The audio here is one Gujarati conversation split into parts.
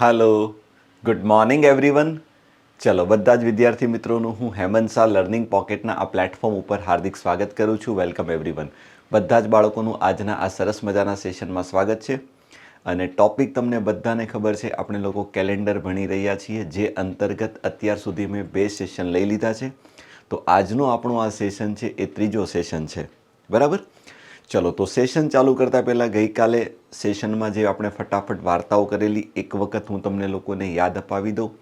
હાલો, ગુડ મોર્નિંગ એવરીવન. ચલો બધા જ વિદ્યાર્થી મિત્રોનું હું હેમંત શાહ લર્નિંગ પોકેટના આ પ્લેટફોર્મ ઉપર હાર્દિક સ્વાગત કરું છું. Welcome everyone. બધા જ બાળકોનું આજના આ સરસ મજાના સેશનમાં સ્વાગત છે. અને ટોપિક તમને બધાને ખબર છે, આપણે લોકો કેલેન્ડર ભણી રહ્યા છીએ, જે અંતર્ગત અત્યાર સુધી મેં 2 સેશન લઈ લીધા છે. તો આજનો આપણો આ સેશન છે એ ત્રીજો સેશન છે, બરાબર. ચલો, તો સેશન ચાલુ કરતાં પહેલાં ગઈકાલે સેશનમાં જે આપણે ફટાફટ વાર્તાઓ કરેલી એક વખત હું તમને લોકોને યાદ અપાવી દઉં.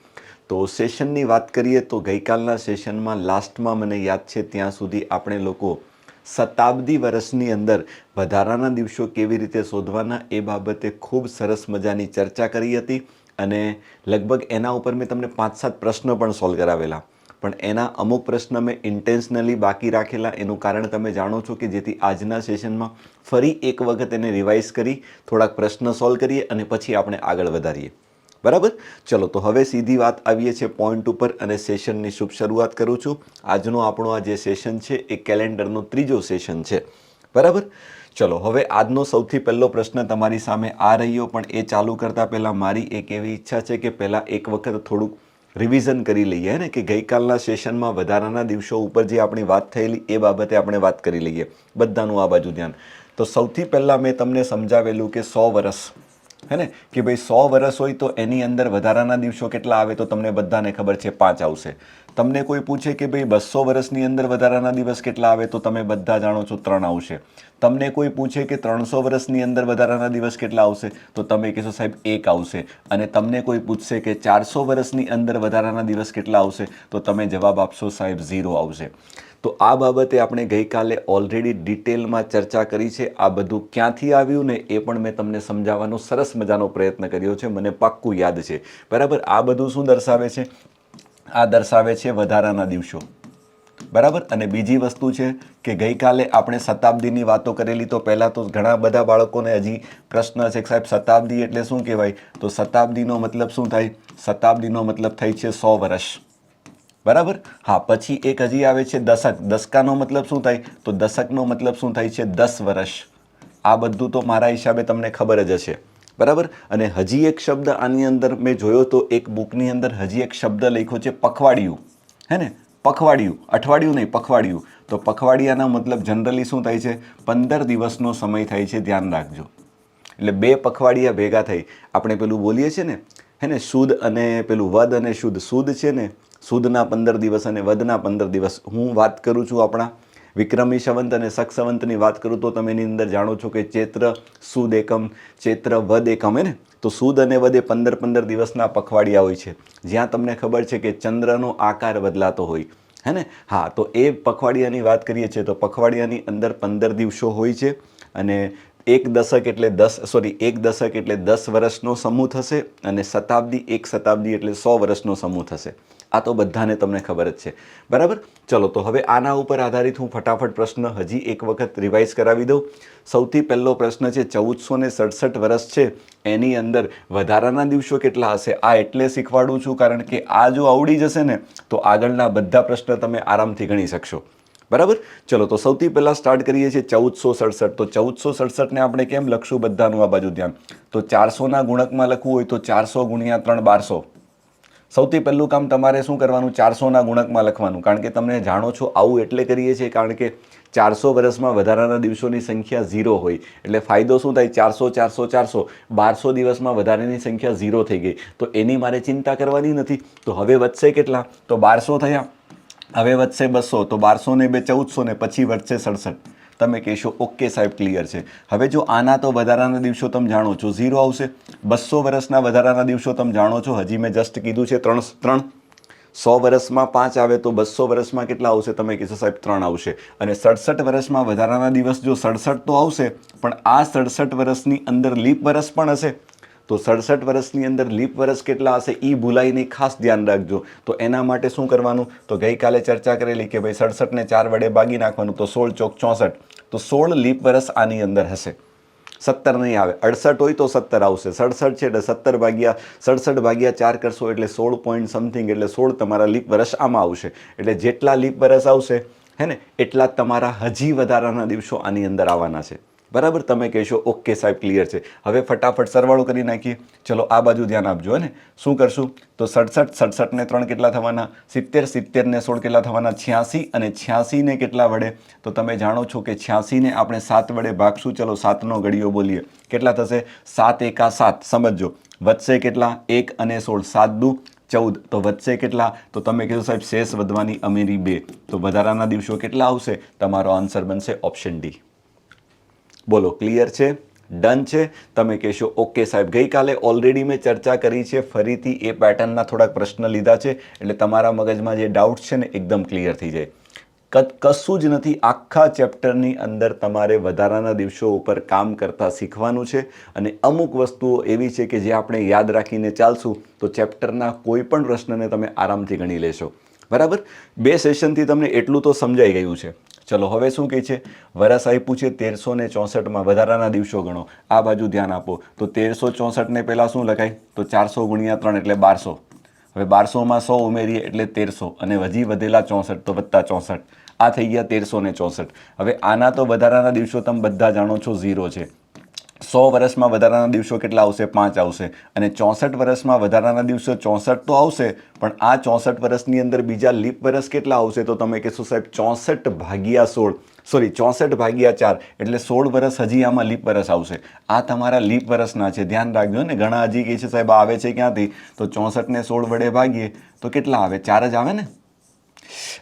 તો સેશનની વાત કરીએ તો ગઈકાલના સેશનમાં લાસ્ટમાં મને યાદ છે ત્યાં સુધી આપણે લોકો શતાબ્દી વર્ષની અંદર વધારાના દિવસો કેવી રીતે શોધવાના એ બાબતે ખૂબ સરસ મજાની ચર્ચા કરી હતી. અને લગભગ એના ઉપર મેં તમને 5-7 પ્રશ્ન પણ સોલ્વ કરાવેલા. પણ એના અમુક પ્રશ્ન મેં ઇન્ટેન્શનલી બાકી રાખેલા. એનું કારણ તમે જાણો છો કે જેથી આજના સેશનમાં ફરી એક વખત એને રિવાઇઝ કરી થોડાક પ્રશ્ન સોલ્વ કરીએ અને પછી આપણે આગળ વધારીએ, બરાબર. ચલો, તો હવે સીધી વાત આવીએ છીએ પોઈન્ટ ઉપર અને સેશનની શુભ શરૂઆત કરું છું. આજનો આપણો આ જે સેશન છે એ કેલેન્ડરનો ત્રીજો સેશન છે, બરાબર. ચલો, હવે આજનો સૌથી પહેલો પ્રશ્ન તમારી સામે આ રહ્યો, પણ એ ચાલુ કરતાં પહેલાં મારી એક એવી ઈચ્છા છે કે પહેલાં એક વખત થોડુંક રિવિઝન કરી લઈએ ને, કે ગઈકાલના સેશનમાં વધારાના દિવસો ઉપર જે આપણી વાત થયેલી એ બાબતે આપણે વાત કરી લઈએ. બધાનું આ બાજુ ધ્યાન. તો સૌથી પહેલાં મેં તમને સમજાવેલું કે 100 વર્ષ, હે ને, કે ભાઈ 100 વર્ષ હોય તો એની અંદર વધારાના દિવસો કેટલા આવે, તો તમને બધાને ખબર છે 5 આવશે. તમને કોઈ પૂછે કે ભાઈ 200 વર્ષની અંદર વધારાના દિવસ કેટલા આવે, તો તમે બધા જાણો છો 3 આવશે. તમને કોઈ પૂછે કે 300 વર્ષની અંદર વધારાના દિવસ કેટલા આવશે, તો તમે કહેશો સાહેબ 1 આવશે. અને તમને કોઈ પૂછશે કે 400 વર્ષની અંદર વધારાના દિવસ કેટલા આવશે, તો તમે જવાબ આપશો સાહેબ 0 આવશે. તો આ બાબતે આપણે ગઈકાલે ઓલરેડી ડિટેલમાં ચર્ચા કરી છે. આ બધું ક્યાંથી આવ્યું ને એ પણ મેં તમને સમજાવવાનો સરસ મજાનો પ્રયત્ન કર્યો છે, મને પાક્કું યાદ છે, બરાબર. આ બધું શું દર્શાવે છે? આ દર્શાવે છે વધારાના દિવસો, બરાબર. અને બીજી વસ્તુ છે કે ગઈકાલે આપણે શતાબ્દીની વાતો કરેલી. તો પહેલાં તો ઘણા બધા બાળકોને હજી પ્રશ્ન છે કે સાહેબ શતાબ્દી એટલે શું કહેવાય? તો શતાબ્દીનો મતલબ શું થાય? શતાબ્દીનો મતલબ થાય છે 100 વર્ષ, બરાબર. હા, પછી એક હજી આવે છે દશક. દશકાનો મતલબ શું થાય? તો દશકનો મતલબ શું થાય છે? 10 વર્ષ. આ બધું તો મારા હિસાબે તમને ખબર જ હશે, બરાબર. અને હજી એક શબ્દ આની અંદર મેં જોયો તો એક બુકની અંદર હજી એક શબ્દ લખ્યો છે પખવાડિયું, હે ને, પખવાડિયું. અઠવાડિયું નહીં, પખવાડિયું. તો પખવાડિયાના મતલબ જનરલી શું થાય છે? 15 દિવસનો સમય થાય છે, ધ્યાન રાખજો. એટલે 2 પખવાડિયા ભેગા થઈ આપણે પેલું બોલીએ છીએ ને, હે ને, શુદ્ધ અને પેલું વદ અને શુદ્ધ. શુદ્ધ છે ને, શુદ્ધના 15 દિવસ અને વદના 15 દિવસ. હું વાત કરું છું આપણા વિક્રમી સંવંત અને શક સંવંતની વાત કરું તો તમે એની અંદર જાણો છો કે ચૈત્ર સુદ એકમ, ચૈત્ર વદ એકમ, હે ને. તો સુદ અને વદ એ 15 દિવસના પખવાડિયા હોય છે, જ્યાં તમને ખબર છે કે ચંદ્રનો આકાર બદલાતો હોય, હે ને. હા, તો એ પખવાડિયાની વાત કરીએ છીએ. તો પખવાડિયાની અંદર 15 દિવસો હોય છે. અને એક દશક એટલે 10 વર્ષનો સમૂહ થશે. અને શતાબ્દી, એક શતાબ્દી એટલે 100 વર્ષનો સમૂહ થશે. આ તો બધાને તમને ખબર જ છે, બરાબર. ચલો, તો હવે આના ઉપર આધારિત હું ફટાફટ પ્રશ્ન હજી એક વખત રિવાઇઝ કરાવી દઉં. સૌથી પહેલો પ્રશ્ન છે 1467 વર્ષ છે, એની અંદર વધારાના દિવસો કેટલા હશે? આ એટલે શીખવાડું છું કારણ કે આ જો આવડી જશે ને તો આગળના બધા પ્રશ્ન તમે આરામથી ગણી શકશો, બરાબર. ચલો, તો સૌથી પહેલાં સ્ટાર્ટ કરીએ છીએ 1467. તો 1467ને આપણે કેમ લખશું? બધાનું આ બાજુ ધ્યાન. તો 400ના ગુણકમાં લખવું હોય તો 400 ગુણ્યા 3 1200. સૌથી પહેલું કામ તમારે શું કરવાનું? 400ના ગુણકમાં લખવાનું. કારણ કે તમે જાણો છો આવું એટલે કરીએ છીએ કારણ કે 400 વર્ષમાં વધારાના દિવસોની સંખ્યા 0 હોય. એટલે ફાયદો શું થાય? 400 400 400 1200 દિવસમાં વધારાની સંખ્યા 0 થઈ ગઈ. તો એની મારે ચિંતા કરવાની નથી. તો હવે વધશે કેટલા? તો 1200 થયા. હવે વધશે 200. તો 1200 ને 2 1400 ને પછી વધશે 67. તમે કહેશો ઓકે સાહેબ, ક્લિયર છે. હવે જો આના તો વધારાના દિવસો તમે જાણો છો 0 આવશે. 200 વર્ષના વધારાના દિવસો તમે જાણો છો, હજી મેં જસ્ટ કીધું છે 3. 100 વર્ષમાં 5 આવે તો 200 વર્ષમાં કેટલા આવશે? તમે કહેશો સાહેબ 3 આવશે. અને 67 વર્ષમાં વધારાના દિવસ જો 67 તો આવશે, પણ આ 67 વર્ષની અંદર લીપ વર્ષ પણ હશે. તો 67 વર્ષની અંદર લીપ વર્ષ કેટલા હશે એ ભૂલાઈ નહીં, ખાસ ધ્યાન રાખજો. તો એના માટે શું કરવાનું? તો ગઈકાલે ચર્ચા કરેલી કે ભાઈ 67ને 4 વડે ભાગી નાખવાનું. તો 16 ચોક 64. તો 16 લીપ વર્ષ આની અંદર હશે. 17 નહીં આવે. 68 હોય તો 17 આવશે. 67 છે એટલે 67 ભાગ્યા 4 કરશો એટલે 16 પોઈન્ટ સમથિંગ, એટલે 16 તમારા લીપ વર્ષ આમાં આવશે. એટલે જેટલા લીપ વર્ષ આવશે, હે ને, એટલા તમારા હજી વધારાના દિવસો આની અંદર આવવાના છે, બરાબર, તમે કહેશો ઓકે સાહેબ ક્લિયર છે. હવે ફટાફટ સરવાળો કરી નાખીએ. ચલો આ બાજુ ધ્યાન આપજો ને. શું કરશું? તો 67 ને 3 કેટલા થવાના? 70, 70 ને 16 કેટલા થવાના? 86, અને 86 ને કેટલા વડે? તો તમે જાણો છો કે 86 ને આપણે 7 વડે ભાગશું. ચલો 7નો ઘડીઓ બોલીએ. કેટલા થશે? 7 એકા 7. સમજો, વધશે કેટલા? 1 અને 16, 7 દુ 14. તો વધશે કેટલા? તો તમે કીધું સાહેબ શેષ વધવાની અમીરી 2. તો વધારાના દિવસો કેટલા આવશે? તમારો આન્સર બનશે ઓપ્શન ડી. બોલો ક્લિયર છે? ડન છે? તમે કહેશો ઓકે સાહેબ. ગઈકાલે ઓલરેડી મેં ચર્ચા કરી છે, ફરીથી એ પેટર્નના થોડાક પ્રશ્ન લીધા છે, એટલે તમારા મગજમાં જે ડાઉટ છે ને એકદમ ક્લિયર થઈ જાય. કશું જ નથી. આખા ચેપ્ટરની અંદર તમારે વધારાના દિવસો ઉપર કામ કરતા શીખવાનું છે, અને અમુક વસ્તુઓ એવી છે કે જે આપણે યાદ રાખીને ચાલશું તો ચેપ્ટરના કોઈ પણ પ્રશ્નને તમે આરામથી ગણી લેશો. બરાબર, 2 સેશનથી તમને એટલું તો સમજાઈ ગયું છે. ચલો હવે શું કહે છે? વરસ આપ્યું છે 1364માં, વધારાના દિવસો ગણો. આ બાજુ ધ્યાન આપો. તો 1364 પહેલાં શું લખાય? તો 400 ગુણ્યા 3 એટલે 1200. હવે 1200માં 100 ઉમેરીએ એટલે 1300, અને હજી વધેલા 64 તો વત્તા 64. આ થઈ ગયા 1364. હવે આના તો વધારાના દિવસો તમે બધા જાણો છો 0 છે. 100 વર્ષમાં વધારાના દિવસો કેટલા આવશે? 5 આવશે. અને 64 વર્ષમાં વધારાના દિવસો 64 તો આવશે, પણ આ 64 વર્ષની અંદર બીજા લીપ વર્ષ કેટલા આવશે? તો તમે કહેશો સાહેબ 64 ભાગ્યા 16, સોરી 64 ભાગ્યા 4, એટલે 16 વર્ષ હજી આમાં લીપ વર્ષ આવશે. આ તમારા લીપ વર્ષના છે, ધ્યાન રાખજો ને. ઘણા હજી કહે છે સાહેબ આવે છે ક્યાંથી? તો 64 ને 16 વડે ભાગીએ તો કેટલા આવે? 4 જ આવે ને.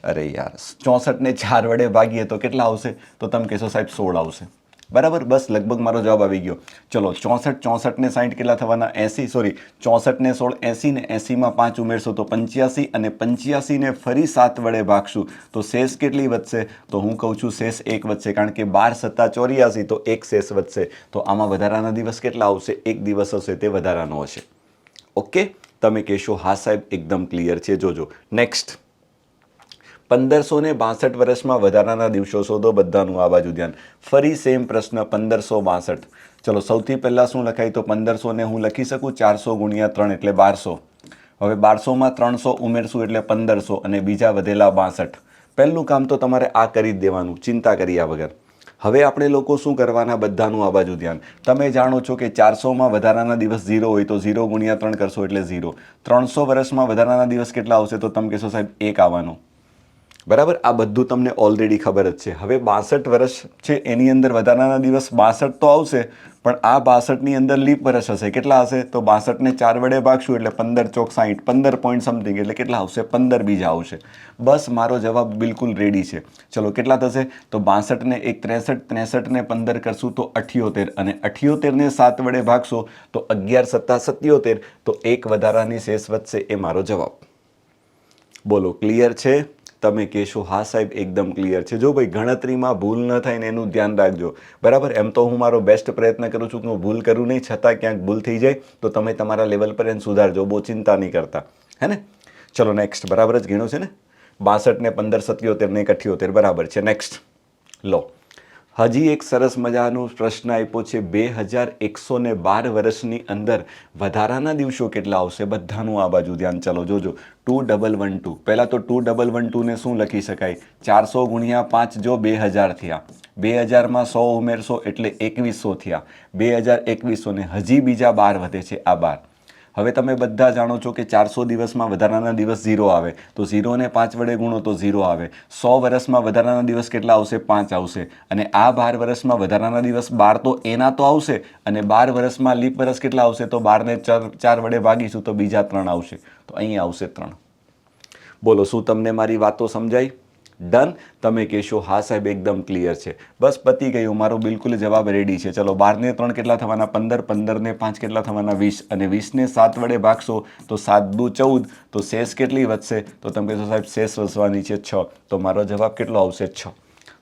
અરે યાર, 64 ને 4 વડે ભાગીએ તો કેટલા આવશે? તો તમે કહેશો સાહેબ 16 આવશે. બરાબર, બસ લગભગ મારો જવાબ આવી ગયો. ચલો 64 ને 60 કેટલા થવાના? 80, સોરી 64 ને 16 80, ને 80માં 5 ઉમેરશો તો 85, અને 85 ને ફરી 7 વડે ભાગશું તો શેષ કેટલી વધશે? તો હું કહું છું શેષ 1 વધશે, કારણ કે 12 + 84, તો 1 શેષ વધશે. તો આમાં વધારાના દિવસ કેટલા આવશે? 1 દિવસ હશે, તે વધારાનો હશે. ઓકે, તમે કહેશો હા સાહેબ એકદમ ક્લિયર છે. જોજો નેક્સ્ટ. 1562 વર્ષમાં વધારાના દિવસો શોધો. બધાનું આ બાજુ ધ્યાન. ફરી સેમ પ્રશ્ન, 1562. ચલો સૌથી પહેલાં શું લખાય? તો 1500 ને હું લખી શકું 400 ગુણ્યા 3 એટલે 1200. હવે 1200માં 300 ઉમેરશું એટલે 1500, અને બીજા વધેલા 62. પહેલું કામ તો તમારે આ કરી જ દેવાનું, ચિંતા કર્યા વગર. હવે આપણે લોકો શું કરવાના? બધાનું આ બાજુ ધ્યાન. તમે જાણો છો કે 400માં વધારાના દિવસ 0 હોય તો 0 ગુણ્યા 3 કરશો એટલે 0. 300 વર્ષમાં વધારાના દિવસ કેટલા આવશે? તો તમે કહેશો સાહેબ 1 આવવાનો. બરાબર, આ બધું તમને ઓલરેડી ખબર જ છે. હવે 62 વર્ષ છે, એની અંદર વધારાના દિવસ 62 તો આવશે, પણ આ 62ની અંદર લીપ વર્ષ હશે. કેટલા હશે? તો 62 ને 4 વડે ભાગશું એટલે 15 ચોક 60, 15 પોઈન્ટ સમથિંગ, એટલે કેટલા આવશે? 15 બીજા આવશે. બસ મારો જવાબ બિલકુલ રેડી છે. ચલો કેટલા થશે? તો 62 ને 1 63, 63 ને 15 કરશું તો 78, અને 78 ને 7 વડે ભાગશો તો 11 + 77, તો 1 વધારાની શેષ વધશે. એ મારો જવાબ. બોલો ક્લિયર છે? તમે કહેશો હા સાહેબ એકદમ ક્લિયર છે. જો ભાઈ ગણતરીમાં ભૂલ ન થાય ને એનું ધ્યાન રાખજો. બરાબર, એમ તો હું મારો બેસ્ટ પ્રયત્ન કરું છું કે હું ભૂલ કરું નહીં, છતાં ક્યાંક ભૂલ થઈ જાય તો તમે તમારા લેવલ પર એને સુધારજો. બહુ ચિંતા નહીં કરતા, હે ને. ચલો નેક્સ્ટ. બરાબર જ ગણ્યો છે ને? 62 ને 15 77 ને 78, બરાબર છે. નેક્સ્ટ લો. હજી એક સરસ મજાનો પ્રશ્ન આપ્યો છે. 2112 વર્ષની અંદર વધારાના દિવસો કેટલા આવશે? બધાનું આ બાજુ ધ્યાન. ચલો જોજો. 2112. પહેલાં તો 2112 ને શું લખી શકાય? 400 ગુણ્યા 5, જો 2000 થયા. 2000માં 100 ઉમેરશો એટલે 2100 થયા. 2100 ને હજી બીજા 12 વધે છે, આ 12. હવે તમે બધા જાણો છો કે 400 દિવસમાં વધારાના દિવસ 0 આવે, તો 0 ને 5 વડે ગુણો તો 0 આવે. 100 વર્ષમાં વધારાના દિવસ કેટલા આવશે? 5 આવશે. અને આ 12 વર્ષમાં વધારાના દિવસ 12 તો એના તો આવશે, અને 12 વર્ષમાં લીપ વર્ષ કેટલા આવશે? તો 12 ને 4 વડે ભાગીશું તો બીજા 3 આવશે. તો અહીં આવશે 3. બોલો શું તમને મારી વાતો સમજાય? ડન. તમે કહેશો હા સાહેબ એકદમ ક્લિયર છે. બસ પતી ગયું, મારો બિલકુલ જવાબ રેડી છે. ચલો 12 ને 3 કેટલા થવાના? 15, 15 ને 5 કેટલા થવાના? 20, અને 20 ને 7 વડે ભાગશો તો 7 દુ 14, તો શેષ કેટલી વધશે? તો તમે કહેશો સાહેબ શેષ વધવાની છે 6. તો મારો જવાબ કેટલો આવશે? 6.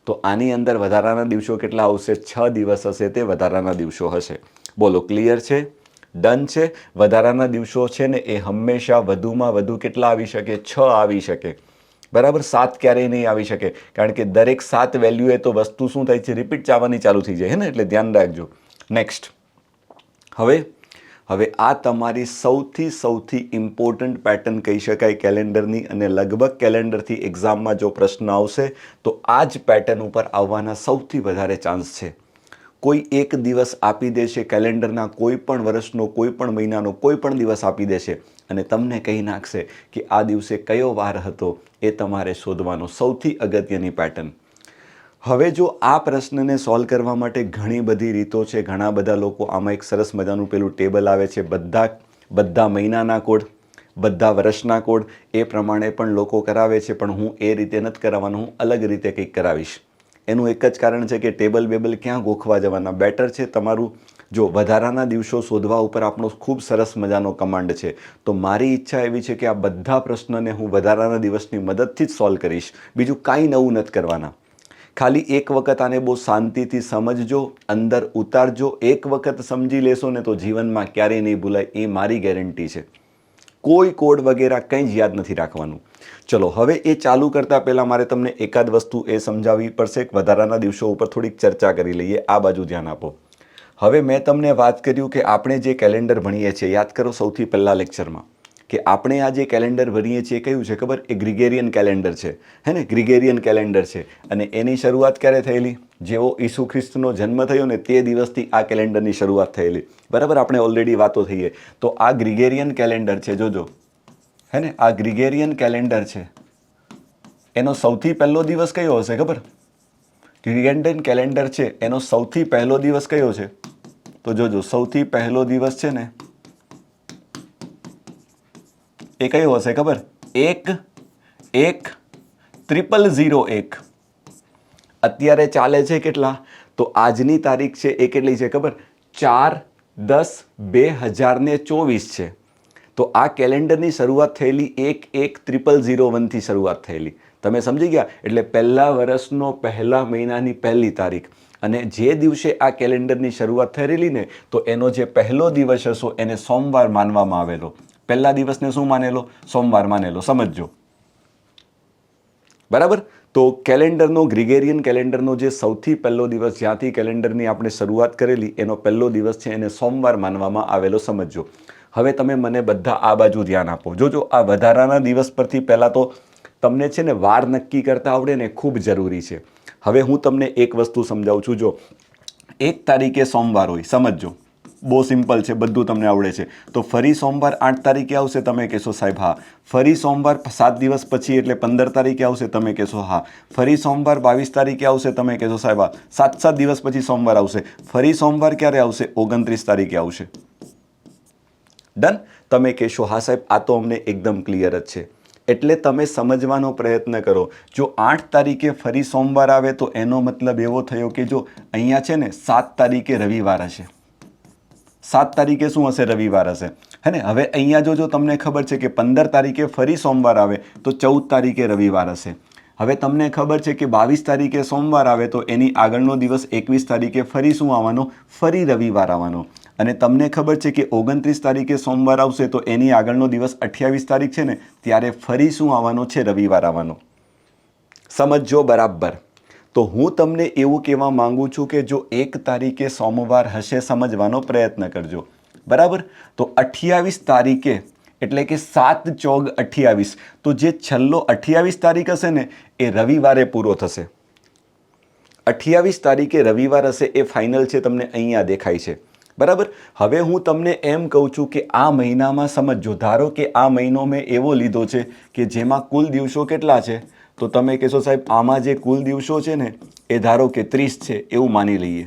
તો આની અંદર વધારાના દિવસો કેટલા આવશે? 6 દિવસ હશે, તે વધારાના દિવસો હશે. બોલો ક્લિયર છે? ડન છે. વધારાના દિવસો છે ને એ હંમેશા વધુમાં વધુ કેટલા આવી શકે? 6 આવી શકે. બરાબર, 7 ક્યારેય નહીં આવી શકે, કારણ કે દરેક 7 વેલ્યુએ તો વસ્તુ શું થાય છે? રિપીટ ચાવવાની ચાલુ થઈ જાય, હે ને. એટલે ધ્યાન રાખજો. નેક્સ્ટ. હવે આ તમારી સૌથી ઇમ્પોર્ટન્ટ પેટર્ન કહી શકાય કેલેન્ડરની, અને લગભગ કેલેન્ડરથી એક્ઝામમાં જો પ્રશ્ન આવશે તો આ જ પેટર્ન ઉપર આવવાના સૌથી વધારે ચાન્સ છે. કોઈ એક દિવસ આપી દેશે, કેલેન્ડરના કોઈ પણ વર્ષનો, કોઈ પણ મહિનાનો કોઈ પણ દિવસ આપી દેશે અને તમને કહી નાખશે કે આ દિવસે કયો વાર હતો, એ તમારે શોધવાનો. સૌથી અગત્યની પેટર્ન. હવે જો આ પ્રશ્નને સોલ્વ કરવા માટે ઘણી બધી રીતો છે. ઘણા બધા લોકો આમાં એક સરસ મજાનું પેલું ટેબલ આવે છે, બધા મહિનાના કોડ, બધા વર્ષના કોડ, એ પ્રમાણે પણ લોકો કરાવે છે. પણ હું એ રીતે નથી કરાવવાનો, હું અલગ રીતે કંઈક કરાવીશ. એનું એક જ કારણ છે કે ટેબલ બેબલ ક્યાં ગોખવા જવાના. બેટર છે તમારું જો વધારાના દિવસો શોધવા ઉપર આપણો ખૂબ સરસ મજાનો કમાન્ડ છે. તો મારી ઈચ્છા એવી છે કે આ બધા પ્રશ્નને હું વધારાના દિવસની મદદથી જ સોલ્વ કરીશ. બીજું કાંઈ નવું નથી કરવાના. ખાલી એક વખત આને બહુ શાંતિથી સમજજો, અંદર ઉતારજો. એક વખત સમજી લેશો ને તો જીવનમાં ક્યારેય નહીં ભૂલાય, એ મારી ગેરંટી છે. કોઈ કોડ વગેરે કંઈ જ યાદ નથી રાખવાનું. ચલો હવે એ ચાલુ કરતાં પહેલાં મારે તમને એકાદ વસ્તુ એ સમજાવવી પડશે કે વધારાના દિવસો ઉપર થોડીક ચર્ચા કરી લઈએ. આ બાજુ ધ્યાન આપો. હવે મેં તમને વાત કર્યું કે આપણે જે કેલેન્ડર ભણીએ છીએ, યાદ કરો સૌથી પહેલા લેક્ચરમાં કે આપણે આ જે કેલેન્ડર ભણીએ છીએ કયું છે ખબર? એ ગ્રિગેરિયન કેલેન્ડર છે, હે ને? ગ્રિગેરિયન કેલેન્ડર છે. અને એની શરૂઆત ક્યારે થયેલી? જેવો ઈસુ ખ્રિસ્તનો જન્મ થયો ને તે દિવસથી આ કેલેન્ડરની શરૂઆત થયેલી. બરાબર, આપણે ઓલરેડી વાતો થઈએ. તો આ ગ્રિગેરિયન કેલેન્ડર છે, જોજો, હે ને? આ ગ્રિગેરિયન કેલેન્ડર છે. એનો સૌથી પહેલો દિવસ કયો હશે ખબર? ગ્રિગેરિયન કેલેન્ડર છે એનો સૌથી પહેલો દિવસ કયો છે? તો જોજો, સૌથી પહેલો દિવસ છે ને એ કયો હશે ખબર? 1-1-001. અત્યારે ચાલે છે કેટલા? તો આજની તારીખ છે એ કેટલી છે ખબર? 4-10-2024 છે. તો આ કેલેન્ડરની શરૂઆત થયેલી 1-1-001 થી શરૂઆત થયેલી. તમે સમજી ગયા? એટલે પહેલા વર્ષનો પહેલા મહિનાની પહેલી તારીખ. અને જે દિવસે આ કેલેન્ડરની શરૂઆત થયેલી ને, તો એનો જે પહેલો દિવસ હશો એને સોમવાર માનવામાં આવેલો. પહેલા દિવસને શું માનેલો? સોમવાર માનેલો. સમજજો, બરાબર? તો કેલેન્ડરનો, ગ્રિગેરિયન કેલેન્ડરનો જે સૌથી પહેલો દિવસ, જ્યાંથી કેલેન્ડરની આપણે શરૂઆત કરેલી, એનો પહેલો દિવસ છે એને સોમવાર માનવામાં આવેલો. સમજજો. હવે તમે મને બધા આ બાજુ ધ્યાન આપો. જોજો, આ વધારાના દિવસ પરથી પહેલાં તો તમને છે ને વાર નક્કી કરતા આવડે ને, ખૂબ જરૂરી છે. હવે હું તમને એક વસ્તુ સમજાવું છું. જો 1 તારીખે સોમવાર હોય, સમજજો, બહુ સિમ્પલ છે, બધું તમને આવડે છે. તો ફરી સોમવાર 8 તારીખે આવશે, તમે કહેશો સાહેબ હા. ફરી સોમવાર 7 દિવસ પછી એટલે 15 તારીખે આવશે, તમે કહેશો હા. ફરી સોમવાર 22 તારીખે આવશે, તમે કહેશો સાહેબ હા. 7 દિવસ પછી સોમવાર આવશે. ફરી સોમવાર ક્યારે આવશે? 29 તારીખે આવશે. ડન? તમે કહેશો હા સાહેબ, આ તો અમને એકદમ ક્લિયર જ છે. એટલે તમે સમજવાનો પ્રયત્ન કરો. જો 8 તારીખે ફરી સોમવાર આવે તો એનો મતલબ એવો થયો કે જો અહીંયા છે ને 7 તારીખે રવિવાર હશે. 7 તારીખે શું હશે? રવિવાર હશે, હે ને? હવે અહીંયા જો તમને ખબર છે કે 15 તારીખે ફરી સોમવાર આવે તો 14 તારીખે રવિવાર હશે. હવે તમને ખબર છે કે 22 તારીખે સોમવાર આવે તો એની આગળનો દિવસ 21 તારીખે ફરી શું આવવાનો? ફરી રવિવાર આવવાનો. અને તમને ખબર છે કે 29 તારીખે સોમવાર આવશે તો એની આગળનો દિવસ 28 તારીખ છે ને, ત્યારે ફરી શું આવવાનો છે? રવિવાર આવવાનો. સમજો બરાબર. તો હું તમને એવું કહેવા માંગુ છું કે જો 1 તારીખે સોમવાર હશે, સમજવાનો પ્રયત્ન કરજો. બરાબર? તો 28 તારીખે એટલે કે 7-4-28, તો જે છેલ્લો 28 તારીખ હશે ને એ રવિવારે પૂરો થશે. 28 તારીખે રવિવાર હશે એ ફાઇનલ છે, તમને અહીંયા દેખાય છે. બરાબર? હવે હું તમને એમ કહું છું કે આ મહિનામાં સમજો. ધારો કે આ મહિનો મેં એવો લીધો છે કે જેમાં કુલ દિવસો કેટલા છે? તો તમે કહેશો સાહેબ આમાં જે કુલ દિવસો છે ને એ ધારો કે 30 છે, એવું માની લઈએ.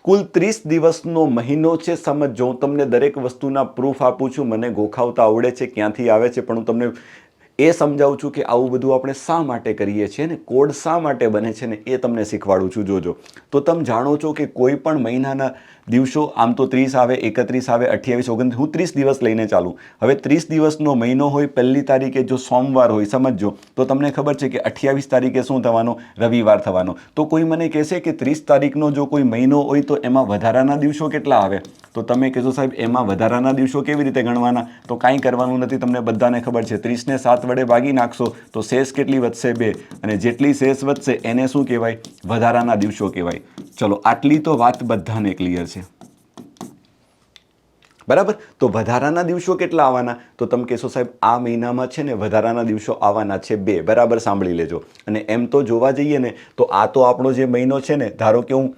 કુલ 30 દિવસનો મહિનો છે. સમજો, હું તમને દરેક વસ્તુના પ્રૂફ આપું છું, મને ગોખાવતા આવડે છે, ક્યાંથી આવે છે, પણ હું તમને એ સમજાવું છું કે આવું બધું આપણે શા માટે કરીએ છીએ ને કોડ શા માટે બને છે ને એ તમને શીખવાડું છું. જોજો, તો તમે જાણો છો કે કોઈ પણ મહિનાના દિવસો આમ તો 30 આવે, 31 આવે, 28, 29, હું 30 દિવસ લઈને ચાલું. હવે 30 દિવસનો મહિનો હોય, પહેલી તારીખે જો સોમવાર હોય, સમજો, તો તમને ખબર છે કે 28 તારીખે શું થવાનો? રવિવાર થવાનો. તો કોઈ મને કહેશે કે 30 તારીખનો જો કોઈ મહિનો હોય તો એમાં વધારાના દિવસો કેટલા આવે? તો તમે કહેશો સાહેબ એમાં વધારાના દિવસો કેવી રીતે ગણવાના? તો કાંઈ કરવાનું નથી, તમને બધાને ખબર છે. 30 ને 7 વડે ભાગી નાખશો તો શેષ કેટલી વધશે? 2. અને જેટલી શેષ વધશે એને શું કહેવાય? વધારાના દિવસો કહેવાય. ચલો, આટલી તો વાત બધાને ક્લિયર છે. બરાબર. તો વધારાના દિવસો કેટલા આવવાના? તો તમે કહેશો સાહેબ આ મહિનામાં છે ને વધારાના દિવસો આવવાના છે 2. બરાબર, સાંભળી લેજો. અને એમ તો જોવા જઈએ ને તો આ તો આપણો જે મહિનો છે ને, ધારો કે હું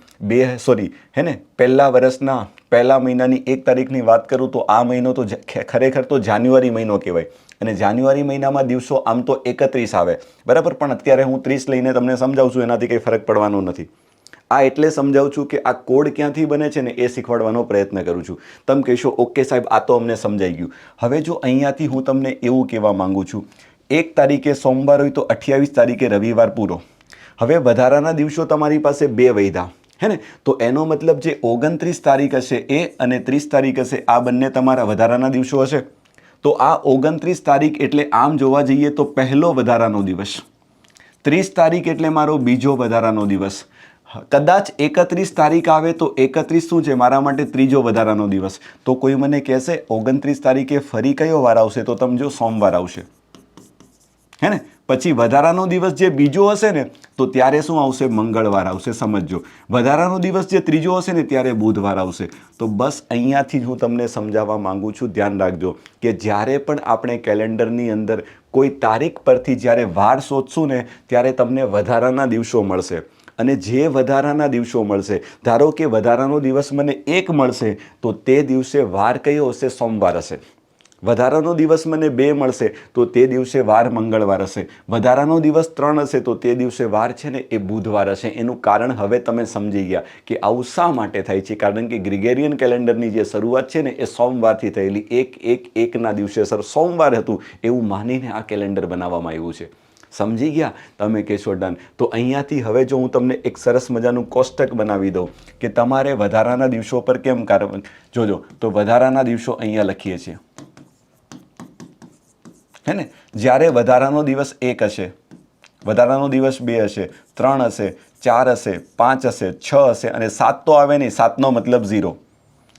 પહેલા વર્ષના પહેલા મહિનાની 1 તારીખની વાત કરું તો આ મહિનો તો ખરેખર તો જાન્યુઆરી મહિનો કહેવાય. અને જાન્યુઆરી મહિનામાં દિવસો આમ તો 31 આવે. બરાબર, પણ અત્યારે હું 30 લઈને તમને સમજાવું છું, એનાથી કંઈ ફરક પડવાનો નથી. આ એટલે સમજાવું છું કે આ કોડ ક્યાંથી બને છે ને એ શીખવાડવાનો પ્રયત્ન કરું છું. તમે કહેશો ઓકે સાહેબ આ તો અમને સમજાઈ ગયું. હવે જો અહીંયાથી હું તમને એવું કહેવા માંગુ છું, 1 તારીખે સોમવાર હોય તો 28 તારીખે રવિવાર પૂરો. હવે વધારાના દિવસો તમારી પાસે 2 વધ્યા, હે ને? તો એનો મતલબ જે 29 તારીખ હશે એ અને 30 તારીખ હશે, આ બંને તમારા વધારાના દિવસો હશે. તો આ 29 તારીખ એટલે આમ જોવા જઈએ તો પહેલો વધારાનો દિવસ, 30 તારીખ એટલે મારો બીજો વધારાનો દિવસ. કદાચ 31 તારીખ આવે તો 31 શું છે મારા માટે ત્રીજો વધારાનો દિવસ. તો કોઈ મને કહેશે 29 તારીખે ફરી કયો વાર આવશે? તો તમે જો સોમવાર આવશે, હે ને? પછી વધારાનો દિવસ જે બીજો હશે ને તો ત્યારે શું આવશે? મંગળવાર આવશે. સમજજો, વધારાનો દિવસ જે ત્રીજો હશે ને ત્યારે બુધવાર આવશે. તો બસ અહીંયાથી જ હું તમને સમજાવવા માંગુ છું, ધ્યાન રાખજો કે જ્યારે પણ આપણે કેલેન્ડરની અંદર કોઈ તારીખ પરથી જ્યારે વાર શોધશું ને ત્યારે તમને વધારાના દિવસો મળશે. અને જે વધારાના દિવસો મળશે, ધારો કે વધારાનો દિવસ મને 1 મળશે તો તે દિવસે વાર કયો હશે? સોમવાર હશે. વધારાનો દિવસ મને 2 મળશે તો તે દિવસે વાર મંગળવાર હશે. વધારાનો દિવસ 3 હશે તો તે દિવસે વાર છે ને એ બુધવાર હશે. એનું કારણ હવે તમે સમજી ગયા કે આવું શા માટે થાય છે. કારણ કે ગ્રેગોરિયન કેલેન્ડરની જે શરૂઆત છે ને એ સોમવારથી થયેલી. 1-1-1ના દિવસે સોમવાર હતું એવું માનીને આ કેલેન્ડર બનાવવામાં આવ્યું છે. સમજી ગયા? તમે કહેશો ડન. તો અહીંયાથી હવે જો હું તમને એક સરસ મજાનું કોષ્ટક બનાવી દઉં કે તમારે વધારાના દિવસો પર કેમ જોજો. તો વધારાના દિવસો અહીંયા લખીએ છીએ, હે ને? જ્યારે વધારાનો દિવસ 1 હશે, વધારાનો દિવસ 2 હશે, 3 હશે, 4 હશે, 5 હશે, 6 હશે અને 7 તો આવે નહીં. 7નો મતલબ 0.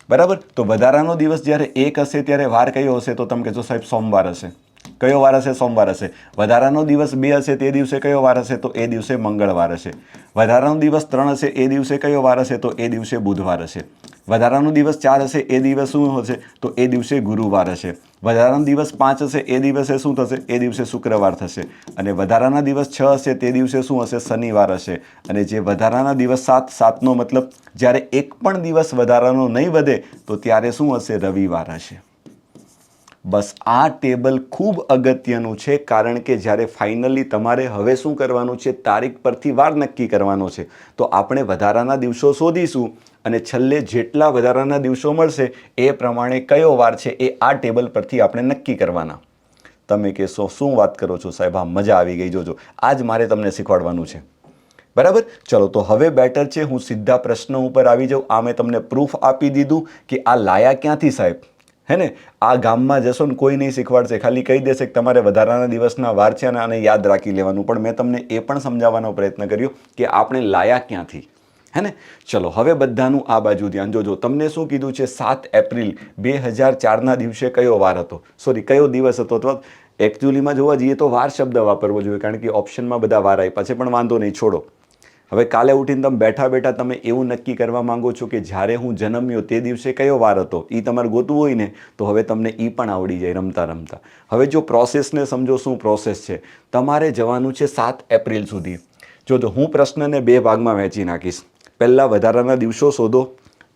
બરાબર. તો વધારાનો દિવસ જ્યારે 1 હશે ત્યારે વાર કયો હશે? તો તમે કહેશો સાહેબ સોમવાર હશે. કયો વાર હશે? સોમવાર હશે. વધારાનો દિવસ 2 હશે તે દિવસે કયો વાર હશે? તો એ દિવસે મંગળવાર હશે. વધારાનો દિવસ 3 હશે એ દિવસે કયો વાર હશે? તો એ દિવસે બુધવાર હશે. વધારાનો દિવસ 4 હશે એ દિવસ શું હશે? તો એ દિવસે ગુરુવાર હશે. વધારાનો દિવસ 5 હશે એ દિવસે શું થશે? એ દિવસે શુક્રવાર થશે. અને વધારાના દિવસ 6 હશે તે દિવસે શું હશે? શનિવાર હશે. અને જે વધારાના દિવસ 7નો મતલબ જ્યારે એક પણ દિવસ વધારાનો નહીં વધે તો ત્યારે શું હશે? રવિવાર હશે. બસ આ ટેબલ ખૂબ અગત્યનું છે, કારણ કે જ્યારે ફાઇનલી તમારે હવે શું કરવાનું છે? તારીખ પરથી વાર નક્કી કરવાનો છે. તો આપણે વધારાના દિવસો શોધીશું અને છેલ્લે જેટલા વધારાના દિવસો મળશે એ પ્રમાણે કયો વાર છે એ આ ટેબલ પરથી આપણે નક્કી કરવાના. તમે કહેશો શું વાત કરો છો સાહેબ? આ મજા આવી ગઈ. જોજો, આ જ મારે તમને શીખવાડવાનું છે. બરાબર. ચલો, તો હવે બેટર છે હું સીધા પ્રશ્ન ઉપર આવી જાઉં. આ મેં તમને પ્રૂફ આપી દીધું કે આ લાયા ક્યાંથી સાહેબ, હે ને? આ ગામમાં જશો ને કોઈ નહીં શીખવાડશે, ખાલી કહી દેશે કે તમારે વધારાના દિવસના વાર છે અને આને યાદ રાખી લેવાનું. પણ મેં તમને એ પણ સમજાવવાનો પ્રયત્ન કર્યો કે આપણે લાયા ક્યાંથી, હે ને? ચલો, હવે બધાનું આ બાજુ ધ્યાન જોજો. તમને શું કીધું છે? 7 એપ્રિલ 2004ના દિવસે કયો વાર હતો? સોરી, કયો દિવસ હતો? તો એકચ્યુઅલીમાં જોવા જઈએ તો વાર શબ્દ વાપરવો જોઈએ, કારણ કે ઓપ્શનમાં બધા વાર આપ્યા છે. પણ વાંધો નહીં, છોડો. હવે કાલે ઉઠીને તમે બેઠા બેઠા તમે એવું નક્કી કરવા માંગો છો કે જ્યારે હું જન્મ્યો તે દિવસે કયો વાર હતો? એ તમારે ગોતવું હોય ને તો હવે તમને એ પણ આવડી જાય રમતા રમતા. હવે જો પ્રોસેસને સમજો, શું પ્રોસેસ છે. તમારે જવાનું છે 7 એપ્રિલ સુધી. જો હું પ્રશ્નને 2 ભાગમાં વહેંચી નાખીશ. પહેલાં વધારાના દિવસો શોધો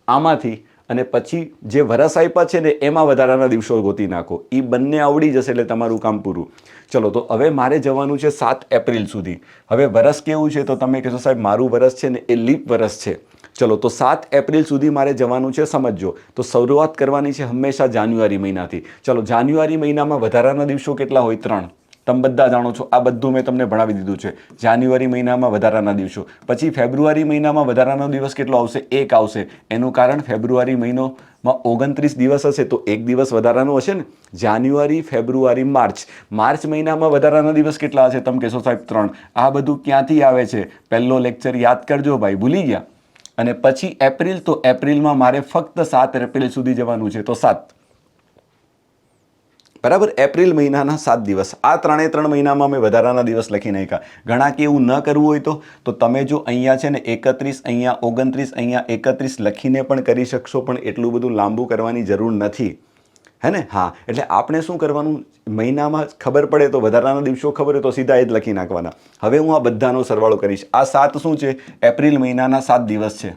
આમાંથી, અને પછી જે વરસ આપ્યા છે ને એમાં વધારાના દિવસો ગોતી નાખો. એ બંને આવડી જશે એટલે તમારું કામ પૂરું. ચલો, તો હવે મારે જવાનું છે 7 એપ્રિલ સુધી. હવે વરસ કેવું છે? તો તમે કહેશો સાહેબ મારું વરસ છે ને એ લીપ વરસ છે. ચલો, તો 7 એપ્રિલ સુધી મારે જવાનું છે. સમજો, તો શરૂઆત કરવાની છે હંમેશા જાન્યુઆરી મહિનાથી. ચલો, જાન્યુઆરી મહિનામાં વધારાના દિવસો કેટલા હોય? 3. તમે બધા જાણો છો, આ બધું મેં તમને ભણાવી દીધું છે. જાન્યુઆરી મહિનામાં વધારાના દિવસો. પછી ફેબ્રુઆરી મહિનામાં વધારાનો દિવસ કેટલો આવશે? 1 આવશે. એનું કારણ ફેબ્રુઆરી મહિનોમાં 29 દિવસ હશે તો 1 દિવસ વધારાનો હશે ને. જાન્યુઆરી, ફેબ્રુઆરી, માર્ચ મહિનામાં વધારાના દિવસ કેટલા હશે? તમે કહેશો સાહેબ 3. આ બધું ક્યાંથી આવે છે? પહેલો લેક્ચર યાદ કરજો ભાઈ, ભૂલી ગયા. અને પછી એપ્રિલ, તો એપ્રિલમાં મારે ફક્ત 7 એપ્રિલ સુધી જવાનું છે. તો 7. બરાબર. એપ્રિલ મહિનાના 7 દિવસ, આ 3 મહિનામાં મેં વધારાના દિવસ લખી નાખ્યા. ઘણા કે એવું ન કરવું હોય તો તમે જો અહીંયા છે ને 31, અહીંયા 29, અહીંયા 31 લખીને પણ કરી શકશો, પણ એટલું બધું લાંબુ કરવાની જરૂર નથી, હે ને. હા, એટલે આપણે શું કરવાનું, મહિનામાં ખબર પડે તો વધારાના દિવસો ખબર હોય તો સીધા એ જ લખી નાખવાના. હવે હું આ બધાનો સરવાળો કરીશ. આ 7 શું છે? એપ્રિલ મહિનાના 7 દિવસ છે,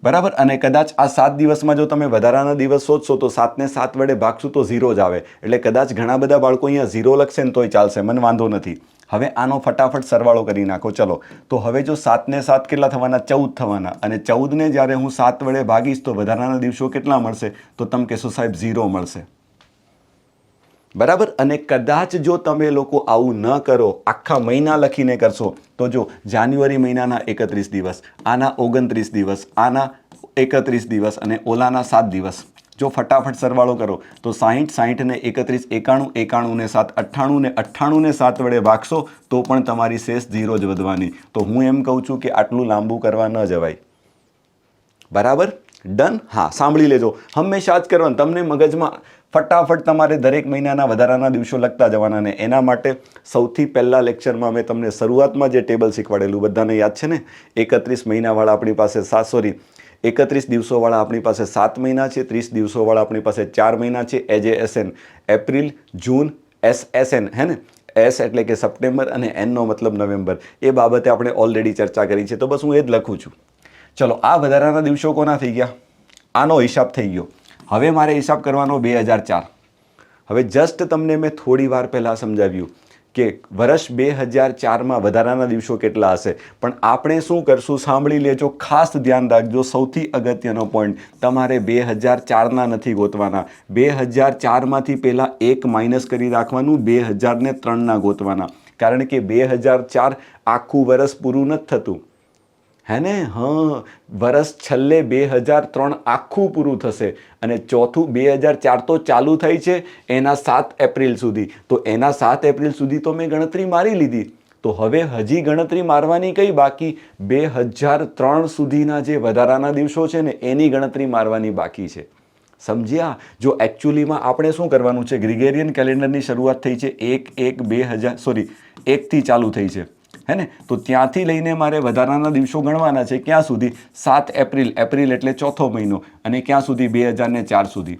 બરાબર. અને કદાચ આ 7 દિવસમાં જો તમે વધારાના દિવસ શોધશો તો 7 ને 7 વડે ભાગશું તો 0 જ આવે. એટલે કદાચ ઘણા બધા બાળકો અહીંયા 0 લખશે ને તોય ચાલશે, મને વાંધો નથી. હવે આનો ફટાફટ સરવાળો કરી નાખો. ચલો, તો હવે જો 7 ને 7 કેટલા થવાના? 14 થવાના. અને 14 ને જ્યારે હું 7 વડે ભાગીશ તો વધારાના દિવસો કેટલા મળશે? તો તમે કહેશો સાહેબ 0 મળશે, બરાબર. અને કદાચ જો તમે લોકો આવું ન કરો, આખા મહિના લખીને કરશો, તો જો જાન્યુઆરી મહિનાના 31 દિવસ, આના 29 દિવસ, આના 31 દિવસ અને ઓલાના 7 દિવસ. જો ફટાફટ સરવાળો કરો તો 60, 60 ને 31, 91, 91 ને 7, 98 ને 98 ને 7 વડે ભાગશો તો પણ તમારી શેષ 0 જ વધવાની. તો હું એમ કહું છું કે આટલું લાંબુ કરવા ન જવાય, બરાબર. ડન. હા, સાંભળી લેજો, હંમેશા જ કરવાનું. તમને મગજમાં ફટાફટ તમારે દરેક મહિનાના વધારાના દિવસો લખતા જવાના. ને એના માટે સૌથી પહેલા લેક્ચરમાં મેં તમને શરૂઆતમાં જે ટેબલ શીખવાડેલું, બધાને યાદ છે ને? 31 મહિનાવાળા આપણી પાસે 31 દિવસોવાળા આપણી પાસે 7 મહિના છે, 30 દિવસોવાળા આપણી પાસે 4 મહિના છે, AJSN, એપ્રિલ, જૂન, SSN, હે ને. S એટલે કે સપ્ટેમ્બર અને N નો મતલબ નવેમ્બર. એ બાબતે આપણે ઓલરેડી ચર્ચા કરી છે, તો બસ હું એ જ લખું છું. ચલો, આ વધારાના દિવસો કોના થઈ ગયા? આનો હિસાબ થઈ ગયો. હવે મારે હિસાબ કરવાનો 2004. હવે જસ્ટ તમને મેં થોડી વાર પહેલાં સમજાવ્યું કે વર્ષ 2004માં વધારાના દિવસો કેટલા હશે, પણ આપણે શું કરશું સાંભળી લેજો, ખાસ ધ્યાન રાખજો. સૌથી અગત્યનો પોઈન્ટ, તમારે 2004ના નથી ગોતવાના. 2004માંથી પહેલાં 1 માઇનસ કરી રાખવાનું, 2003ના ગોતવાના. કારણ કે 2004 આખું વર્ષ પૂરું નથી થતું, હે ને. હા, વર્ષ છેલ્લે 2003 આખું પૂરું થશે અને ચોથું 2004 તો ચાલુ થઈ છે એના 7 એપ્રિલ સુધી. તો એના 7 એપ્રિલ સુધી તો મેં ગણતરી મારી લીધી. તો હવે હજી ગણતરી મારવાની કઈ બાકી? 2003 સુધીના જે વધારાના દિવસો છે ને એની ગણતરી મારવાની બાકી છે, સમજ્યા? જો એકચ્યુઅલીમાં આપણે શું કરવાનું છે, ગ્રેગોરિયન કેલેન્ડરની શરૂઆત થઈ છે 1 થી ચાલુ થઈ છે, હે ને. તો ત્યાંથી લઈને મારે વધારાના દિવસો ગણવાના છે. ક્યાં સુધી? 7 એપ્રિલ, એપ્રિલ એટલે ચોથો મહિનો, અને ક્યાં સુધી? 2004 સુધી.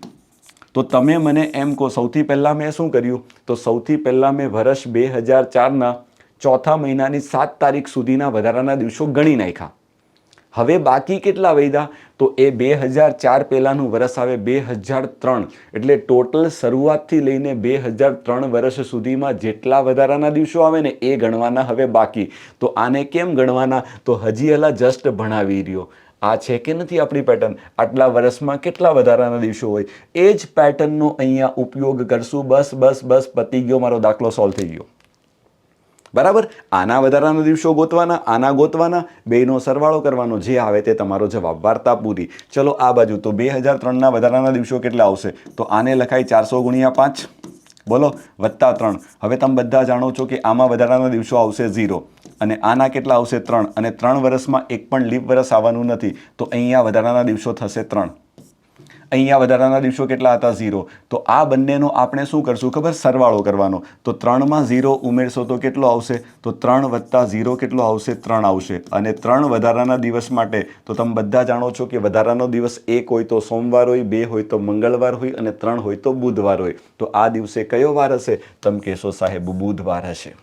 તો તમે મને એમ કહો, સૌથી પહેલાં મેં શું કર્યું? તો સૌથી પહેલાં મેં વર્ષ 2004ના ચોથા મહિનાની 7 તારીખ સુધીના વધારાના દિવસો ગણી નાખ્યા. હવે બાકી કેટલા વધ્યા? તો એ 2004 પહેલાંનું વર્ષ આવે 2003. એટલે ટોટલ શરૂઆતથી લઈને 2003 વર્ષ સુધીમાં જેટલા વધારાના દિવસો આવે ને એ ગણવાના હવે બાકી. તો આને કેમ ગણવાના? તો હજી એલા જસ્ટ ભણાવી રહ્યો. આ છે કે નથી આપણી પેટર્ન? આટલા વર્ષમાં કેટલા વધારાના દિવસો હોય, એ જ પેટર્નનો અહીંયા ઉપયોગ કરશું. બસ બસ બસ, પતી ગયો, મારો દાખલો સોલ્વ થઈ ગયો, બરાબર. આના વધારાના દિવસો ગોતવાના, આના ગોતવાના, બેયનો સરવાળો કરવાનો, જે આવે તે તમારો જવાબ. વાર્તા પૂરી. ચલો આ બાજુ, તો 2003ના વધારાના દિવસો કેટલા આવશે? તો આને લખાય 400 × 5, બોલો, +3. હવે તમે બધા જાણો છો કે આમાં વધારાના દિવસો આવશે 0, અને આના કેટલા આવશે? 3. અને 3 વર્ષમાં એક પણ લીપ વર્ષ આવવાનું નથી, તો અહીંયા વધારાના દિવસો થશે 3. અહીંયા વધારાના દિવસો કેટલા હતા? 0. તો આ બંનેનો આપણે શું કરશું ખબર? સરવાળો કરવાનો. તો 3માં 0 ઉમેરશો તો કેટલો આવશે? તો 3 + 0 કેટલો આવશે? 3 આવશે. અને 3 વધારાના દિવસ માટે તો તમે બધા જાણો છો કે વધારાનો દિવસ 1 હોય તો સોમવાર હોય, 2 હોય તો મંગળવાર હોય, અને 3 હોય તો બુધવાર હોય. તો આ દિવસે કયો વાર હશે? તમે કહેશો સાહેબ બુધવાર હશે.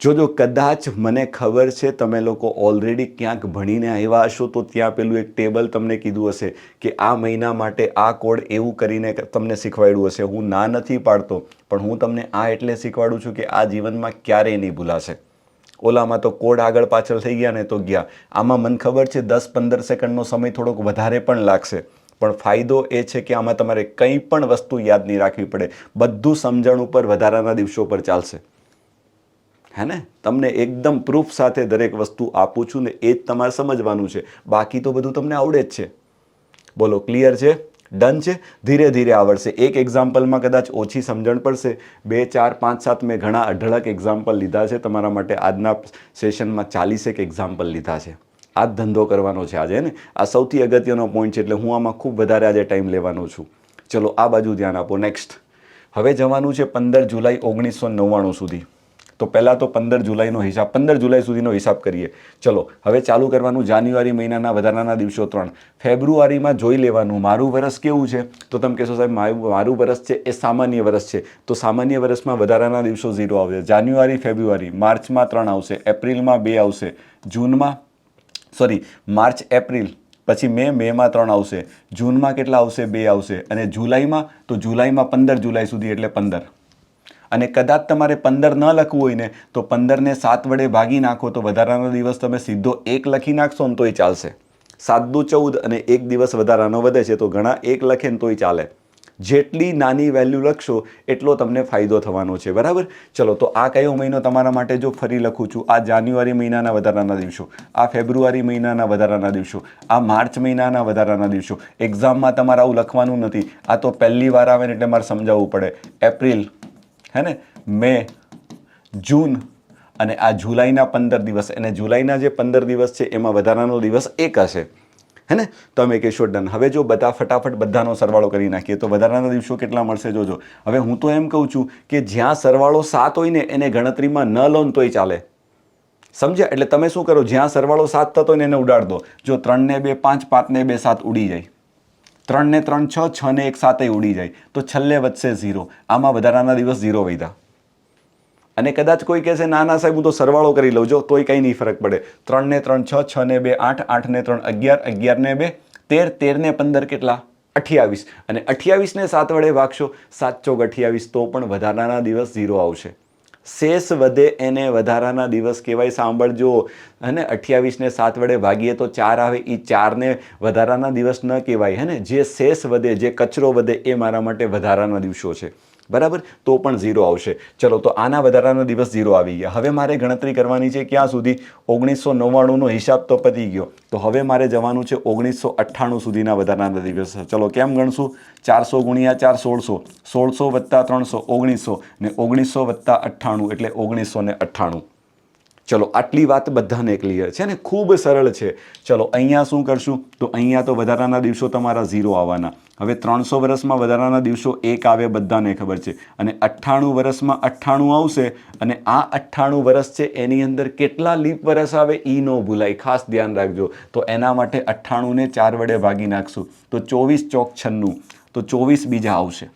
જો કદાચ મને ખબર છે તમે લોકો ઓલરેડી ક્યાંક ભણીને આવ્યા હશો, તો ત્યાં પેલું એક ટેબલ તમને કીધું હશે કે આ મહિના માટે આ કોડ એવું કરીને તમને શીખવાડ્યું હશે. હું ના નથી પાડતો, પણ હું તમને આ એટલે શીખવાડું છું કે આ જીવનમાં ક્યારેય નહીં ભૂલાશે. ઓલામાં તો કોડ આગળ પાછળ થઈ ગયા ને તો ગયા. આમાં મને ખબર છે 10-15 સેકન્ડનો સમય થોડોક વધારે પણ લાગશે, પણ ફાયદો એ છે કે આમાં તમારે કંઈ પણ વસ્તુ યાદ નહીં રાખવી પડે. બધું સમજણ ઉપર વધારાના દિવસો પર ચાલશે, હે ને. તમને એકદમ પ્રૂફ સાથે દરેક વસ્તુ આપું છું ને એ જ તમારે સમજવાનું છે. બાકી તો બધું તમને આવડે જ છે. બોલો, ક્લિયર છે? ડન છે? ધીરે ધીરે આવડશે. એક એક્ઝામ્પલમાં કદાચ ઓછી સમજણ પડશે, 2, 4, 5, 7 મેં ઘણા અઢળક એક્ઝામ્પલ લીધા છે તમારા માટે. આજના સેશનમાં 40 એક્ઝામ્પલ લીધા છે. આ જ ધંધો કરવાનો છે આજે, ને. આ સૌથી અગત્યનો પોઈન્ટ છે, એટલે હું આમાં ખૂબ વધારે આજે ટાઈમ લેવાનો છું. ચલો આ બાજુ ધ્યાન આપો. નેક્સ્ટ હવે જવાનું છે 15 જુલાઈ 1999 સુધી. તો પહેલાં તો 15 જુલાઈનો હિસાબ 15 જુલાઈ સુધીનો હિસાબ કરીએ. ચલો હવે ચાલુ કરવાનું જાન્યુઆરી મહિનાના વધારાના દિવસો 3. ફેબ્રુઆરીમાં જોઈ લેવાનું મારું વર્ષ કેવું છે. તો તમે કહેશો સાહેબ મારું વર્ષ છે એ સામાન્ય વર્ષ છે. તો સામાન્ય વર્ષમાં વધારાના દિવસો 0 આવશે. જાન્યુઆરી ફેબ્રુઆરી માર્ચમાં 3 આવશે, એપ્રિલમાં 2 આવશે, માર્ચ એપ્રિલ પછી મેમાં 3 આવશે, જૂનમાં કેટલા આવશે 2 આવશે, અને જુલાઈમાં તો જુલાઈમાં 15 જુલાઈ સુધી એટલે 15. અને કદાચ તમારે 15 ન લખવું હોય ને તો 15ને 7 વડે ભાગી નાખો તો વધારાનો દિવસ તમે સીધો 1 લખી નાખશો ને તોય ચાલશે. 7 દુ 14 અને 1 દિવસ વધારાનો વધે છે તો ઘણા 1 લખે ને તોય ચાલે. જેટલી નાની વેલ્યુ લખશો એટલો તમને ફાયદો થવાનો છે. બરાબર. ચલો તો આ કયો મહિનો તમારા માટે જો ફરી લખું છું, આ જાન્યુઆરી મહિનાના વધારાના દિવસો, આ ફેબ્રુઆરી મહિનાના વધારાના દિવસો, આ માર્ચ મહિનાના વધારાના દિવસો. એક્ઝામમાં તમારે આવું લખવાનું નથી, આ તો પહેલી વાર આવે ને એટલે મારે સમજાવવું પડે. એપ્રિલ, હે ને, મે, જૂન અને આ જુલાઈના 15 દિવસ, અને જુલાઈના જે 15 દિવસ છે એમાં વધારાનો દિવસ 1 હશે, હે ને. તો અમે કહીશું ડન. હવે જો બધા ફટાફટ બધાનો સરવાળો કરી નાખીએ તો વધારાના દિવસો કેટલા મળશે જોજો. હવે હું તો એમ કહું છું કે જ્યાં સરવાળો 7 હોય ને એને ગણતરીમાં ન લો ને તોય ચાલે. સમજ્યા? એટલે તમે શું કરો, જ્યાં સરવાળો 7 થતો હોય ને એને ઉડાડ દો. જો 3 ને 2 5, 5 ને 2 7 ઉડી જાય, 3 ને 3 6, 6 ને 1 7 ઉડી જાય, તો છેલ્લે વધશે 0. આમાં વધારાના દિવસ 0 વધ્યા. અને કદાચ કોઈ કહેશે ના ના સાહેબ હું તો સરવાળો કરી લઉં, જો તોય કંઈ નહીં ફરક પડે. 3 ને 3 6, 6 ને 2 8, 8 ને 3 11, 11 ને 2 13, 13 ને 15 કેટલા 28, અને 28 ને 7 વડે ભાગશો, 7 ચોક 28, તો પણ વધારાના દિવસ 0 આવશે. શેષ વધે એને વધારાના દિવસ કહેવાય. સાંભળજો, અને 28 ને 7 વડે ભાગીએ તો 4 આવે, એ 4 ને વધારાના દિવસ ન કહેવાય, હે ને. જે શેષ વધે, જે કચરો વધે એ મારા માટે વધારાના દિવસો છે. બરાબર. તો પણ 0 આવશે. ચલો તો આના વધારાના દિવસ 0 આવી ગયા. હવે મારે ગણતરી કરવાની છે ક્યાં સુધી? 1999નો હિસાબ તો પતી ગયો. તો હવે મારે જવાનું છે 1998 સુધીના વધારાના દિવસ. ચલો કેમ ગણશું? 400 ગુણ્યા 4 1600, 1600 વત્તા 300 1900, ને 1900 વત્તા 98 એટલે 1998. ચલો આટલી વાત બધાને ક્લિયર છે ને? ખૂબ સરળ છે. ચલો અહીંયા શું કરશું? તો અહીંયા તો વધારાના દિવસો તમારા 0 આવવાના. હવે 300 વર્ષમાં વધારાના દિવસો 1 આવે, બધાને ખબર છે. અને 98 વર્ષમાં 98 આવશે, અને આ 98 વર્ષ છે એની અંદર કેટલા લીપ વર્ષ આવે એ ન ભૂલાય, ખાસ ધ્યાન રાખજો. તો એના માટે 98 ને 4 વડે ભાગી નાખશું તો 24 ચોક 96, તો 24 બીજા આવશે.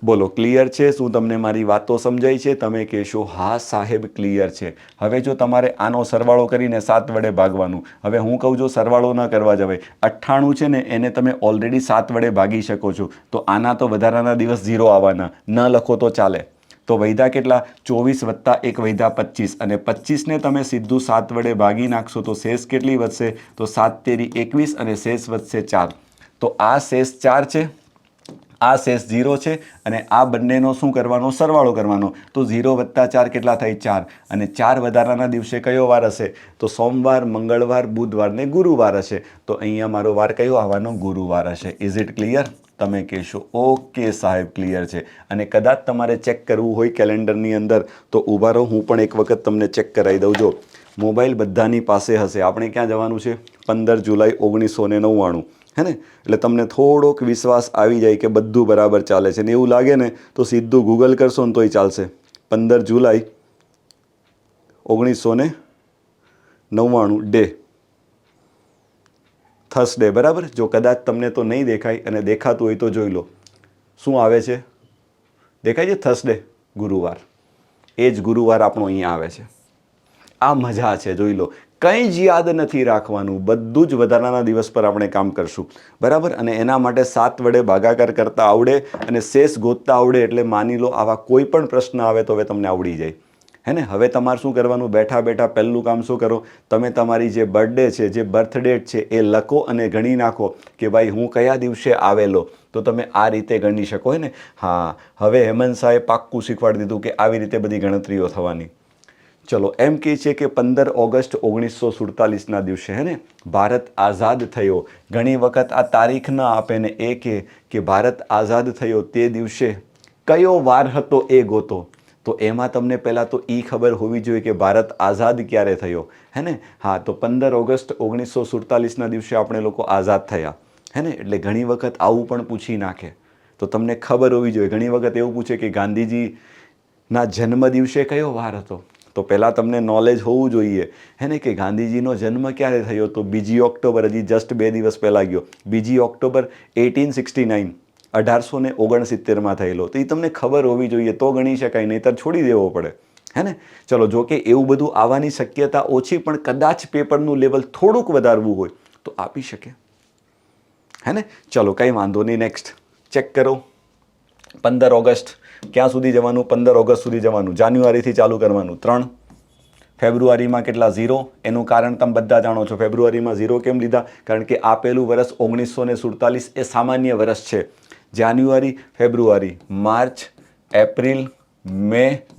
બોલો ક્લિયર છે? શું તમને મારી વાતો સમજાય છે? તમે કહેશો હા સાહેબ ક્લિયર છે. હવે જો તમારે આનો સરવાળો કરીને 7 વડે ભાગવાનું, હવે હું કહું જો સરવાળો ન કરવા જવાય, 98 છે ને એને તમે ઓલરેડી 7 વડે ભાગી શકો છો, તો આના તો વધારાના દિવસ 0 આવવાના, ન લખો તો ચાલે. તો વૈધા કેટલા? 24 વત્તા 1 વૈધા 25, અને 25ને તમે સીધું 7 વડે ભાગી નાખશો તો શેષ કેટલી વધશે? તો 7 તેરી 21, અને શેષ વધશે 4. તો આ શેષ 4 છે, આ શેષ 0 છે, અને આ બંનેનો શું કરવાનો? સરવાળો કરવાનો. તો 0 વત્તા 4 કેટલા થાય? 4. અને 4 વધારાના દિવસે કયો વાર હશે? તો સોમવાર, મંગળવાર, બુધવાર ને ગુરુવાર હશે. તો અહીંયા મારો વાર કયો આવવાનો? ગુરુવાર હશે. Is it clear? તમે કહેશો ઓકે સાહેબ ક્લિયર છે. અને કદાચ તમારે ચેક કરવું હોય કેલેન્ડરની અંદર તો ઊભા રહો, હું પણ એક વખત તમને ચેક કરાવી દઉં. જો મોબાઈલ બધાની પાસે હશે. આપણે ક્યાં જવાનું છે? 15 જુલાઈ 1999, હે ને. એટલે તમને થોડોક વિશ્વાસ આવી જાય કે બધું બરાબર ચાલે છે, ને એવું લાગે ને તો સીધું ગૂગલ કરશો ને તોય ચાલશે. 15 જુલાઈ 1999 ડે, થર્સડે. બરાબર. જો કદાચ તમને તો નહીં દેખાય અને દેખાતું હોય તો જોઈ લો શું આવે છે. દેખાય છે? થર્સડે, ગુરુવાર. એ જ ગુરુવાર આપણો અહીંયા આવે છે. આ મજા છે, જોઈ લો. કંઈ જ યાદ નથી રાખવાનું, બધું જ વધારાના દિવસ પર આપણે કામ કરશું. બરાબર. અને એના માટે 7 વડે ભાગાકાર કરતા આવડે અને શેષ ગોતતા આવડે, એટલે માની લો આવા કોઈ પણ પ્રશ્ન આવે તો હવે તમને આવડી જાય, હે ને. હવે તમારે શું કરવાનું? બેઠા બેઠા પહેલું કામ શું કરો? તમે તમારી જે બર્થડે છે, જે બર્થ ડેટ છે એ લખો અને ગણી નાખો કે ભાઈ હું કયા દિવસે આવેલો. તો તમે આ રીતે ગણી શકો, હે ને. હા, હવે હેમંત શાહે પાક્કું શીખવાડી દીધું કે આવી રીતે બધી ગણતરીઓ થવાની. ચલો એમ કહે છે કે 15 ઓગસ્ટ 1947ના દિવસે, હે ને, ભારત આઝાદ થયો. ઘણી વખત આ તારીખ ન આપે ને એ કે ભારત આઝાદ થયો તે દિવસે કયો વાર હતો એ ગોતો. તો એમાં તમને પહેલાં તો એ ખબર હોવી જોઈએ કે ભારત આઝાદ ક્યારે થયો, હે ને. હા, તો 15 ઓગસ્ટ 1947ના દિવસે આપણે લોકો આઝાદ થયા. હે ને? એટલે ઘણી વખત આવું પણ પૂછી નાખે, તો તમને ખબર હોવી જોઈએ. ઘણી વખત એવું પૂછે કે ગાંધીજીના જન્મ દિવસે કયો વાર હતો, તો પહેલાં તમને નોલેજ હોવું જોઈએ, હે ને, કે ગાંધીજીનો જન્મ ક્યારે થયો? તો 2 ઓક્ટોબર, હજી જસ્ટ 2 દિવસ પહેલાં ગયો. 2 ઓક્ટોબર 1869, 1869 થયેલો. તો એ તમને ખબર હોવી જોઈએ તો ગણી શકાય, નહીંતર છોડી દેવો પડે, હે ને? ચલો, જો કે એવું બધું આવવાની શક્યતા ઓછી, પણ કદાચ પેપરનું લેવલ થોડુંક વધારવું હોય તો આપી શકે, હે ને? ચલો, કંઈ વાંધો નહીં. નેક્સ્ટ ચેક કરો. 15 ઓગસ્ટ ક્યાં સુધી જવાનું? 15 ઓગસ્ટ સુધી જવાનું. જાન્યુઆરીથી ચાલુ કરવાનું. 3 ફેબ્રુઆરીમાં કેટલા? 0. એનું કારણ તમે બધા જાણો છો. ફેબ્રુઆરીમાં 0 કેમ લીધા? કારણ કે આપેલું વર્ષ 1947 એ સામાન્ય વર્ષ છે. જાન્યુઆરી, ફેબ્રુઆરી, માર્ચ, એપ્રિલ,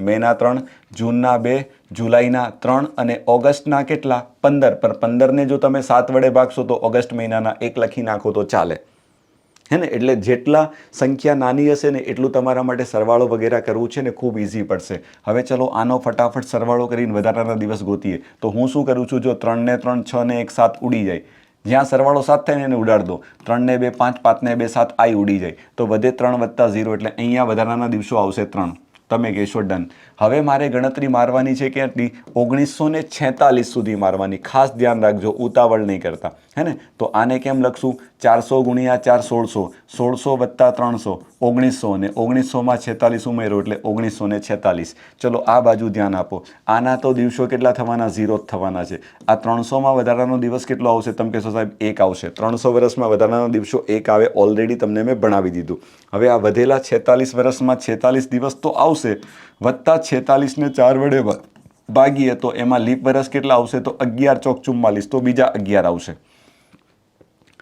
મેના 3, જૂનના 2, જુલાઈના 3 અને ઓગસ્ટના કેટલા? 15. પર 15ને જો તમે 7 વડે ભાગશો તો ઓગસ્ટ મહિનાના 1 લખી નાખો તો ચાલે, હે ને? એટલે જેટલા સંખ્યા નાની હશે ને એટલું તમારા માટે સરવાળો વગેરે કરવું છે ને ખૂબ ઇઝી પડશે. હવે ચલો, આનો ફટાફટ સરવાળો કરીને વધારાના દિવસ ગોતીએ. તો હું શું કરું છું? જો 3 ને 3, 6 ને 1, 7 ઉડી જાય. જ્યાં સરવાળો 7 થાય ને એને ઉડાડ દો. 3 ને 2, 5, 5 ને 2, 7, આ ઉડી જાય. તો વધે 3 + 0, એટલે અહીંયા વધારાના દિવસો આવશે 3. તમે કહેશો ડન. હવે મારે ગણતરી મારવાની છે ક્યાંથી? 1946 સુધી મારવાની. ખાસ ધ્યાન રાખજો, ઉતાવળ નહીં કરતા, હે ને? તો આને કેમ લખશું? 400 × 4 1600, 16 + 300 1900, અને 1900માં 46 ઉમેરો એટલે 1946. ચલો, આ બાજુ ધ્યાન આપો. આના તો દિવસો કેટલા થવાના? 0 જ થવાના છે. આ 300માં વધારાનો દિવસ કેટલો આવશે? તમે કહેશો સાહેબ 1 આવશે. 300 વર્ષમાં વધારાના દિવસો 1 આવે. ઓલરેડી તમને મેં ભણાવી દીધું. હવે આ વધેલા 46 વર્ષમાં 46 દિવસ તો આવશે, વત્તા 46 ને 4 વડે ભાગીએ તો એમાં લીપ વર્ષ કેટલા આવશે? તો 11 ચોક 44, તો બીજા 11 આવશે.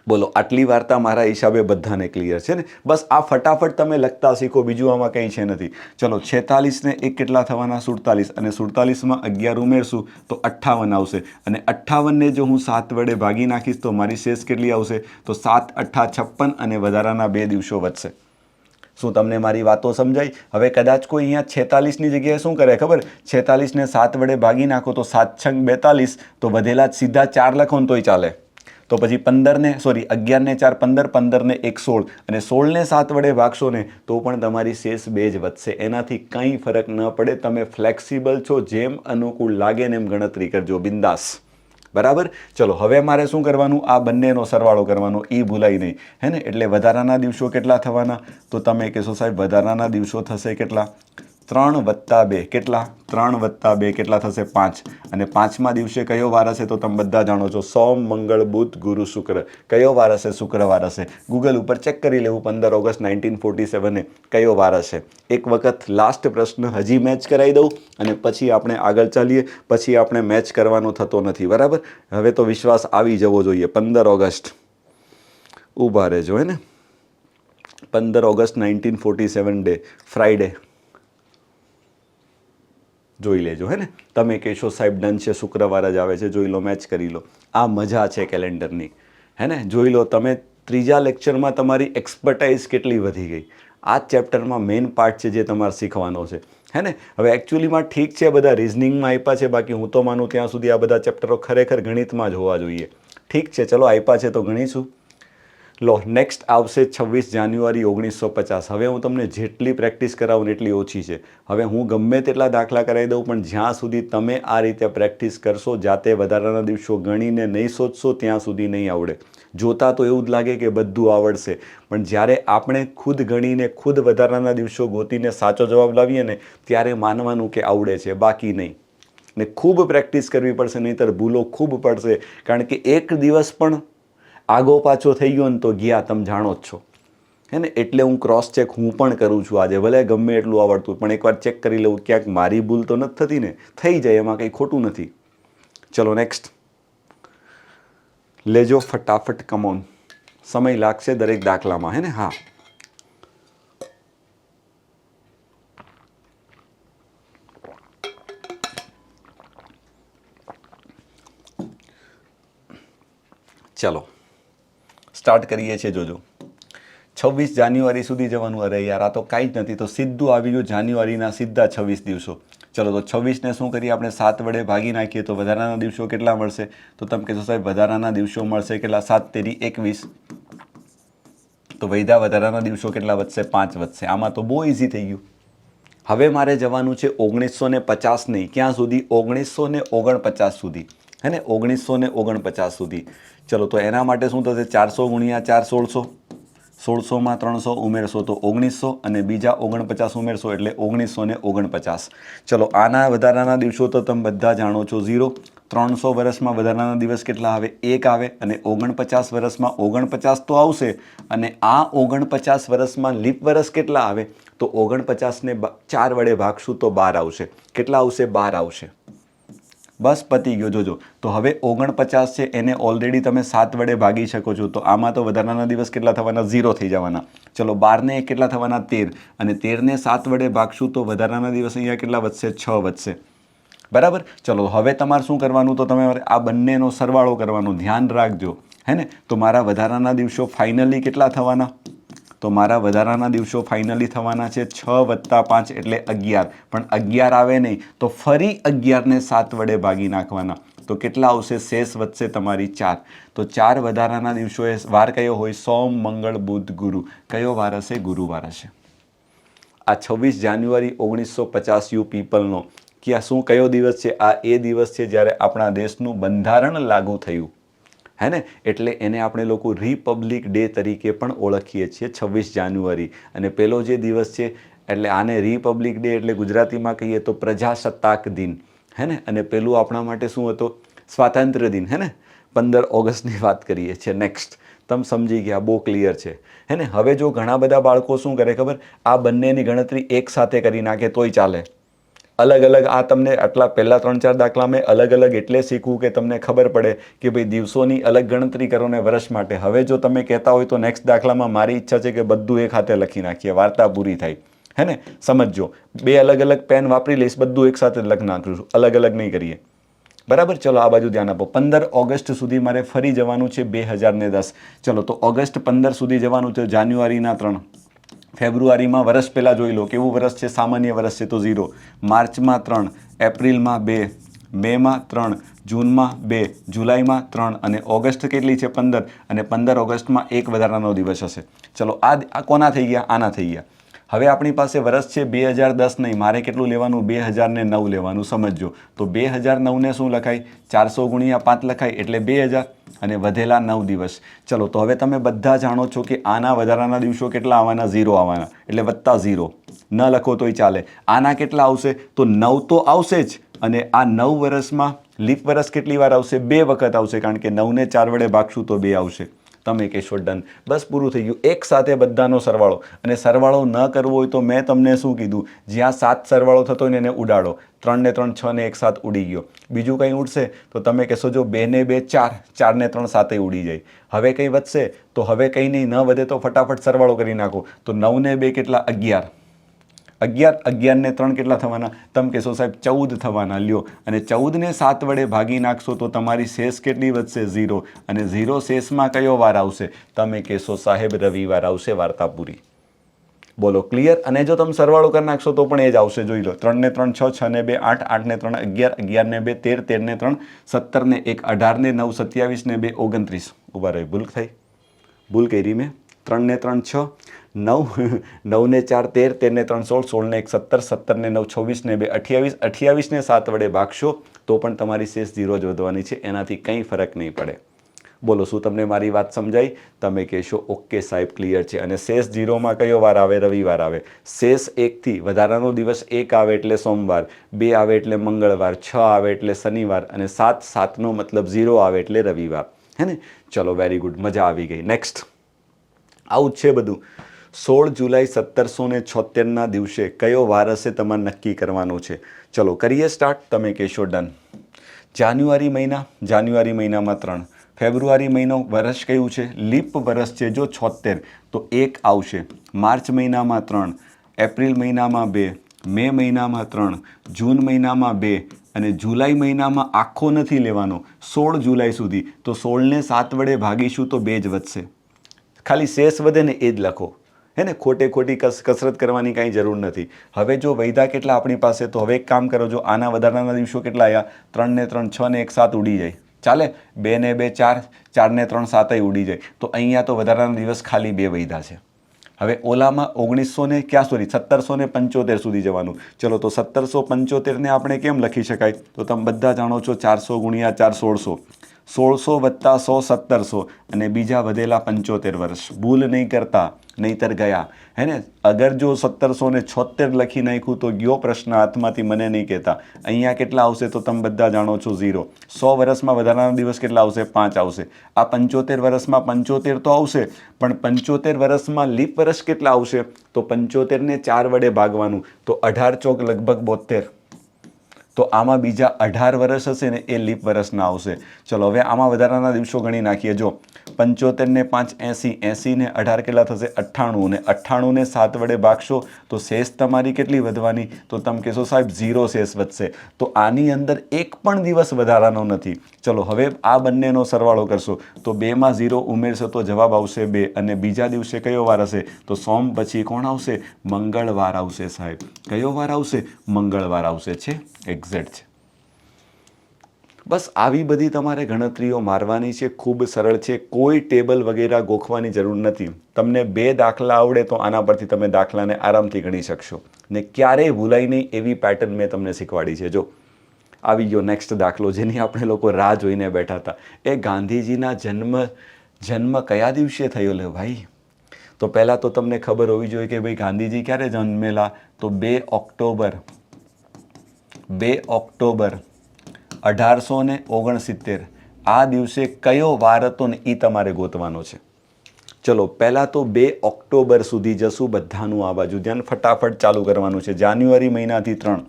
બોલો, આટલી વાર્તા મારા હિસાબે બધાને ક્લિયર છે ને? બસ આ ફટાફટ તમે લખતા શીખો, બીજું આમાં કંઈ છે નથી. ચલો, 46 ને 1 કેટલા થવાના? 47, અને 47માં 11 ઉમેરશું તો 58 આવશે. અને 58ને જો હું 7 વડે ભાગી નાખીશ તો મારી શેષ કેટલી આવશે? તો 7 × 8 = 56, અને વધારાના 2 દિવસો વધશે. શું તમને મારી વાતો સમજાય? હવે કદાચ કોઈ અહીંયા 46ની જગ્યાએ શું કરે ખબર? 46ને 7 વડે ભાગી નાખો તો 7 × 6 = 42, તો વધેલા સીધા 4 લખો ને તોય ચાલે. તો પછી 11 ને 4 15, 15 ને 1 16, અને 16ને 7 વડે ભાગશો ને તો પણ તમારી શેષ 2 જ વધશે. એનાથી કંઈ ફરક ન પડે. તમે ફ્લેક્સિબલ છો, જેમ અનુકૂળ લાગે ને એમ ગણતરી કરજો, બિંદાસ. બરાબર? ચલો, હવે મારે શું કરવાનું? આ બંનેનો સરવાળો કરવાનો, એ ભૂલાય નહીં, હે ને? એટલે વધારાના દિવસો કેટલા થવાના? તો તમે કહેશો સાહેબ વધારાના દિવસો થશે કેટલા? 3 + 2 કેટલા? 3 + 2 કેટલા થશે? 5. અને 5મા દિવસે કયો વાર હશે? તો તમે બધા જાણો છો, સોમ, મંગળ, બુધ, ગુરુ, શુક્ર. કયો વાર હશે? શુક્રવાર હશે. ગૂગલ ઉપર ચેક કરી લેવું 15 ઓગસ્ટ 1947 કયો વાર હશે. એક વખત લાસ્ટ પ્રશ્ન હજી મેચ કરાવી દઉં અને પછી આપણે આગળ ચાલીએ. પછી આપણે મેચ કરવાનો થતો નથી, બરાબર? હવે તો વિશ્વાસ આવી જવો જોઈએ. 15 ઓગસ્ટ ઊભા રહેજો, હે ને? 15 ઓગસ્ટ 1947 ડે, ફ્રાઈડે. જોઈ લેજો, હે ને? તમે કહેશો સાહેબ ડન છે, શુક્રવાર જ આવે છે. જોઈ લો, મેચ કરી લો. આ મજા છે કેલેન્ડરની, હે ને? જોઈ લો તમે. 3જા લેક્ચરમાં તમારી એક્સપર્ટાઇઝ કેટલી વધી ગઈ. આ ચેપ્ટરમાં મેઇન પાર્ટ છે જે તમારે શીખવાનો છે, હે ને? હવે એકચ્યુઅલીમાં ઠીક છે, બધા રિઝનિંગમાં આપ્યા છે, બાકી હું તો માનું ત્યાં સુધી આ બધા ચેપ્ટરો ખરેખર ગણિતમાં જ હોવા જોઈએ. ઠીક છે, ચલો, આપ્યા છે તો ગણીશું. લો, નેક્સ્ટ આવશે 26 જાન્યુઆરી 1950. હવે હું તમને જેટલી પ્રેક્ટિસ કરાવું ને એટલી ઓછી છે. હવે હું ગમે તેટલા દાખલા કરાવી દઉં, પણ જ્યાં સુધી તમે આ રીતે પ્રેક્ટિસ કરશો, જાતે વધારાના દિવસો ગણીને નહીં શોધશો, ત્યાં સુધી નહીં આવડે. જોતા તો એવું જ લાગે કે બધું આવડશે, પણ જ્યારે આપણે ખુદ ગણીને ખુદ વધારાના દિવસો ગોતીને સાચો જવાબ લાવીએ ને, ત્યારે માનવાનું કે આવડે છે, બાકી નહીં. ને ખૂબ પ્રેક્ટિસ કરવી પડશે, નહીંતર ભૂલો ખૂબ પડશે. કારણ કે એક દિવસ પણ આગો પાછો થઈ ગયો ને તો ગયા, તમે જાણો જ છો, હે ને? એટલે હું ક્રોસ ચેક હું પણ કરું છું આજે. ભલે ગમે એટલું આવડતું, પણ એકવાર ચેક કરી લઉં ક્યાંક મારી ભૂલ તો નથી થતી ને. થઈ જાય, એમાં કંઈ ખોટું નથી. ચલો, નેક્સ્ટ લેજો ફટાફટ. કમોન, સમય લાગશે દરેક દાખલામાં, હે ને? હા, ચલો સ્ટાર્ટ કરીએ છીએ. જોજો, 26 જાન્યુઆરી સુધી જવાનું. અરે યાર, આ તો કાંઈ જ નથી. તો સીધું આવી ગયું જાન્યુઆરીના સીધા 26 દિવસો. ચલો, તો 26ને શું કરીએ આપણે? 7 વડે ભાગી નાખીએ તો વધારાના દિવસો કેટલા મળશે? તો તમે કહેશો સાહેબ વધારાના દિવસો મળશે કેટલા? 7 × 3 = 21. તો વૈધા વધારાના દિવસો કેટલા વધશે? 5 વધશે. આમાં તો બહુ ઇઝી થઈ ગયું. હવે મારે જવાનું છે 1950 નહીં, ક્યાં સુધી? 1949 સુધી, હે ને? 1949 સુધી. ચલો, તો એના માટે શું થશે? 400 ગુણ્યા 4 1600, 1600માં 300 ઉમેરશો તો 1900 અને બીજા 49 ઉમેરશો એટલે 1949. ચલો, આના વધારાના દિવસો તો તમે બધા જાણો છો 0. 300 વર્ષમાં વધારાના દિવસ કેટલા આવે? 1 આવે. અને 49 વર્ષમાં 49 તો આવશે, અને આ 49 વર્ષમાં લીપ વર્ષ કેટલા આવે? તો 49ને 4 વડે ભાગશું તો 12 આવશે. કેટલા આવશે? 12 આવશે. બસ પતી ગયો. જોજો, તો હવે 49 છે એને ઓલરેડી તમે 7 વડે ભાગી શકો છો, તો આમાં તો વધારાના દિવસ કેટલા થવાના? 0 થઈ જવાના. ચલો, 12ને કેટલા થવાના? 13. અને 13ને 7 વડે ભાગશું તો વધારાના દિવસ અહીંયા કેટલા વધશે? 6 વધશે. બરાબર. ચલો, હવે તમારે શું કરવાનું? તો તમે આ બંનેનો સરવાળો કરવાનો. ધ્યાન રાખજો, હે ને? તો મારા વધારાના દિવસો ફાઇનલી કેટલા થવાના? તો મારા વધારાના દિવસો ફાઇનલી થવાના છે 6 + 5 એટલે 11. પણ 11 આવે નહીં તો ફરી 11ને 7 વડે ભાગી નાખવાના. તો કેટલા આવશે? શેષ વધશે તમારી 4. તો 4 વધારાના દિવસો એ વાર કયો હોય? સોમ, મંગળ, બુધ, ગુરુ. કયો વાર હશે? ગુરુવાર હશે. આ 26 જાન્યુઆરી 1950 યુ પીપલનો કે આ શું કયો દિવસ છે? આ એ દિવસ છે જ્યારે આપણા દેશનું બંધારણ લાગુ થયું, હે ને? એટલે એને આપણે લોકો રિપબ્લિક ડે તરીકે પણ ઓળખીએ છીએ, 26 જાન્યુઆરી. અને પેલો જે દિવસ છે એટલે આને રિપબ્લિક ડે એટલે ગુજરાતીમાં કહીએ તો પ્રજાસત્તાક દિન, હે ને? અને પેલું આપણા માટે શું હતો? સ્વાતંત્ર્ય દિન, હે ને? 15 ઓગસ્ટની વાત કરીએ છીએ. નેક્સ્ટ, તમે સમજી ગયા, બહુ ક્લિયર છે, હે ને? હવે જો ઘણા બધા બાળકો શું કરે ખબર? આ બંનેની ગણતરી એક સાથે કરી નાખે તોય ચાલે. અલગ અલગ આ તમને આટલા પહેલાં 3-4 દાખલા મેં અલગ અલગ એટલે શીખવું કે તમને ખબર પડે કે ભાઈ દિવસોની અલગ ગણતરી કરો ને વર્ષ માટે. હવે જો તમે કહેતા હોય તો નેક્સ્ટ દાખલામાં મારી ઈચ્છા છે કે બધું એક હાથે લખી નાખીએ, વાર્તા પૂરી થાય, હે ને? સમજો, 2 અલગ અલગ પેન વાપરી લઈશ, બધું એક સાથે લખી નાખીશું, અલગ અલગ નહીં કરીએ. બરાબર. ચલો, આ બાજુ ધ્યાન આપો. 15 ઓગસ્ટ સુધી મારે ફરી જવાનું છે 2010. ચલો, તો ઓગસ્ટ 15 સુધી જવાનું છે. જાન્યુઆરીના 3, ફેબ્રુઆરીમાં વર્ષ પહેલાં જોઈ લો કેવું વર્ષ છે? સામાન્ય વર્ષ છે તો 0. માર્ચમાં 3, એપ્રિલમાં 2, મેમાં 3, જૂનમાં 2, જુલાઈમાં 3 અને ઓગસ્ટ કેટલી છે? 15. અને 15 ઓગસ્ટમાં એક વધારાનો દિવસ હશે. ચલો, આ કોના થઈ ગયા? આના થઈ ગયા. હવે આપણી પાસે વર્ષ છે 2010 નહીં, મારે કેટલું લેવાનું? 2009 લેવાનું. સમજો, તો 2009ને શું લખાય? 400 ગુણ્યા 5 લખાય એટલે 2000 અને વધેલા 9 દિવસ. ચલો, તો હવે તમે બધા જાણો છો કે આના વધારાના દિવસો કેટલા આવવાના? 0 આવવાના, એટલે +0. ન લખો તોય ચાલે. આના કેટલા આવશે? તો 9 તો આવશે જ. અને આ 9 વર્ષમાં લીપ વર્ષ કેટલી વાર આવશે? 2 વખત આવશે, કારણ કે 9ને 4 વડે ભાગશું તો 2 આવશે. તમે કહેશો ડન, બસ પૂરું થઈ ગયું. એક સાથે બધાનો સરવાળો. અને સરવાળો ન કરવો હોય તો મેં તમને શું કીધું? જ્યાં 7 સરવાળો થતો હોય ને એને ઉડાડો. 3 ને 3 6 ને 1 7 ઉડી ગયો. બીજું કંઈ ઉડશે તો તમે કહેશો જો 2 ને 2 4, 4 ને 3 7 ઉડી જાય. હવે કંઈ વધશે તો હવે કંઈ નહીં, ન વધે તો ફટાફટ સરવાળો કરી નાખો. તો 9 ને 2 કેટલા? 11. 11 ને 3 કેટલા થવાના? તમે કહેશો સાહેબ 14 થવાના. લ્યો, અને 14ને 7 વડે ભાગી નાખશો તો તમારી શેષ કેટલી વધશે? 0. અને 0 શેષમાં કયો વાર આવશે? તમે કહેશો સાહેબ રવિવાર આવશે. વાર્તા પૂરી. બોલો, ક્લિયર? અને જો તમે સરવાળો કરી નાખશો તો પણ એ જ આવશે. જોઈ લો, 3 ને 3 6, 6 ને 2 8, 8 ને 3 11, 11 ને 2 13, 13 ને 3 17 ને 1 18 ને 9 27 ને 2 29. ઉભા રહી, ભૂલ થઈ, ભૂલ કરી મેં. 3 ને 3 6, 9, 9 ને 4 13, 13 ને 3 16, 16 ને 1 17, 17 ને 9 26 ને 2 28, 28 ને 7 વડે ભાગશો તો પણ તમારી શેષ 0 જ વધવાની છે. એનાથી કંઈ ફરક નહીં પડે. બોલો, શું તમને મારી વાત સમજાઈ? તમે કહેશો ઓકે સાહેબ, ક્લિયર છે. અને શેષ 0માં કયો વાર આવે? રવિવાર આવે. શેષ 1થી વધારાનો દિવસ 1 આવે એટલે સોમવાર, 2 આવે એટલે મંગળવાર, 6 આવે એટલે શનિવાર અને 7નો મતલબ 0 આવે એટલે રવિવાર, હે ને? ચલો, વેરી ગુડ, મજા આવી ગઈ. નેક્સ્ટ, આવું જ છે બધું. 16 જુલાઈ 1776ના દિવસે કયો વાર હશે તમારે નક્કી કરવાનું છે. ચલો, કરીએ સ્ટાર્ટ. તમે કહેશો ડન. જાન્યુઆરી મહિનામાં 3, ફેબ્રુઆરી મહિનો વર્ષ કયું છે? લીપ વર્ષ છે. જો 76 તો 1 આવશે. માર્ચ મહિનામાં 3, એપ્રિલ મહિનામાં 2, મે મહિનામાં 3, જૂન મહિનામાં 2 અને જુલાઈ મહિનામાં આખો નથી લેવાનો, 16 જુલાઈ સુધી. તો 16ને 7 વડે ભાગીશું તો 2 જ વધશે. ખાલી શેષ વધે ને એ જ લખો, હે ને? ખોટી કસરત કરવાની કાંઈ જરૂર નથી. હવે જો વૈધા કેટલા આપણી પાસે? તો હવે એક કામ કરો, જો આના વધારાના દિવસો કેટલા આવ્યા? 3 ને 3 6 ને 1 7 ઉડી જાય. ચાલે? 2 ને 2 4, 4 ને 3 7 ઉડી જાય. તો અહીંયા તો વધારાના દિવસ ખાલી 2 વધ્યા છે. હવે ઓલામાં 1775 સુધી જવાનું. ચલો તો 1775ને આપણે કેમ લખી શકાય? તો તમે બધા જાણો છો 400 ગુણ્યા 4 1600, 1600 વત્તા 100 1700 અને બીજા વધેલા 75 વર્ષ. ભૂલ નહીં કરતા, નહીતર ગયા. હે ને? અગર જો 1776 લખી નાખ્યું તો ગયો પ્રશ્ન હાથમાંથી, મને નહીં કહેતા. અહીંયા કેટલા આવશે તો તમે બધા જાણો છો 0. 100 વર્ષમાં વધારાના દિવસ કેટલા આવશે? 5 આવશે. આ 75 વર્ષમાં 75 તો આવશે, પણ 75 વર્ષમાં લીપ વર્ષ કેટલા આવશે? તો 75ને 4 વડે ભાગવાનું, તો 18 ચોક લગભગ 72. તો આમાં બીજા 18 વર્ષ હશે ને એ લીપ વર્ષના આવશે. ચલો હવે આમાં વધારાના દિવસો ગણી નાખીએ. જો 75 ને 5 80, 80 ને 18 કેટલા થશે? 98, ને 98 ને 7 વડે ભાગશો તો શેષ તમારી કેટલી વધવાની? તો તમે કહેશો સાહેબ 0 શેષ વધશે. તો આની અંદર એક પણ દિવસ વધારાનો નથી. ચલો હવે આ બંનેનો સરવાળો કરશો તો 2માં 0 ઉમેરશો તો જવાબ આવશે 2. અને બીજા દિવસે કયો વાર હશે? તો સોમ પછી કોણ આવશે? મંગળવાર આવશે સાહેબ. કયો વાર આવશે? મંગળવાર આવશે. છે એક્ઝેક્ટ છે. બસ આવી બધી તમારે ગણતરીઓ મારવાની છે. ખૂબ સરળ છે. કોઈ ટેબલ વગેરે ગોખવાની જરૂર નથી. તમને 2 દાખલા આવડે તો આના પરથી તમે દાખલાને આરામથી ગણી શકશો ને ક્યારેય ભૂલાય નહીં એવી પેટર્ન મેં તમને શીખવાડી છે. જો આવી ગયો નેક્સ્ટ દાખલો, જેની આપણે લોકો રાહ જોઈને બેઠા હતા. એ ગાંધીજીના જન્મ કયા દિવસે થયો લે ભાઈ? તો પહેલાં તો તમને ખબર હોવી જોઈએ કે ભાઈ ગાંધીજી ક્યારે જન્મેલા? તો 2 ઓક્ટોબર 1869. આ દિવસે કયો વાર હતો ને એ તમારે ગોતવાનો છે. ચલો પહેલાં તો 2 ઓક્ટોબર સુધી જશું બધાનું. આ બાજુ ધ્યાન, ફટાફટ ચાલુ કરવાનું છે. જાન્યુઆરી મહિનાથી 3,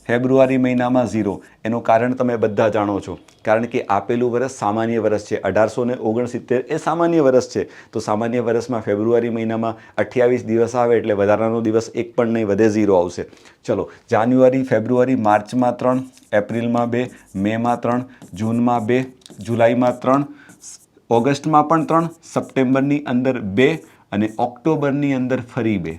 ફેબ્રુઆરી મહિનામાં 0. એનું કારણ તમે બધા જાણો છો, કારણ કે આપેલું વર્ષ સામાન્ય વર્ષ છે. 1869 એ સામાન્ય વર્ષ છે. તો સામાન્ય વર્ષમાં ફેબ્રુઆરી મહિનામાં 28 દિવસ આવે એટલે વધારાનો દિવસ એક પણ નહીં વધે, 0 આવશે. ચલો જાન્યુઆરી, ફેબ્રુઆરી, માર્ચમાં 3, એપ્રિલમાં 2, મેમાં 3, જૂનમાં 2, જુલાઈમાં 3, ઓગસ્ટમાં પણ 3, સપ્ટેમ્બરની અંદર 2 અને ઓક્ટોબરની અંદર ફરી 2.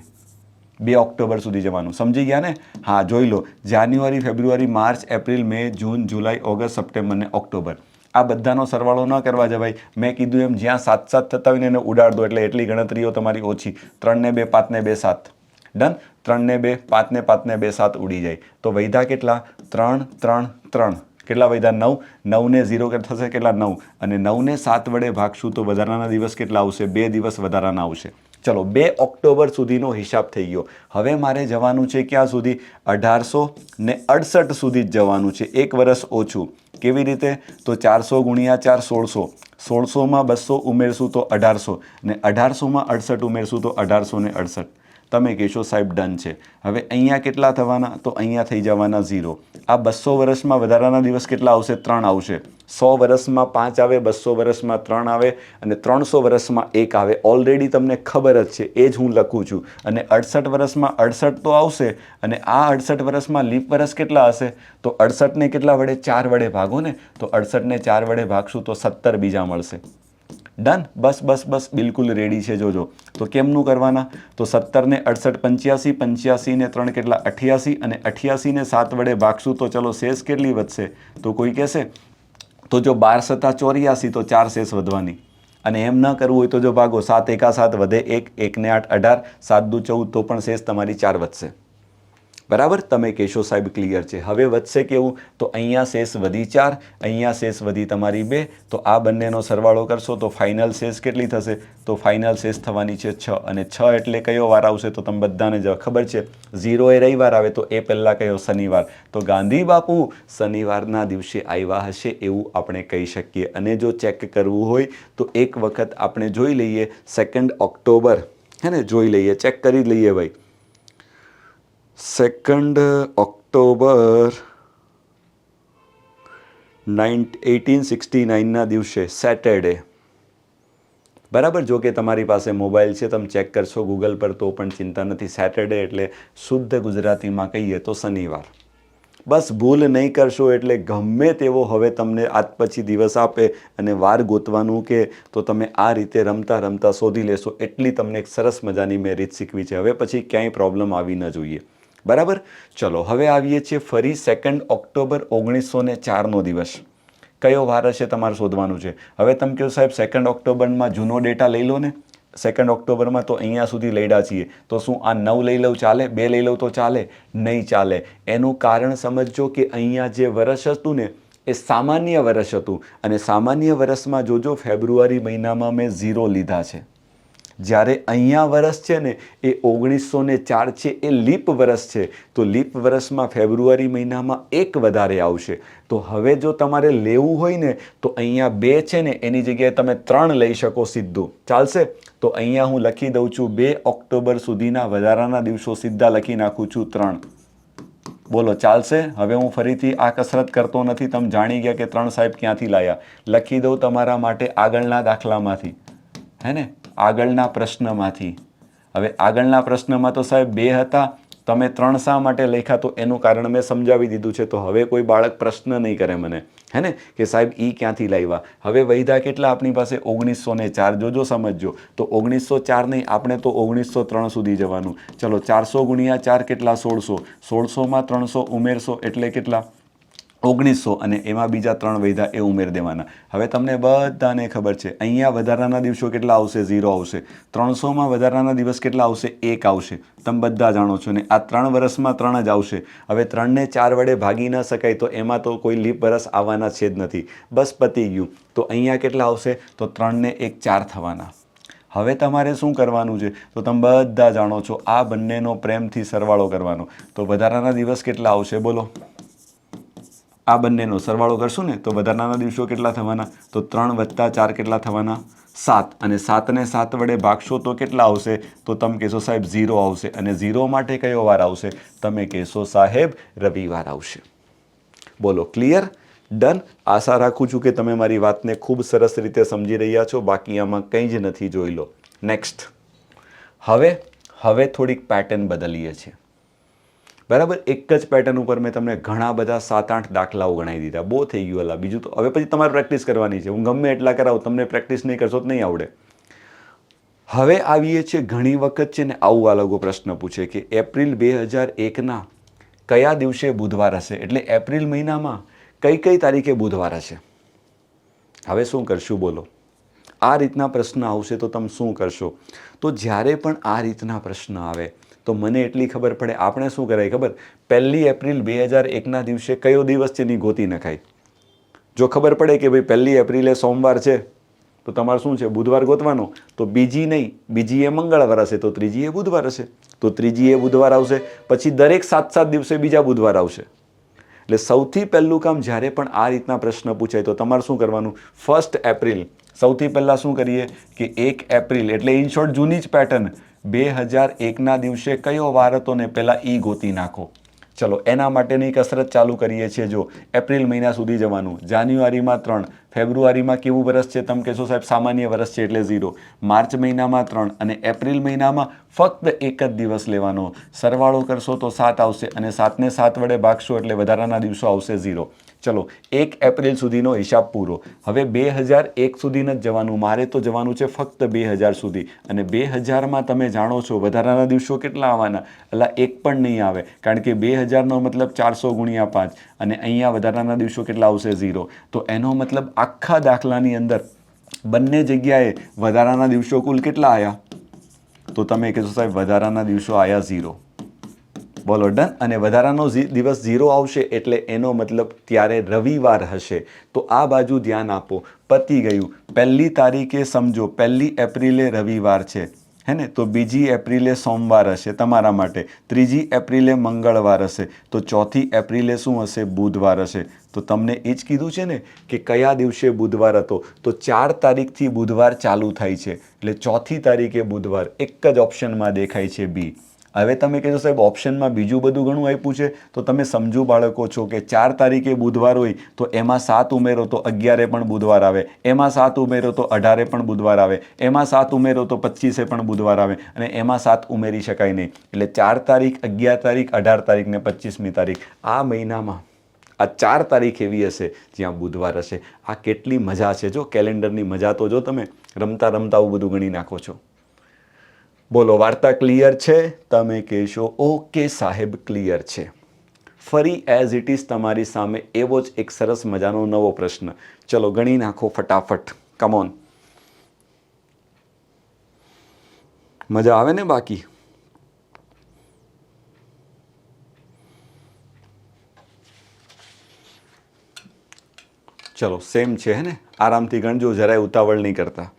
2 ઓક્ટોબર સુધી જવાનું. સમજી ગયા ને? હા, જોઈ લો. જાન્યુઆરી, ફેબ્રુઆરી, માર્ચ, એપ્રિલ, મે, જૂન, જુલાઈ, ઓગસ્ટ, સપ્ટેમ્બર ને ઓક્ટોબર. આ બધાનો સરવાળો ન કરવા જવાય. મેં કીધું એમ જ્યાં 7 થતા હોય ને એને ઉડાડ દો, એટલે એટલી ગણતરીઓ તમારી ઓછી. 3 ને 2 5 ને 2 7. ડન. 3 ને 2 5 ને 5 ને 2 7 ઉડી જાય. તો વૈધા કેટલા? 3 3 3. કેટલા વૈધા? 9. 9 ને 0 થશે કેટલા? 9. અને 9 ને 7 વડે ભાગશું તો વધારાના દિવસ કેટલા આવશે? 2 દિવસ વધારાના આવશે. ચલો 2 ઓક્ટોબર સુધીનો હિસાબ થઈ ગયો. હવે મારે જવાનું છે ક્યાં સુધી? 1868 સુધી જ જવાનું છે. 1 વર્ષ ઓછું. કેવી રીતે? તો 400 ગુણ્યા 4 1600, 1600માં 200 ઉમેરશું તો 1800 ને 1800માં 68 ઉમેરશું તો 1868. તમે કહેશો સાહેબ ડન છે. હવે અહીંયા કેટલા થવાના? તો અહીંયા થઈ જવાના 0. આ 200 વર્ષમાં વધારાના દિવસ કેટલા આવશે? 3 આવશે. 100 વર્ષમાં 5 આવે, 200 વર્ષમાં 3 આવે અને 300 વર્ષમાં 1 આવે. ઓલરેડી તમને ખબર જ છે, એ જ હું લખું છું. અને 68 વર્ષમાં 68 તો આવશે અને આ 68 વર્ષમાં લીપ વર્ષ કેટલા હશે? તો 68ને કેટલા વડે? 4 વડે ભાગો ને. તો 68ને 4 વડે ભાગશું તો 17 બીજા મળશે. ડન. બસ બસ બસ બિલકુલ રેડી છે. જોજો તો કેમનું કરવાના? તો 17 ને 68 85, 85 ને 3 કેટલા? 88 અને 88 ને 7 વડે ભાગશું તો ચલો શેષ કેટલી વધશે? તો કોઈ કહેશે તો જો 12 સત્તા 84 તો 4 શેષ વધવાની. અને એમ ન કરવું હોય તો જો ભાગો 7 એકા 7 વધે 1, 1 ને 8 18, 7 દુ 14 તો પણ શેષ તમારી 4 વધશે. બરાબર. તમે કહેશો સાહેબ ક્લિયર છે. હવે વધશે કેવું? તો અહીંયા શેષ વધી 4, અહીંયા શેષ વધી તમારી 2. તો આ બંનેનો સરવાળો કરશો તો ફાઇનલ શેષ કેટલી થશે? તો ફાઇનલ શેષ થવાની છે 6. અને 6 એટલે કયો વાર આવશે? તો તમે બધાને ખબર છે 0 એ રવિવાર આવે તો એ પહેલાં કયો? શનિવાર. તો ગાંધી બાપુ શનિવારના દિવસે આવ્યા હશે એવું આપણે કહી શકીએ. અને જો ચેક કરવું હોય તો એક વખત આપણે જોઈ લઈએ 2 ઓક્ટોબર, હે ને? જોઈ લઈએ, ચેક કરી લઈએ ભાઈ. 2 ઓક્ટોબર 1869ના દિવસે સેટરડે. બરાબર. જો કે તમારી પાસે મોબાઈલ છે, તમે ચેક કરશો ગૂગલ પર તો પણ ચિંતા નથી. સેટરડે એટલે શુદ્ધ ગુજરાતીમાં કહીએ તો શનિવાર. બસ ભૂલ નહીં કરશો એટલે ગમે તેવો હવે તમને આજ પછી દિવસ આપે અને વાર ગોતવાનું કે તો તમે આ રીતે રમતા રમતા શોધી લેશો. એટલી તમને એક સરસ મજાની મેં રીત શીખવી છે. હવે પછી ક્યાંય પ્રોબ્લેમ આવી ન જોઈએ. બરાબર. ચલો હવે આવીએ છીએ ફરી 2 ઓક્ટોબર 1904નો દિવસ. કયો વાર હશે તમારે શોધવાનું છે. હવે તમે કહો સાહેબ 2 ઓક્ટોબરમાં જૂનો ડેટા લઈ લો ને, 2 ઓક્ટોબરમાં તો અહીંયા સુધી લઈડા છીએ, તો શું આ 9 લઈ લઉં ચાલે, 2 લઈ લઉં તો ચાલે? નહીં ચાલે. એનું કારણ સમજજો કે અહીંયા જે વર્ષ હતું ને એ સામાન્ય વર્ષ હતું, અને સામાન્ય વર્ષમાં જોજો ફેબ્રુઆરી મહિનામાં મેં 0 લીધા છે. જ્યારે અહીંયા વર્ષ છે ને એ 1904 છે, એ લીપ વર્ષ છે, તો લીપ વર્ષમાં ફેબ્રુઆરી મહિનામાં 1 વધારે આવશે. તો હવે જો તમારે લેવું હોય ને તો અહીંયા 2 છે ને એની જગ્યાએ તમે 3 લઈ શકો સીધું, ચાલશે? તો અહીંયા હું લખી દઉં છું 2 ઓક્ટોબર સુધીના વધારાના દિવસો સીધા લખી નાખું છું 3. બોલો ચાલશે? હવે હું ફરીથી આ કસરત કરતો નથી, તમે જાણી ગયા કે 3 સાહેબ ક્યાંથી લાયા. લખી દઉં તમારા માટે આગળના દાખલામાંથી, હે ને, આગળના પ્રશ્નમાંથી. હવે આગળના પ્રશ્નમાં તો સાહેબ 2 હતા, તમે 3 શા માટે લખ્યા? તો એનું કારણ મેં સમજાવી દીધું છે. તો હવે કોઈ બાળક પ્રશ્ન નહીં કરે મને, હે ને, કે સાહેબ ઈ ક્યાંથી લાવ્યા. હવે વૈધા કેટલા આપણી પાસે? 1904. જોજો સમજજો, તો 1904 નહીં, આપણે તો 1903 સુધી જવાનું. ચલો 400 ગુણ્યા 4 કેટલા? 1600. 1600માં 300 ઉમેરશો એટલે કેટલા? 1900. અને એમાં બીજા 3 વૈધા એ ઉમેર દેવાના. હવે તમને બધાને ખબર છે અહીંયા વધારાના દિવસો કેટલા આવશે? 0 આવશે. 300માં વધારાના દિવસ કેટલા આવશે? 1 આવશે. તમે બધા જાણો છો ને આ 3 વર્ષમાં 3 જ આવશે. હવે 3ને 4 વડે ભાગી ન શકાય, તો એમાં તો કોઈ લીપ વર્ષ આવવાના છે જ નથી. બસ પતી ગયું. તો અહીંયા કેટલા આવશે? તો 3ને 1 4 થવાના. હવે તમારે શું કરવાનું છે? તો તમે બધા જાણો છો આ બંનેનો પ્રેમથી સરવાળો કરવાનો. તો વધારાના દિવસ કેટલા આવશે? બોલો. આ બંનેનો સરવાળો કરશું ને તો વધારાના દિવસો કેટલા થવાના? તો 3 + 4 કેટલા થવાના? 7. અને 7ને 7 વડે ભાગશો તો કેટલા આવશે? તો તમે કહેશો સાહેબ 0 આવશે. અને 0 માટે કયો વાર આવશે? તમે કહેશો સાહેબ રવિવાર આવશે. બોલો ક્લિયર? ડન? આશા રાખું છું કે તમે મારી વાતને ખૂબ સરસ રીતે સમજી રહ્યા છો. બાકી આમાં કંઈ જ નથી, જોઈ લો. નેક્સ્ટ. હવે થોડીક પેટર્ન બદલીએ છીએ, બરાબર? એક જ પેટર્ન ઉપર મેં તમને ઘણા બધા 7-8 દાખલાઓ ગણાવી દીધા. બહુ થઈ ગયું અલા. બીજું તો હવે પછી તમારે પ્રેક્ટિસ કરવાની છે. હું ગમે એટલા કરાવું, તમને પ્રેક્ટિસ નહીં કરશો તો નહીં આવડે. હવે આવીએ છીએ, ઘણી વખત છે ને આવું આ લોકો પ્રશ્ન પૂછે કે એપ્રિલ 2001ના કયા દિવસે બુધવાર હશે? એટલે એપ્રિલ મહિનામાં કઈ તારીખે બુધવાર હશે? હવે શું કરશું બોલો? આ રીતના પ્રશ્ન આવશે તો તમે શું કરશો? તો જ્યારે પણ આ રીતના પ્રશ્ન આવે તો મને એટલી ખબર પડે, આપણે શું કરાય ખબર? 1 એપ્રિલ 2001ના દિવસે કયો દિવસ છે એની ગોતી નખાય. જો ખબર પડે કે ભાઈ 1 એપ્રિલે સોમવાર છે તો તમારે શું છે? બુધવાર ગોતવાનો. તો બીજી નહીં, બીજી એ મંગળવાર હશે તો ત્રીજી એ બુધવાર હશે. તો ત્રીજી એ બુધવાર આવશે. પછી દરેક 7 દિવસે બીજા બુધવાર આવશે. એટલે સૌથી પહેલું કામ જ્યારે પણ આ રીતના પ્રશ્ન પૂછાય તો તમારે શું કરવાનું? 1 એપ્રિલ. સૌથી પહેલાં શું કરીએ કે 1 એપ્રિલ એટલે ઇન શોર્ટ જૂની જ પેટર્ન. 2001ના દિવસે કયો વાર હતો ને પહેલાં ઈ ગોતી નાખો. ચલો એના માટેની કસરત ચાલુ કરીએ છીએ. જો એપ્રિલ મહિના સુધી જવાનું, જાન્યુઆરીમાં 3, ફેબ્રુઆરીમાં કેવું વર્ષ છે? તમે કહેશો સાહેબ સામાન્ય વર્ષ છે એટલે 0. માર્ચ મહિનામાં 3 અને એપ્રિલ મહિનામાં ફક્ત 1 જ દિવસ લેવાનો. સરવાળો કરશો તો 7 આવશે અને 7ને 7 વડે ભાગશો એટલે વધારાના દિવસો આવશે 0. ચલો 1 એપ્રિલ સુધીનો હિસાબ પૂરો. હવે 2001 સુધી જ જવાનું. મારે તો જવાનું છે ફક્ત 2000 સુધી. અને 2000માં તમે જાણો છો વધારાના દિવસો કેટલા આવવાના? એટલે 1 પણ નહીં આવે, કારણ કે 2000નો મતલબ 400 ગુણ્યા 5 અને અહીંયા વધારાના દિવસો કેટલા આવશે? 0. તો એનો મતલબ આખા દાખલાની અંદર બંને જગ્યાએ વધારાના દિવસો કુલ કેટલા આવ્યા? તો તમે કહેશો સાહેબ વધારાના દિવસો આવ્યા 0. બોલો ડન? અને વધારાનો દિવસ 0 આવશે એટલે એનો મતલબ ત્યારે રવિવાર હશે. તો આ બાજુ ધ્યાન આપો. પતી ગયું. 1 તારીખે સમજો 1 એપ્રિલે રવિવાર છે, હે ને? તો 2 એપ્રિલે સોમવાર હશે તમારા માટે. 3 એપ્રિલે મંગળવાર હશે. તો 4 એપ્રિલે શું હશે? બુધવાર હશે. તો તમને એ જ કીધું છે ને કે કયા દિવસે બુધવાર હતો? તો 4 તારીખથી બુધવાર ચાલુ થાય છે એટલે 4મી તારીખે બુધવાર. એક જ ઓપ્શનમાં દેખાય છે બી. હવે તમે કહેશો સાહેબ ઓપ્શનમાં બીજું બધું ઘણું આપ્યું છે, તો તમે સમજુ બાળકો છો કે 4 તારીખે બુધવાર હોય તો એમાં 7 ઉમેરો તો 11 પણ બુધવાર આવે, એમાં 7 ઉમેરો તો 18 પણ બુધવાર આવે, એમાં 7 ઉમેરો તો 25 પણ બુધવાર આવે, અને એમાં 7 ઉમેરી શકાય નહીં. એટલે 4 તારીખ, 11 તારીખ, 18 તારીખ ને 25મી તારીખ, આ મહિનામાં આ 4 તારીખ એવી હશે જ્યાં બુધવાર હશે. આ કેટલી મજા છે! જો કેલેન્ડરની મજા તો જો તમે રમતા રમતા આવું બધું ગણી નાખો છો. બોલો વાર્તા ક્લિયર છે? તમે કહેશો ઓકે સાહેબ ક્લિયર છે. ફરી એઝ ઇટ ઇઝ તમારી સામે એવો જ એક સરસ મજાનો નવો પ્રશ્ન. ચલો ગણી નાખો ફટાફટ. Come on. મજા આવે ને બાકી? ચલો સેમ છે હે ને? આરામથી ગણજો, જરાય ઉતાવળ નહીં કરતા.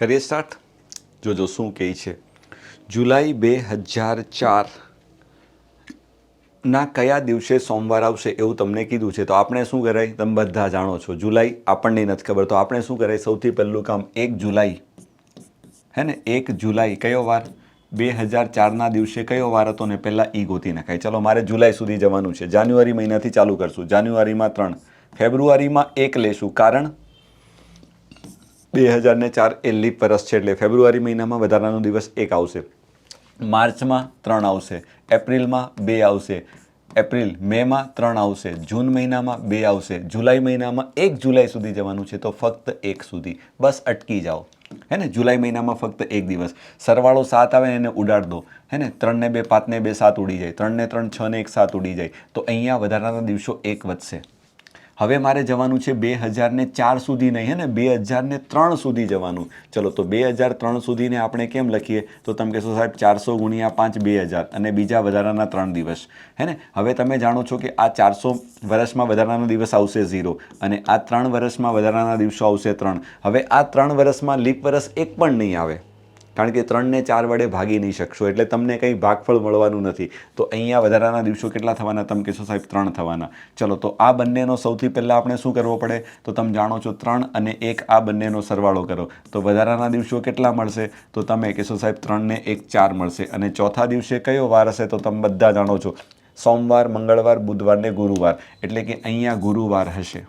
કરીએ સ્ટાર્ટ. જોજો શું કહે છે. જુલાઈ 2004 ના કયા દિવસે સોમવાર આવશે એવું તમને કીધું છે. તો આપણે શું કરાય, તમે બધા જાણો છો. જુલાઈ આપણને નથી ખબર, તો આપણે શું કરાય, સૌથી પહેલું કામ 1 જુલાઈ હે ને, 1 જુલાઈ કયો વાર, 2004ના દિવસે કયો વાર હતો ને પહેલાં ઈ ગોતી નખાય. ચલો મારે જુલાઈ સુધી જવાનું છે. જાન્યુઆરી મહિનાથી ચાલુ કરશું. જાન્યુઆરીમાં 3, ફેબ્રુઆરીમાં 1 લેશું, કારણ 2004 એ લીપ વર્ષ છે એટલે ફેબ્રુઆરી મહિનામાં વધારાનો દિવસ 1 આવશે. માર્ચમાં 3 આવશે, એપ્રિલમાં 2 આવશે, મેમાં 3 આવશે, જૂન મહિનામાં 2 આવશે, જુલાઈ મહિનામાં 1 જુલાઈ સુધી જવાનું છે. તો ફક્ત 1 સુધી બસ અટકી જાઓ હે ને. જુલાઈ મહિનામાં ફક્ત 1 દિવસ. સરવાળો 7 આવે એને ઉડાડ દો હે ને. 3 ને 2 5 ને 2 7 ઉડી જાય, 3 ને 3 6 ને 1 7 ઉડી જાય. તો અહીંયા વધારાના દિવસો 1 વધશે. હવે મારે જવાનું છે 2004 સુધી નહીં હે ને, 2003 સુધી જવાનું. ચલો તો 2003 સુધીને આપણે કેમ લખીએ, તો તમે કહેશો સાહેબ 400 ગુણ્યા 5 2000 અને બીજા વધારાના 3 દિવસ હે ને. હવે તમે જાણો છો કે આ 400 વર્ષમાં વધારાનો દિવસ આવશે 0 અને આ 3 વર્ષમાં વધારાના દિવસો આવશે 3. હવે આ 3 વર્ષમાં લીપ વર્ષ એક પણ નહીં આવે, કારણ કે 3 ને 4 વડે ભાગી નહીં શકશો એટલે તમને કંઈ ભાગફળ મળવાનું નથી. તો અહીંયા વધારાના દિવસો કેટલા થવાના, તમે કહેશો સાહેબ 3 થવાના. ચલો તો આ બંનેનો સૌથી પહેલાં આપણે શું કરવો પડે, તો તમે જાણો છો 3 અને 1 આ બંનેનો સરવાળો કરો તો વધારાના દિવસો કેટલા મળશે, તો તમે કહેશો સાહેબ 3 ને 1 4 મળશે. અને ચોથા દિવસે કયો વાર હશે, તો તમે બધા જાણો છો સોમવાર, મંગળવાર, બુધવાર ને ગુરુવાર, એટલે કે અહીંયા ગુરુવાર હશે.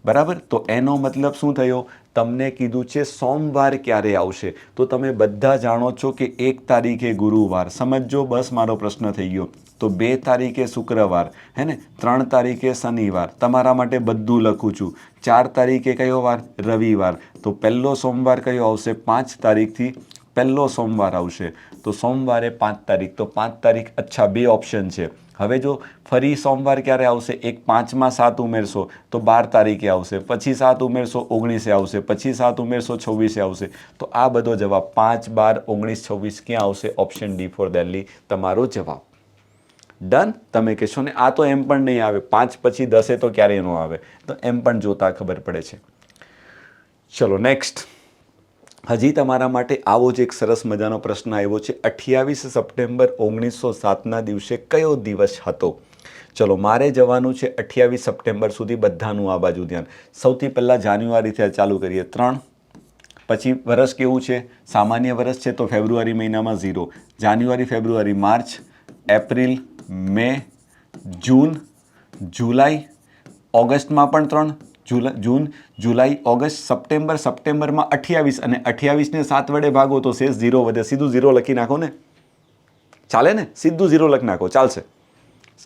બરાબર. તો એનો મતલબ શું થયો, તમને કીધું છે સોમવાર ક્યારે આવશે, તો તમે બધા જાણો છો કે 1 તારીખે ગુરુવાર. સમજો, બસ મારો પ્રશ્ન થઈ ગયો. તો 2 તારીખે શુક્રવાર હે ને, 3 તારીખે શનિવાર, તમારા માટે બધું લખું છું. 4 તારીખે કયો વાર, રવિવાર. તો પહેલો સોમવાર કયો આવશે, 5 તારીખથી પહેલો સોમવાર આવશે. તો સોમવારે 5 તારીખ, તો 5 તારીખ. અચ્છા, 2 ઓપ્શન છે. હવે જો ફરી સોમવાર ક્યારે આવશે, એક 5માં 7 ઉમેરશો તો 12 તારીખે આવશે, પછી 7 ઉમેરશો 19 આવશે, પછી 7 ઉમેરશો 26 આવશે. તો આ બધો જવાબ 5 12 19 26 ક્યાં આવશે, ઓપ્શન ડી ફોર દિલ્હી તમારો જવાબ. ડન. તમે કહેશો ને આ તો એમ પણ નહીં આવે, 5 પછી 10 તો ક્યારેય ન આવે, તો એમ પણ જોતા ખબર પડે છે. ચલો નેક્સ્ટ. હજી તમારા માટે આવો જ એક સરસ મજાનો પ્રશ્ન આવ્યો છે. 28 સપ્ટેમ્બર 1907ના દિવસે કયો દિવસ હતો? ચલો મારે જવાનું છે 28 સપ્ટેમ્બર સુધી. બધાનું આ બાજુ ધ્યાન. સૌથી પહેલાં જાન્યુઆરીથી ચાલુ કરીએ. 3 પછી વર્ષ કેવું છે, સામાન્ય વર્ષ છે તો ફેબ્રુઆરી મહિનામાં 0, જાન્યુઆરી, ફેબ્રુઆરી, માર્ચ, એપ્રિલ, મે, જૂન, જુલાઈ, ઓગસ્ટમાં પણ 3, જૂન, જુલાઈ, ઓગસ્ટ, સપ્ટેમ્બર, સપ્ટેમ્બરમાં 28 અને 28ને 7 વડે ભાગો તો શેષ 0 વધે. સીધું 0 લખી નાખો ને, ચાલે ને? સીધું 0 લખી નાખો, ચાલશે.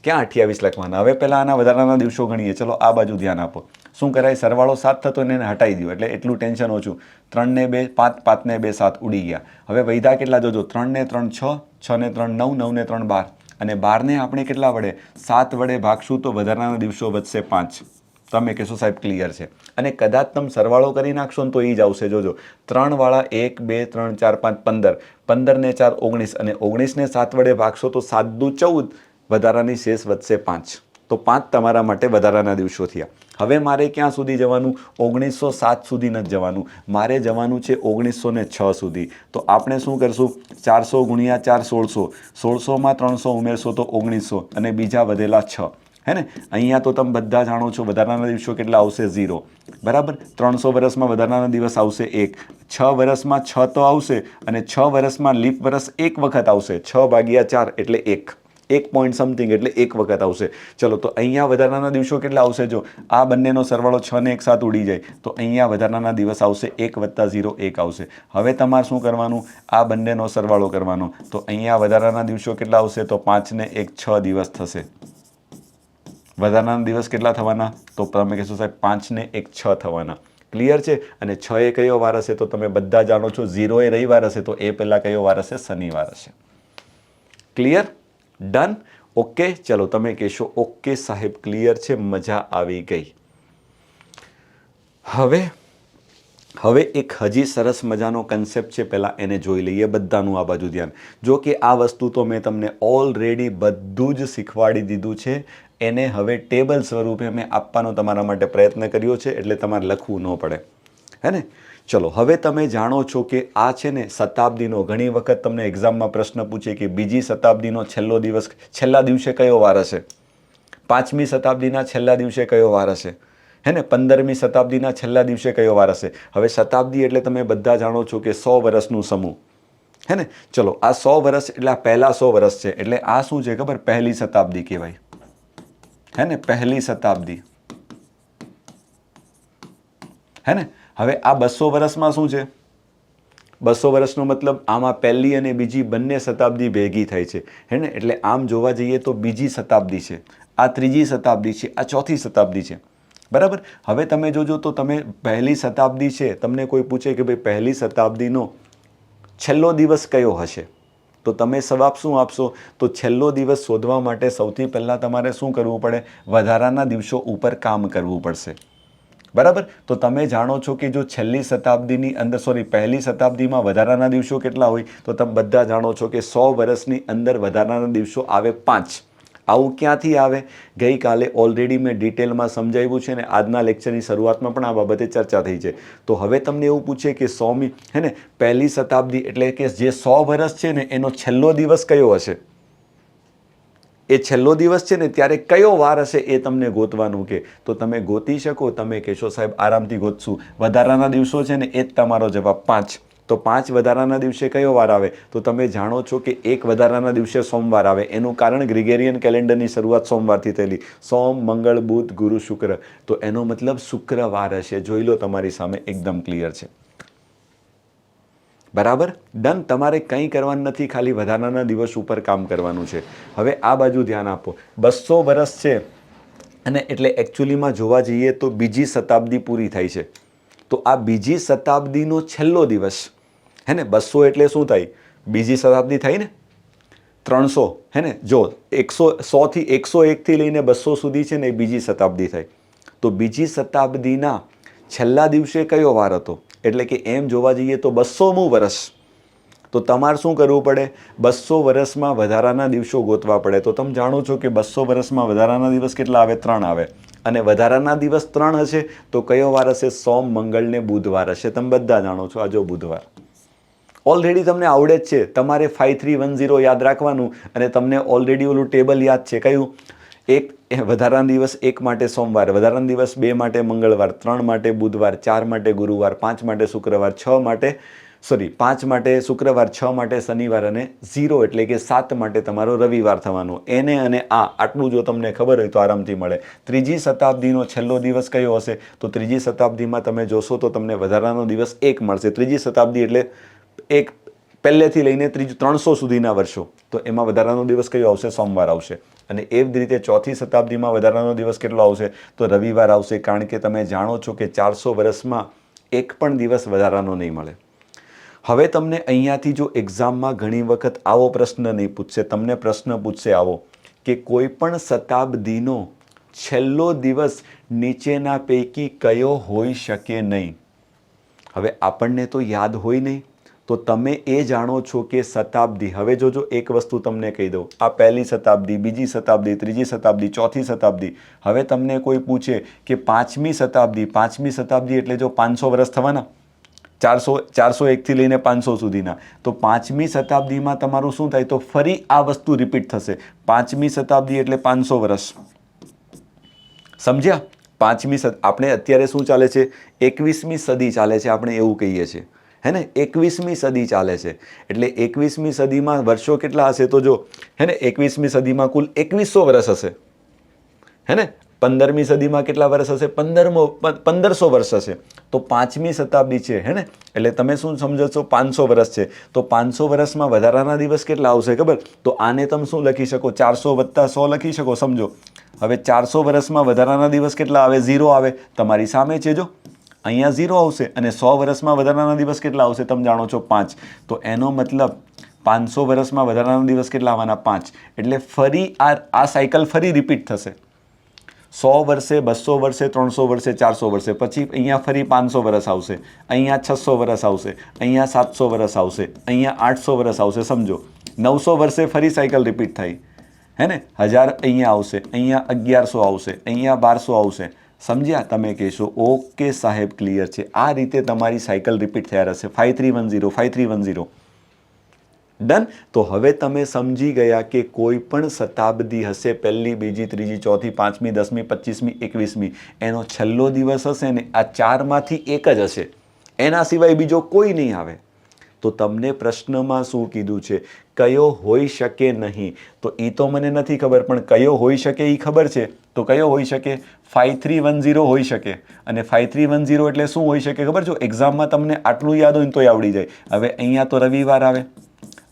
ક્યાં 28 લખવાના? હવે પહેલાં આના વધારાના દિવસો ગણીએ. ચલો આ બાજુ ધ્યાન આપો. શું કરાય, સરવાળો 7 થતો એને હટાવી દો એટલે એટલું ટેન્શન ઓછું. 3 ને 2 5, 5 ને 2 7 ઉડી ગયા. હવે વૈધા કેટલા જોજો, 3 ને 3 6, 6 ને 3 9, 9 ને 3 12 અને 12ને આપણે કેટલા વડે, 7 વડે ભાગશું તો વધારાના દિવસો વધશે 5. તમે કહેશો સાહેબ ક્લિયર છે. અને કદાચ તમે સરવાળો કરી નાખશો ને તો એ જ આવશે. જોજો 3 વાળા 1 2 3 4 5 15, 15 ને 4 19 અને 19ને 7 વડે ભાગશો તો 7 દુ 14, વધારાની શેષ વધશે 5. તો 5 તમારા માટે વધારાના દિવસો થયા. હવે મારે ક્યાં સુધી જવાનું, 1907 સુધી નથી જવાનું, મારે જવાનું છે 1906 સુધી. તો આપણે શું કરશું, 400 ગુણ્યા 4 1600, 1600માં 300 ઉમેરશો તો 1900 અને બીજા વધેલા 6. હે ને? અહીંયા તો તમે બધા જાણો છો વધારાના દિવસો કેટલા આવશે? 0, બરાબર. 300 વર્ષમાં વધારાના દિવસ આવશે 1, 6 વર્ષમાં 6 તો આવશે, અને 6 વર્ષમાં લીપ વર્ષ એક વખત આવશે, 6/4 એટલે 1, 1 પોઈન્ટ સમથિંગ એટલે એક વખત આવશે. ચલો, તો અહીંયા વધારાના દિવસો કેટલા આવશે? જો આ બંનેનો સરવાળો 6 ને 1 સાથે ઉડી જાય તો અહીંયા વધારાના દિવસ આવશે 1 + 0 1 આવશે. હવે તમારે શું કરવાનું? આ બંનેનો સરવાળો કરવાનો. તો અહીંયા વધારાના દિવસો કેટલા આવશે? તો 5 ને 1 6 દિવસ થશે. વધારાના દિવસ કેટલા થવાના? તો તમે કહેશો સાહેબ 5 ને 1 6 થવાના. ક્લિયર છે? અને 6 એ કયો વાર હશે? તો તમે બધા જાણો છો 0 એ રવિવાર હશે, તો એ પહેલાં કયો વાર હશે? શનિવાર હશે. ક્લિયર? ડન? ઓકે. ચલો, તમે કહેશો ઓકે સાહેબ ક્લિયર છે, મજા આવી ગઈ. હવે એક હજી સરસ મજાનો કન્સેપ્ટ છે, પહેલાં એને જોઈ લઈએ. બધાનું આ બાજુ ધ્યાન. જો કે આ વસ્તુ તો મેં તમને ઓલરેડી બધું જ શીખવાડી દીધું છે. એને હવે ટેબલ સ્વરૂપે મેં આપવાનો તમારા માટે પ્રયત્ન કર્યો છે, એટલે તમારે લખવું ન પડે, હે ને? ચલો, હવે તમે જાણો છો કે આ છે ને શતાબ્દીનો, ઘણી વખત તમને એક્ઝામમાં પ્રશ્ન પૂછે કે બીજી શતાબ્દીનો છેલ્લો દિવસ, છેલ્લા દિવસે કયો વાર હશે? 5મી શતાબ્દીના છેલ્લા દિવસે કયો વાર હશે? હે ને? 15મી શતાબ્દીના છેલ્લા દિવસે કયો વાર હશે? હવે શતાબ્દી એટલે તમે બધા જાણો છો કે 100 વર્ષનું સમૂહ, હે ને? ચલો, આ 100 વર્ષ એટલે આ પહેલા 100 વર્ષ છે, એટલે આ શું છે ખબર? પહેલી શતાબ્દી કહેવાય, હે ને? પહેલી શતાબ્દી, હે ને? હવે આ 200 વર્ષમાં શું છે? 200 વર્ષનો મતલબ આમાં પહેલી અને બીજી બંને શતાબ્દી ભેગી થાય છે, હે ને? એટલે આમ જોવા જઈએ તો બીજી શતાબ્દી છે, આ ત્રીજી શતાબ્દી છે, આ ચોથી શતાબ્દી છે, બરાબર. હવે તમે જોજો તો તમે પહેલી શતાબ્દી છે, તમને કોઈ પૂછે કે ભાઈ પહેલી શતાબ્દીનો છેલ્લો દિવસ કયો હશે? તો તમે જવાબ શું આપશો? તો છેલ્લો દિવસ શોધવા માટે સૌથી પહેલાં તમારે શું કરવું પડે? વધારાના દિવસો ઉપર કામ કરવું પડશે, બરાબર. તો તમે જાણો છો કે જો છેલ્લી શતાબ્દીની અંદર, પહેલી શતાબ્દીમાં વધારાના દિવસો કેટલા હોય? તો તમે બધા જાણો છો કે 100 વર્ષની અંદર વધારાના દિવસો આવે 5. આવું ક્યાંથી આવે? ગઈકાલે ઓલરેડી મેં ડિટેલમાં સમજાવ્યું છે, ને આજના લેક્ચરની શરૂઆતમાં પણ આ બાબતે ચર્ચા થઈ છે. તો હવે તમને એવું પૂછે કે 100મી, હે ને, પહેલી શતાબ્દી એટલે કે જે 100 વર્ષ છે ને એનો છેલ્લો દિવસ કયો હશે? એ છેલ્લો દિવસ છે ને ત્યારે કયો વાર હશે એ તમને ગોતવાનું કે. તો તમે ગોતી શકો? તમે કહેશો સાહેબ આરામથી ગોતશું. વધારાના દિવસો છે ને એ જ તમારો જવાબ 5. તો 5 વધારાના દિવસે કયો વાર આવે? તો તમે જાણો છો કે એક વધારાના દિવસે સોમવાર આવે. એનું કારણ ગ્રેગોરિયન કેલેન્ડરની શરૂઆત સોમવારથી થયેલી. સોમ, મંગળ, બુધ, ગુરુ, શુક્ર. તો એનો મતલબ શુક્રવાર હશે. જોઈ લો તમારી સામે, એકદમ ક્લિયર છે, બરાબર. ડન. તમારે કંઈ કરવાનું નથી, ખાલી વધારાના દિવસ ઉપર કામ કરવાનું છે. હવે આ બાજુ ધ્યાન આપો. 200 વર્ષ છે, અને એટલે એકચ્યુઅલીમાં જોવા જઈએ તો બીજી શતાબ્દી પૂરી થાય છે. તો આ બીજી શતાબ્દીનો છેલ્લો દિવસ, હે ને? 200 એટલે શું થાય? બીજી શતાબ્દી થાય ને? 300, હે ને? જો 100 થી 101 થી લઈને 200 સુધી છે ને એ બીજી શતાબ્દી થાય. તો બીજી શતાબ્દીના છેલ્લા દિવસે કયો વાર હતો? એટલે કે એમ જોવા જઈએ તો 200મું વર્ષ. તો તમારે શું કરવું પડે? 200 વર્ષમાં વધારાના દિવસો ગોતવા પડે. તો તમે જાણો છો કે 200 વર્ષમાં વધારાના દિવસ કેટલા આવે? 3 આવે. અને વધારાના દિવસ 3 હશે તો કયો વાર હશે? સોમ, મંગળ ને બુધવાર હશે. તમે બધા જાણો છો. આ જો બુધવાર ઓલરેડી તમને આવડે જ છે. તમારે 5310 યાદ રાખવાનું, અને તમને ઓલરેડી ઓલું ટેબલ યાદ છે. કયું? એક વધારાના દિવસ 1 માટે સોમવાર, વધારાના દિવસ 2 માટે મંગળવાર, 3 માટે બુધવાર, 4 માટે ગુરુવાર, 5 માટે શુક્રવાર, 5 માટે શુક્રવાર, 6 માટે શનિવાર, અને 0 એટલે કે 7 માટે તમારો રવિવાર થવાનો. એને અને આટલું જો તમને ખબર હોય તો આરામથી મળે. ત્રીજી શતાબ્દીનો છેલ્લો દિવસ કયો હશે? તો ત્રીજી શતાબ્દીમાં તમે જોશો તો તમને વધારાનો દિવસ 1 મળશે. ત્રીજી શતાબ્દી એટલે એક પહેલેથી લઈને 300 સુધીના વર્ષો. તો એમાં વધારાનો દિવસ કયો આવશે? સોમવાર આવશે. અને એ જ રીતે ચોથી શતાબ્દીમાં વધારાનો દિવસ કેટલો આવશે? તો રવિવાર આવશે. કારણ કે તમે જાણો છો કે 400 વર્ષમાં એક પણ દિવસ વધારાનો નહીં મળે. હવે તમને અહીંયાથી જો એક્ઝામમાં ઘણી વખત આવો પ્રશ્ન નહીં પૂછશે, તમને પ્રશ્ન પૂછશે આવો કે કોઈ પણ શતાબ્દીનો છેલ્લો દિવસ નીચેના પૈકી કયો હોઈ શકે નહીં. હવે આપણને તો યાદ હોય નહીં, તો તમે એ જાણો છો કે શતાબ્દી. હવે જોજો, એક વસ્તુ તમને કહી દઉં. આ પહેલી શતાબ્દી, બીજી શતાબ્દી, ત્રીજી શતાબ્દી, ચોથી શતાબ્દી. હવે તમને કોઈ પૂછે કે 5મી શતાબ્દી એટલે જો 500 વર્ષ થવાના, 401 થી લઈને 500 સુધીના. તો 5મી શતાબ્દીમાં તમારું શું થાય? તો ફરી આ વસ્તુ રિપીટ થશે. 5મી શતાબ્દી એટલે 500 વર્ષ, સમજ્યા? 5મી સદી, આપણે અત્યારે શું ચાલે છે? 21મી સદી ચાલે છે, આપણે એવું કહીએ છીએ, હે ને? 21મી સદી ચાલે છે. એટલે 21મી સદીમાં વર્ષો કેટલા હશે? તો જો, હે ને, 21મી સદીમાં કુલ 2100 વર્ષ હશે, હે ને? 15મી સદીમાં કેટલા વર્ષ હશે? 1500 વર્ષ હશે. તો 5મી શતાબ્દી છે, હે ને? એટલે તમે શું સમજો છો? 500 વર્ષ છે. તો 500 વર્ષમાં વધારાના દિવસ કેટલા આવશે ખબર? તો આને તમે શું લખી શકો? 400 + 100 લખી શકો. સમજો, હવે 400 વર્ષમાં વધારાના દિવસ કેટલા આવે? 0 આવે. તમારી સામે છે, જો અહીંયા 0 આવશે. અને 100 વર્ષમાં વધારાના દિવસ કેટલા આવશે? તમે જાણો છો, 5. તો એનો મતલબ 500 વર્ષમાં વધારાના દિવસ કેટલા આવવાના? 5. એટલે ફરી આ સાયકલ ફરી રિપીટ થશે. 100 વર્ષે, 200 વર્ષે, 300 વર્ષે, 400 વર્ષે, પછી અહીંયા ફરી 500 વર્ષ આવશે, અહીંયા 600 વર્ષ આવશે, અહીંયા 700 વર્ષ આવશે, અહીંયા 800 વર્ષ આવશે. સમજો, 900 વર્ષે ફરી સાયકલ રિપીટ થઈ, હે ને? 1000 અહીંયા આવશે, અહીંયા 1100 આવશે, અહીંયા 1200 આવશે. સમજ્યા? તમે કહેશો ઓકે સાહેબ, ક્લિયર છે. આ રીતે તમારી સાયકલ રિપીટ થયા રહેશે. 5310, 5310. ડન. તો હવે તમે સમજી ગયા કે કોઈ પણ શતાબ્દી હશે, પહેલી, બીજી, ત્રીજી, ચોથી, 5મી, 10મી, 25મી, 21મી, એનો છેલ્લો દિવસ હશે ને આ 4માંથી એક જ હશે, એના સિવાય બીજો કોઈ નહીં આવે. તો તમને પ્રશ્નમાં શું કીધું છે? કયો હોઈ શકે નહીં? તો એ તો મને નથી ખબર, પણ કયો હોઈ શકે એ ખબર છે. તો કયો હોઈ શકે? 5310 હોઈ શકે. અને 5310 એટલે શું હોઈ શકે ખબર? જો એક્ઝામમાં તમને આટલું યાદ હોય ને તોય આવડી જાય. હવે અહીંયા તો રવિવાર આવે,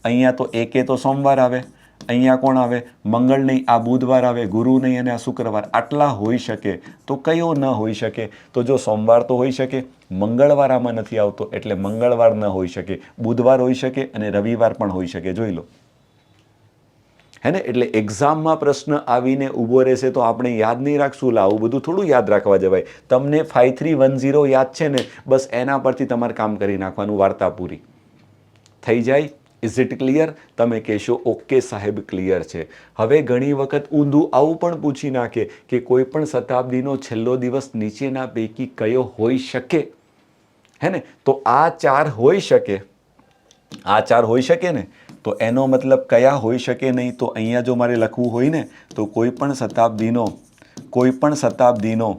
અહીંયા તો એકે તો સોમવાર આવે, અહીંયા કોણ આવે? મંગળ નહીં, આ બુધવાર આવે, ગુરુ નહીં અને આ શુક્રવાર. આટલા હોઈ શકે. તો કયો ન હોઈ શકે? તો જો સોમવાર તો હોઈ શકે, મંગળવાર આમાં નથી આવતો એટલે મંગળવાર ન હોઈ શકે, બુધવાર હોઈ શકે અને રવિવાર પણ હોઈ શકે. જોઈ લો, હે ને? એટલે એક્ઝામમાં પ્રશ્ન આવીને ઊભો રહેશે તો આપણે યાદ નહીં રાખશું. આવું બધું થોડું યાદ રાખવા જવાય. તમને 5310 યાદ છે ને, બસ એના પરથી તમારે કામ કરી નાખવાનું. વાર્તા પૂરી થઈ જાય. Is it clear? તમે કહેશો ઓકે સાહેબ, ક્લિયર છે. હવે ઘણી વખત ઊંધું આવું પણ પૂછી નાખે કે કોઈ પણ શતાબ્દીનો છેલ્લો દિવસ નીચેના પૈકી કયો હોઈ શકે, હે ને? તો આ 4 હોઈ શકે, આ 4 હોઈ શકે ને? તો એનો મતલબ કયા હોઈ શકે નહીં? તો અહીંયા જો મારે લખવું હોય ને, તો કોઈ પણ શતાબ્દીનો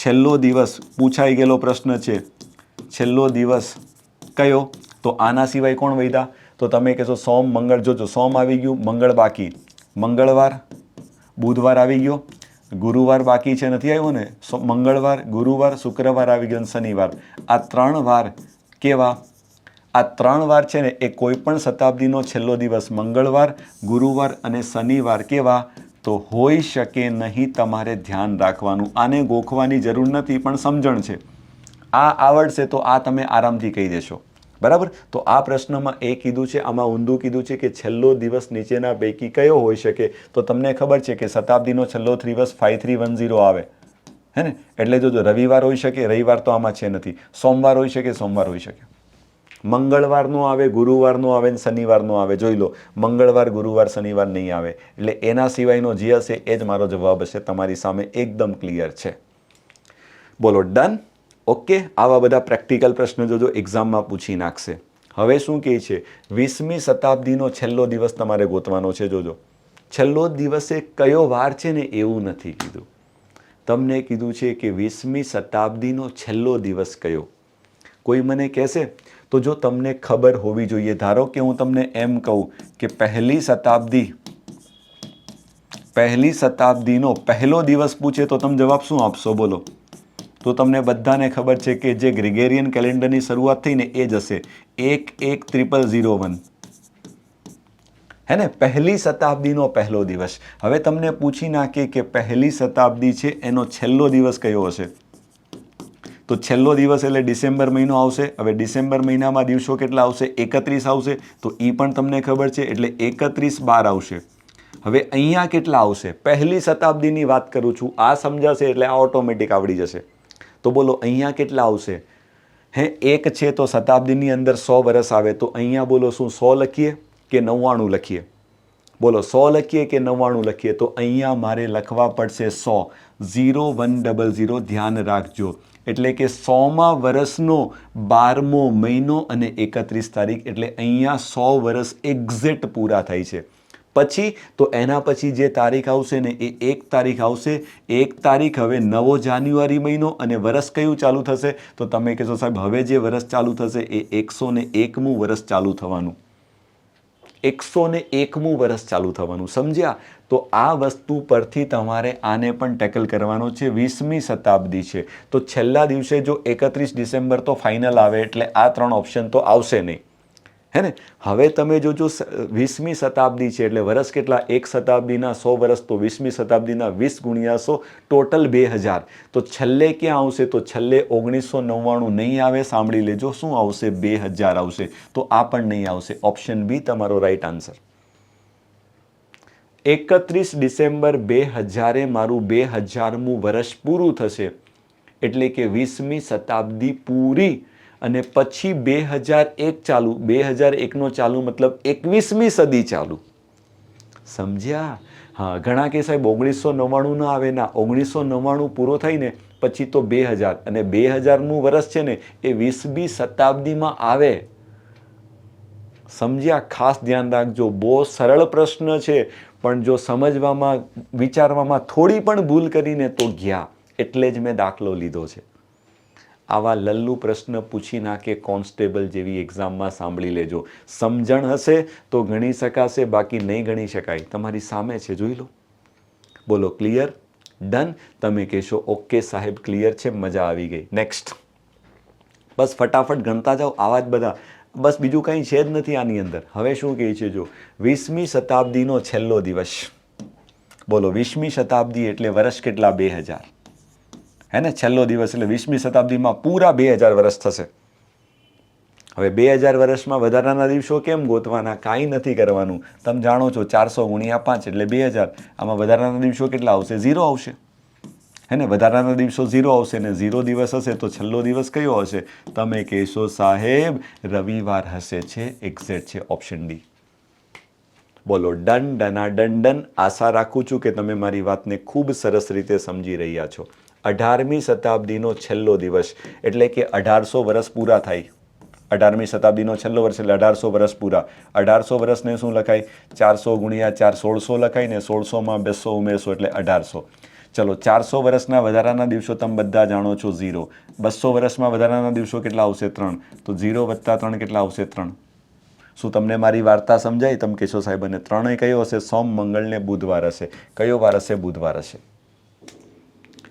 છેલ્લો દિવસ પૂછાઈ ગયેલો પ્રશ્ન છે. છેલ્લો દિવસ કયો? તો આના સિવાય કોણ વધ્યા? તો તમે કહેશો સોમ, મંગળ. જોજો, સોમ આવી ગયું, મંગળ બાકી, મંગળવાર, બુધવાર આવી ગયો, ગુરુવાર બાકી છે, નથી આવ્યો ને? મંગળવાર, ગુરુવાર, શુક્રવાર આવી ગયો અને શનિવાર. આ 3 વાર કેવા? આ 3 વાર છે ને એ કોઈ પણ શતાબ્દીનો છેલ્લો દિવસ મંગળવાર, ગુરુવાર અને શનિવાર કેવા? તો હોઈ શકે નહીં. તમારે ધ્યાન રાખવાનું. આને ગોખવાની જરૂર નથી, પણ સમજણ છે. આ આવડશે તો આ તમે આરામથી કહી દેશો. બરાબર? તો આ પ્રશ્નમાં એ કીધું છે, આમાં ઊંધું કીધું છે કે છેલ્લો દિવસ નીચેના પૈકી કયો હોઈ શકે? તો તમને ખબર છે કે શતાબ્દીનો છેલ્લો દિવસ 5310 આવે, હે ને? એટલે જો રવિવાર હોઈ શકે, રવિવાર તો આમાં છે નથી. સોમવાર હોઈ શકે, સોમવાર હોઈ શકે. મંગળવારનો આવે, ગુરુવારનો આવે ને શનિવારનો આવે. જોઈ લો, મંગળવાર, ગુરુવાર, શનિવાર નહીં આવે. એટલે એના સિવાયનો જે હશે એ જ મારો જવાબ હશે. તમારી સામે એકદમ ક્લિયર છે. બોલો, ડન? ઓકે. આવા બધા પ્રેક્ટિકલ પ્રશ્નો જોજો, એક્ઝામમાં પૂછી નાખશે. હવે શું કહે છે? 20મી શતાબ્દીનો છેલ્લો દિવસ તમારે ગોતવાનો છે. જોજો, છેલ્લો દિવસે કયો વાર છે ને એવું નથી કીધું. તમને કીધું છે કે 20મી શતાબ્દીનો છેલ્લો દિવસ કયો. કોઈ મને કહેશે તો જો તમને ખબર હોવી જોઈએ. ધારો કે હું તમને એમ કહું કે પહેલી શતાબ્દીનો પહેલો દિવસ પૂછે તો તમે જવાબ શું આપશો? બોલો. તો તમને બધાને ખબર છે કે જે ગ્રેગેરિયન કેલેન્ડરની શરૂઆત થઈ ને એ જ હશે 110001, હે ને? પહેલી શતાબ્દીનો પહેલો દિવસ. હવે તમને પૂછી નાખે કે પહેલી શતાબ્દી છે એનો છેલ્લો દિવસ કયો હશે? તો છેલ્લો દિવસ એટલે ડિસેમ્બર મહિનો આવશે. હવે ડિસેમ્બર મહિનામાં દિવસો કેટલા આવશે? 31 આવશે. તો એ પણ તમને ખબર છે, એટલે 31/12 આવશે. હવે અહીંયા કેટલા આવશે? પહેલી શતાબ્દીની વાત કરું છું. આ સમજાશે એટલે આ ઓટોમેટિક આવડી જશે. તો બોલો, અહીંયા કેટલા આવશે? હે, 1 છે તો શતાબ્દીની અંદર 100 વર્ષ આવે. તો અહીંયા બોલો શું 100 લખીએ કે 99 લખીએ? બોલો, 100 લખીએ કે 99 લખીએ? તો અહીંયા મારે લખવા પડશે 100, 0100. ધ્યાન રાખજો. એટલે કે 100મા વર્ષનો 12મો મહિનો અને 31 તારીખ. એટલે અહીંયા 100 વર્ષ એક્ઝેક્ટ પૂરા થાય છે. પછી તો એના પછી જે તારીખ આવશે ને એ 1 તારીખ આવશે. 1 તારીખ હવે નવો જાન્યુઆરી મહિનો અને વર્ષ કયું ચાલુ થશે? તો તમે કહેશો સાહેબ હવે જે વર્ષ ચાલુ થશે એ 101મું વર્ષ ચાલુ થવાનું. 101મું વર્ષ ચાલુ થવાનું, સમજ્યા? તો આ વસ્તુ પરથી તમારે આને પણ ટેકલ કરવાનો છે. 20મી શતાબ્દી છે તો છેલ્લા દિવસે જો 31 ડિસેમ્બર તો ફાઇનલ આવે એટલે આ 3 ઓપ્શન તો આવશે નહીં, હે ને? હવે તમે જોજો 20મી શતાબ્દી છે એટલે વર્ષ કેટલા? 1 શતાબ્દીના 100 વર્ષ, તો 20મી શતાબ્દીના 20 ગુણ્યા 100 ટોટલ 2000. તો છેલ્લે ક્યાં આવશે? તો છેલ્લે 1999 નહીં આવે, સાંભળી લેજો. શું આવશે? 2000 આવશે. તો આ પણ નહીં આવશે. ઓપ્શન બી તમારો રાઈટ આન્સર. 31 ડિસેમ્બર 2000 મારું 2000મું વર્ષ પૂરું થશે એટલે કે 20મી શતાબ્દી પૂરી અને પછી 2001 ચાલુ. 2001નો ચાલુ મતલબ 21મી સદી ચાલુ, સમજ્યા? હા, ઘણા કે સાહેબ 1999 ના આવે. ના, 1999 પૂરો થઈને પછી તો 2000 અને 2000મું વર્ષ છે ને એ 20મી શતાબ્દીમાં આવે, સમજ્યા? ખાસ ધ્યાન રાખજો. બહુ સરળ પ્રશ્ન છે પણ જો સમજવામાં વિચારવામાં થોડી પણ ભૂલ કરીને તો ગયા, એટલે જ મેં દાખલો લીધો છે. આવા લલ્લુ પ્રશ્ન પૂછી નાખે કોન્સ્ટેબલ જેવી એક્ઝામમાં, સાંભળી લેજો. સમજણ હશે તો ગણી શકાશે, બાકી નહીં ગણી શકાય. તમારી સામે છે, જોઈ લો. બોલો, ક્લિયર? ડન? તમે કહેશો ઓકે સાહેબ ક્લિયર છે, મજા આવી ગઈ. નેક્સ્ટ. બસ ફટાફટ ગણતા જાઓ આવા જ બધા, બસ બીજું કંઈ છે જ નથી આની અંદર. હવે શું કહે છે જો, 20મી શતાબ્દીનો છેલ્લો દિવસ. બોલો, 20મી શતાબ્દી એટલે વર્ષ કેટલા? 2000, હે ને? છેલ્લો દિવસ એટલે 20મી શતાબ્દીમાં પૂરા 2000 વર્ષ થશે. હવે 2000 વર્ષમાં વધારાના દિવસો કેમ ગોતવાના? કાંઈ નથી કરવાનું. તમે જાણો છો 400 ગુણ્યા 5 એટલે 2000. આમાં વધારાના દિવસો કેટલા આવશે? 0 આવશે, હે ને? વધારાના દિવસો 0 આવશે ને 0 દિવસ હશે તો છેલ્લો દિવસ કયો હશે? તમે કહેશો સાહેબ રવિવાર હશે. છે, એક્ઝેક્ટ છે, ઓપ્શન ડી. બોલો, ડન? ડના ડન ડન. આશા રાખું છું કે તમે મારી વાતને ખૂબ સરસ રીતે સમજી રહ્યા છો. 18મી શતાબ્દીનો છેલ્લો દિવસ એટલે કે 1800 વર્ષ પૂરા થાય. 18મી શતાબ્દીનો છેલ્લો વર્ષ એટલે 1800 વર્ષ પૂરા. 1800 વર્ષને શું લખાય? 400 ગુણ્યા 4 1600 લખાય ને 1600માં 200 ઉમેરશો એટલે 1800. ચલો, 400 વર્ષના વધારાના દિવસો તમે બધા જાણો છો 0. 200 વર્ષમાં વધારાના દિવસો કેટલા આવશે? 3. તો 0 વત્તા 3 કેટલા આવશે? 3. શું તમને મારી વાર્તા સમજાય? તમે કહેશો સાહેબ અને 3 કયો હશે? સોમ, મંગળ ને બુધવાર હશે. કયો વાર હશે? બુધવાર હશે.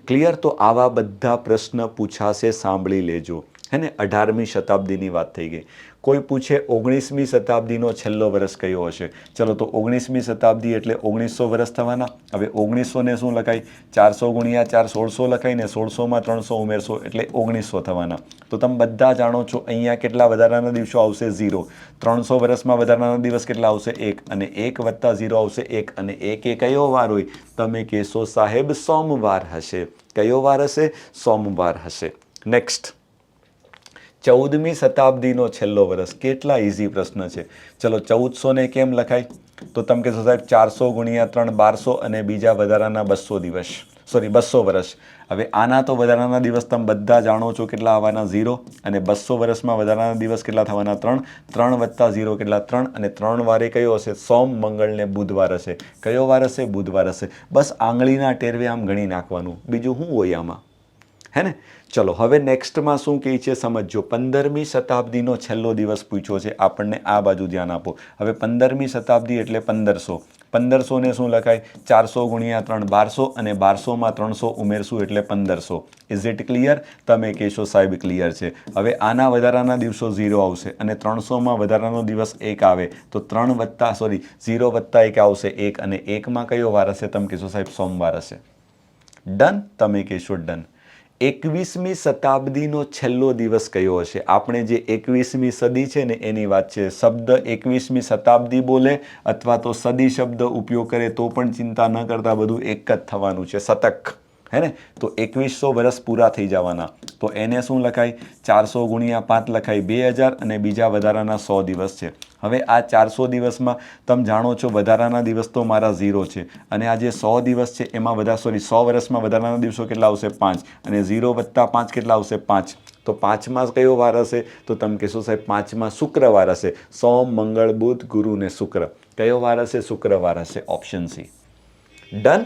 ક્લિયર? તો આવા બધા પ્રશ્ન પૂછાશે, સાંભળી લેજો, હે ને? 18મી શતાબ્દીની વાત થઈ ગઈ. કોઈ પૂછે 19મી શતાબ્દીનો છેલ્લો વર્ષ કયો હશે? ચલો, તો 19મી શતાબ્દી એટલે 1900 વર્ષ થવાના. હવે 1900 ને શું લખાય? 400 ગુણ્યા 4 1600 લખાય ને 1600માં 300 ઉમેરશો એટલે 1900 થવાના. તો તમે બધા જાણો છો અહીંયા કેટલા વધારાના દિવસો આવશે? 0. 300 વર્ષમાં વધારાના દિવસ કેટલા આવશે? 1 અને 1 વત્તા 0 આવશે 1 અને 1 એ કયો વાર હોય? તમે કહેશો સાહેબ સોમવાર હશે. કયો વાર હશે? સોમવાર હશે. નેક્સ્ટ. 14મી શતાબ્દીનો છેલ્લો વર્ષ. કેટલા ઇઝી પ્રશ્ન છે. ચલો, 1400 ને કેમ લખાય? તો તમે કહેશો સાહેબ 400 ગુણ્યા 3 1200 અને બીજા વધારાના 200 દિવસ, સોરી 200 વર્ષ. હવે આના તો વધારાના દિવસ તમે બધા જાણો છો કેટલા આવવાના? 0. અને 200 વર્ષમાં વધારાના દિવસ કેટલા થવાના? 3. 3 વત્તા 0 કેટલા? 3. અને 3 વારે કયો હશે? સોમ, મંગળ ને બુધવાર હશે. કયો વાર હશે? બુધવાર હશે. બસ આંગળીના ટેરવે આમ ગણી નાખવાનું, બીજું શું હોય આમાં, હે ને? ચલો, હવે નેક્સ્ટમાં શું કહે છે સમજો. 15મી શતાબ્દીનો છેલ્લો દિવસ પૂછ્યો છે આપણને. આ બાજુ ધ્યાન આપો. હવે 15મી શતાબ્દી એટલે 1500. 1500 ને શું લખાય? 400 ગુણ્યા 3 1200 અને 1200માં 300 ઉમેરશું એટલે 1500. Is it clear? તમે કહેશો સાહેબ ક્લિયર છે. હવે આના વધારાના દિવસો 0 આવશે અને 300માં વધારાનો દિવસ 1 આવે તો 0 વત્તા 1 આવશે 1 અને 1માં કયો વાર હશે? તમે કહેશો સાહેબ સોમવાર હશે. ડન? તમે કહેશો ડન. 21મી શતાબ્દીનો છેલ્લો દિવસ કયો હશે? આપણે જે 21મી સદી છે ને એની વાત છે. શબ્દ 21મી શતાબ્દી બોલે અથવા તો સદી શબ્દ ઉપયોગ કરે તો પણ ચિંતા ન કરતા, બધું એક જ થવાનું છે. શતક, હે ને? તો 2100 વર્ષ પૂરા થઈ જવાના. તો એને શું લખાય? 400 ગુણ્યા 5 લખાય 2000 અને બીજા વધારાના 100 દિવસ છે. હવે આ 400 દિવસમાં તમે જાણો છો વધારાના દિવસ તો મારા 0 છે અને આ જે 100 દિવસ છે એમાં 100 વર્ષમાં વધારાના દિવસો કેટલા આવશે? 5 અને 0 વત્તા 5 કેટલા આવશે? 5. તો 5માં કયો વાર હશે? તો તમે કહેશો સાહેબ 5માં શુક્રવાર હશે. સોમ, મંગળ, બુધ, ગુરુ ને શુક્ર. કયો વાર હશે? શુક્રવાર હશે, ઓપ્શન સી. ડન.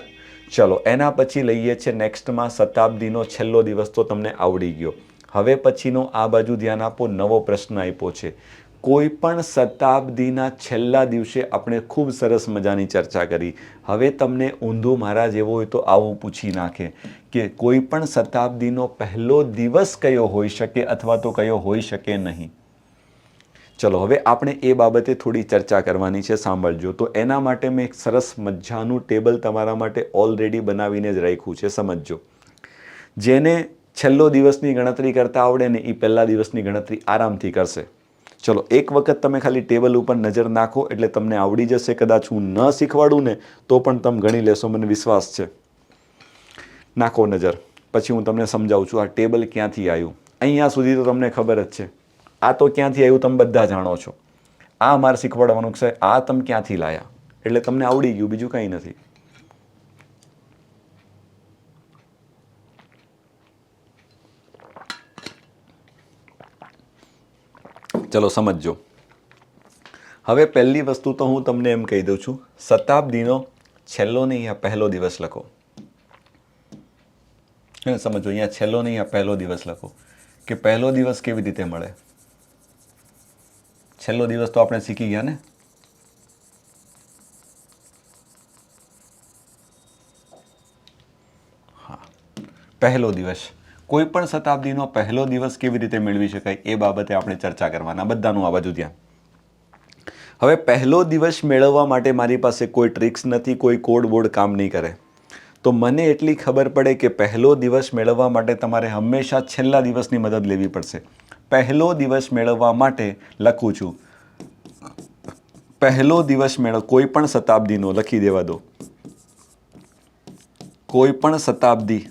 ચલો એના પછી લઈએ છે નેક્સ્ટમાં શતાબ્દીનો છેલ્લો દિવસ, તો તમને આવડી ગયો. હવે પછીનો આ બાજુ ધ્યાન આપો, નવો પ્રશ્ન આપ્યો છે. કોઈ પણ શતાબ્દીના છેલ્લા દિવસે આપણે ખૂબ સરસ મજાની ચર્ચા કરી. હવે તમને ઊંધું મારા જેવો હોય તો આવું પૂછી નાખે કે કોઈ પણ શતાબ્દીનો પહેલો દિવસ કયો હોઈ શકે અથવા તો કયો હોઈ શકે નહીં. ચલો હવે આપણે એ બાબતે થોડી ચર્ચા કરવાની છે, સાંભળજો. તો એના માટે મેં એક સરસ મજાનું ટેબલ તમારા માટે ઓલરેડી બનાવીને જ રાખ્યું છે, સમજજો. જેને છેલ્લો દિવસની ગણતરી કરતા આવડે ને એ પહેલા દિવસની ગણતરી આરામથી કરશે. ચલો એક વખત તમે ખાલી ટેબલ ઉપર નજર નાખો એટલે તમને આવડી જશે. કદાચ હું ન શીખવાડું ને તો પણ તમે ગણી લેશો, મને વિશ્વાસ છે. નાખો નજર, પછી હું તમને સમજાવું છું આ ટેબલ ક્યાંથી આવ્યું. અહીંયા સુધી તો તમને ખબર જ છે. આ તો ક્યાંથી આવ્યું તમે બધા જાણો છો. આ મારે શીખવાડવાનું છે, આ તમે ક્યાંથી લાયા, એટલે તમને આવડી ગયું, બીજું કંઈ નથી. ચલો સમજજો. હવે પહેલી વસ્તુ તો હું તમને એમ કહી દઉં છું, શતાબ્દીનો છેલ્લો નહીં આ પહેલો દિવસ લખો. સમજો, અહીંયા છેલ્લો નહીં આ પહેલો દિવસ લખો. કે પહેલો દિવસ કેવી રીતે મળે? છેલ્લો દિવસ તો આપણે શીખી ગયા ને. હા, પહેલો દિવસ. કોઈ પણ શતાબ્દીનો પહેલો દિવસ કેવી રીતે મેળવી શકાય એ બાબતે આપણે ચર્ચા કરવાના. બધાનું આ બાજુ ધ્યાન. હવે પહેલો દિવસ મેળવવા માટે મારી પાસે કોઈ ટ્રિક્સ નથી, કોઈ કોડ બોર્ડ કામ નહીં કરે. તો મને એટલી ખબર પડે કે પહેલો દિવસ મેળવવા માટે તમારે હંમેશા છેલ્લા દિવસની મદદ લેવી પડશે. પહેલો દિવસ મેળવવા માટે લખું છું, પહેલો દિવસ કોઈ પણ શતાબ્દીનો લખી દેવા દો. કોઈ પણ શતાબ્દી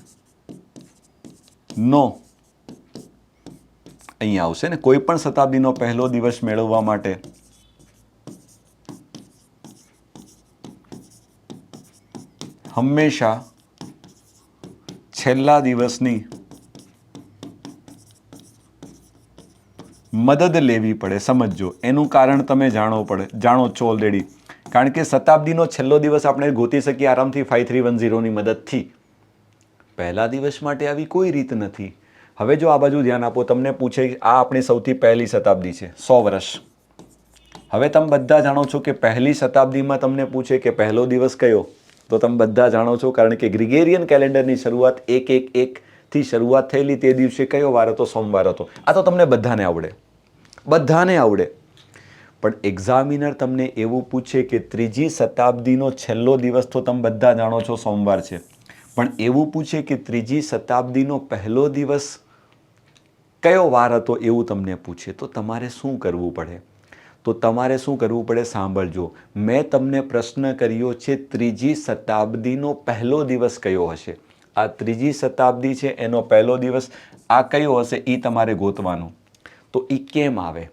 નો અહીંયા આવશે ને. કોઈ પણ શતાબ્દીનો પહેલો દિવસ મેળવવા માટે હંમેશા છેલ્લા દિવસની મદદ લેવી પડે. સમજજો, એનું કારણ તમે જાણો જ છો ઓલરેડી. કારણ કે શતાબ્દીનો છેલ્લો દિવસ આપણે ગોતી શકીએ આરામથી 5310ની મદદથી. પહેલા દિવસ માટે આવી કોઈ રીત નથી. હવે જો આ બાજુ ધ્યાન આપો, તમને પૂછે આ આપણી સૌથી પહેલી શતાબ્દી છે, 100 વર્ષ. હવે તમે બધા જાણો છો કે પહેલી શતાબ્દીમાં તમને પૂછે કે પહેલો દિવસ કયો, તો તમે બધા જાણો છો કારણ કે ગ્રેગોરિયન કેલેન્ડરની શરૂઆત 1-1-1થી શરૂઆત થયેલી. તે દિવસે કયો વાર હતો? સોમવાર હતો. આ તો તમને બધાને આવડે, બધાને આવડે. પણ એક્ઝામિનર તમને એવું પૂછે કે ત્રીજી શતાબ્દીનો છેલ્લો દિવસ, તો તમે બધા જાણો છો સોમવાર છે. પણ એવું પૂછે કે ત્રીજી શતાબ્દીનો પહેલો દિવસ કયો વાર હતો, એવું તમને પૂછે, તો તમારે શું કરવું પડે? તો તમારે શું કરવું પડે? સાંભળજો, મેં તમને પ્રશ્ન કર્યો છે ત્રીજી શતાબ્દીનો પહેલો દિવસ કયો હશે. આ ત્રીજી શતાબ્દી છે, એનો પહેલો દિવસ આ કયો હશે એ તમારે ગોતવાનું. તો એ કેમ આવે?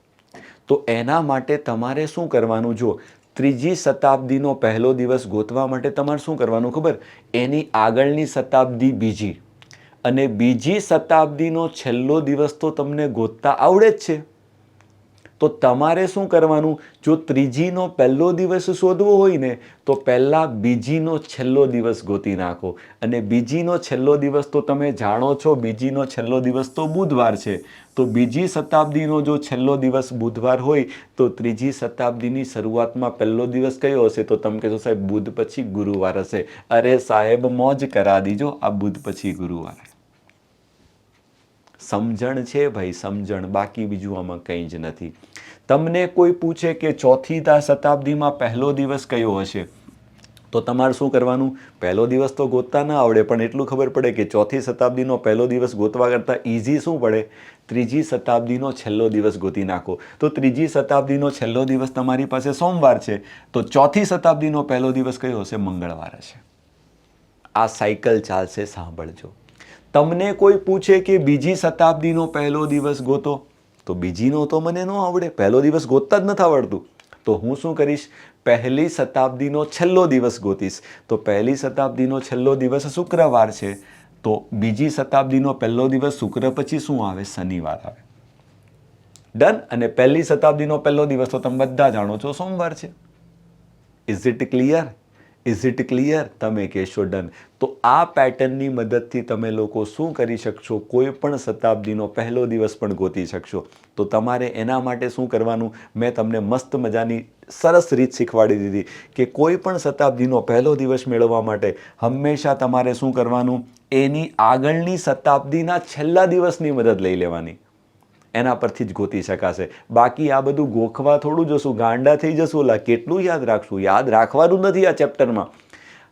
તો એના માટે તમારે શું કરવાનું? જો ત્રીજી શતાબ્દીનો પહેલો દિવસ ગોતવા માટે તમારે શું કરવાનું ખબર? એની આગળની શતાબ્દી બીજી, અને બીજી શતાબ્દીનો છેલ્લો દિવસ તો તમને ગોતતા આવડે જ છે. તો તમારે શું કરવાનું? જો ત્રીજીનો પહેલો દિવસ શોધવો હોય ને તો પહેલાં બીજીનો છેલ્લો દિવસ ગોતી નાખો. અને બીજીનો છેલ્લો દિવસ તો તમે જાણો છો, બીજીનો છેલ્લો દિવસ તો બુધવાર છે. તો બીજી શતાબ્દીનો જો છેલ્લો દિવસ બુધવાર હોય તો ત્રીજી શતાબ્દીની શરૂઆતમાં પહેલો દિવસ કયો હશે? તો તમે કહેશો સાહેબ બુધ પછી ગુરુવાર હશે. અરે સાહેબ મોજ કરા દીજો, આ બુધ પછી ગુરુવાર. સમજણ છે ભાઈ, સમજણ. બાકી બીજું આમાં કંઈ જ નથી. તમને કોઈ પૂછે કે ચોથી શતાબ્દીમાં પહેલો દિવસ કયો હશે, તો તમારે શું કરવાનું? પહેલો દિવસ તો ગોતતા ના આવડે, પણ એટલું ખબર પડે કે ચોથી શતાબ્દીનો પહેલો દિવસ ગોતવા કરતાં ઇઝી શું પડે? ત્રીજી શતાબ્દીનો છેલ્લો દિવસ ગોતી નાખો. તો ત્રીજી શતાબ્દીનો છેલ્લો દિવસ તમારી પાસે સોમવાર છે, તો ચોથી શતાબ્દીનો પહેલો દિવસ કયો હશે? મંગળવાર હશે. આ સાયકલ ચાલશે, સાંભળજો. તમને કોઈ પૂછે કે બીજી શતાબ્દીનો પહેલો દિવસ ગોતો, તો બીજીનો તો મને ન આવડે, પહેલો દિવસ ગોતતા જ નથી આવડતું. તો હું શું કરીશ? પહેલી શતાબ્દીનો છેલ્લો દિવસ ગોતીશ. તો પહેલી શતાબ્દીનો છેલ્લો દિવસ શુક્રવાર છે, તો બીજી શતાબ્દીનો પહેલો દિવસ શુક્ર પછી શું આવે? શનિવાર આવે. ડન. અને પહેલી શતાબ્દીનો પહેલો દિવસ તો તમે બધા જાણો છો સોમવાર છે. Is it clear? Is it clear? તમે કહેશો ડન. તો આ પેટર્નની મદદથી તમે લોકો શું કરી શકશો? કોઈ પણ શતાબ્દીનો પહેલો દિવસ પણ ગોતી શકશો. તો તમારે એના માટે શું કરવાનું? મેં તમને મસ્ત મજાની સરસ રીત શીખવાડી દીધી કે કોઈ પણ શતાબ્દીનો પહેલો દિવસ મેળવવા માટે હંમેશા તમારે શું કરવાનું? એની આગળની શતાબ્દીના છેલ્લા દિવસની મદદ લઈ લેવાની. એના પરથી જ ગોતી શકાશે. બાકી આ બધું ગોખવા થોડું જશું, ગાંડા થઈ જશું. ઓલા કેટલું યાદ રાખશું? યાદ રાખવાનું નથી આ ચેપ્ટરમાં.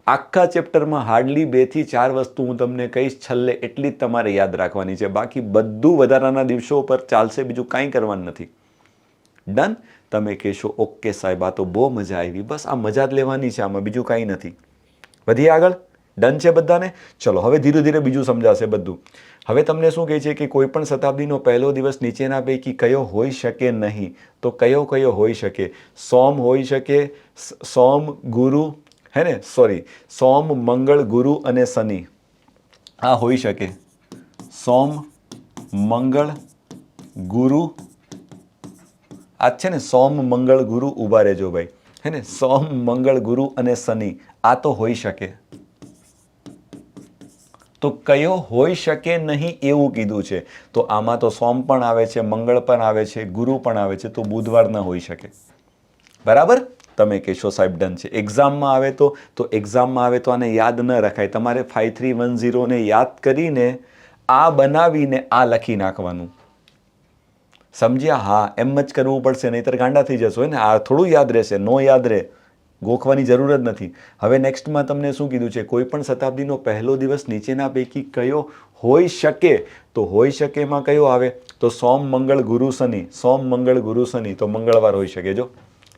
આખા ચેપ્ટરમાં હાર્ડલી 2 થી 4 વસ્તુ હું તમને કહીશ છેલ્લે, એટલી જ તમારે યાદ રાખવાની છે. બાકી બધું વધારાના દિવસો પર ચાલશે, બીજું કાંઈ કરવાનું નથી. ડન? તમે કહેશો ઓકે સાહેબ, આ તો બહુ મજા આવી. બસ આ મજા જ લેવાની છે, આમાં બીજું કાંઈ નથી. વધીએ આગળ. ડન છે બધાને? ચલો હવે ધીરે ધીરે બીજું સમજાશે બધું. હવે તમને શું કહે છે કે કોઈ પણ શતાબ્દીનો પહેલો દિવસ નીચેના પૈકી કયો હોઈ શકે નહીં? તો કયો કયો હોઈ શકે? સોમ હોઈ શકે, સોમ, ગુરુ, હે ને, સોમ, મંગળ, ગુરુ અને શનિ. આ હોઈ શકે. સોમ, મંગળ, ગુરુ. આ છે ને સોમ, મંગળ, ગુરુ. ઊભા રહેજો ભાઈ, હે ને. સોમ, મંગળ, ગુરુ અને શનિ, આ તો હોઈ શકે. તો કયો હોઈ શકે નહીં એવું કીધું છે. તો આમાં તો સોમ પણ આવે છે, મંગળ પણ આવે છે, ગુરુ પણ આવે છે. તો બુધવાર ન હોઈ શકે. બરાબર? તમે કહેશો સાહેબ ડન છે. એક્ઝામમાં આવે તો એક્ઝામમાં આવે તો આને યાદ ન રખાય. તમારે 5310 ને યાદ કરીને આ બનાવીને આ લખી નાખવાનું. સમજ્યા? હા, એમ જ કરવું પડશે, નહીંતર ગાંડા થઈ જશો ને. આ થોડું યાદ રહેશે? નો યાદ રહે. ગોખવાની જરૂર જ નથી. હવે નેક્સ્ટમાં તમને શું કીધું છે? કોઈ પણ શતાબ્દીનો પહેલો દિવસ નીચેના પૈકી કયો હોઈ શકે? તો હોઈ શકેમાં કયો આવે? તો સોમ, મંગળ, ગુરુ, શનિ. સોમ, મંગળ, ગુરુ, શનિ. તો મંગળવાર હોઈ શકે. જો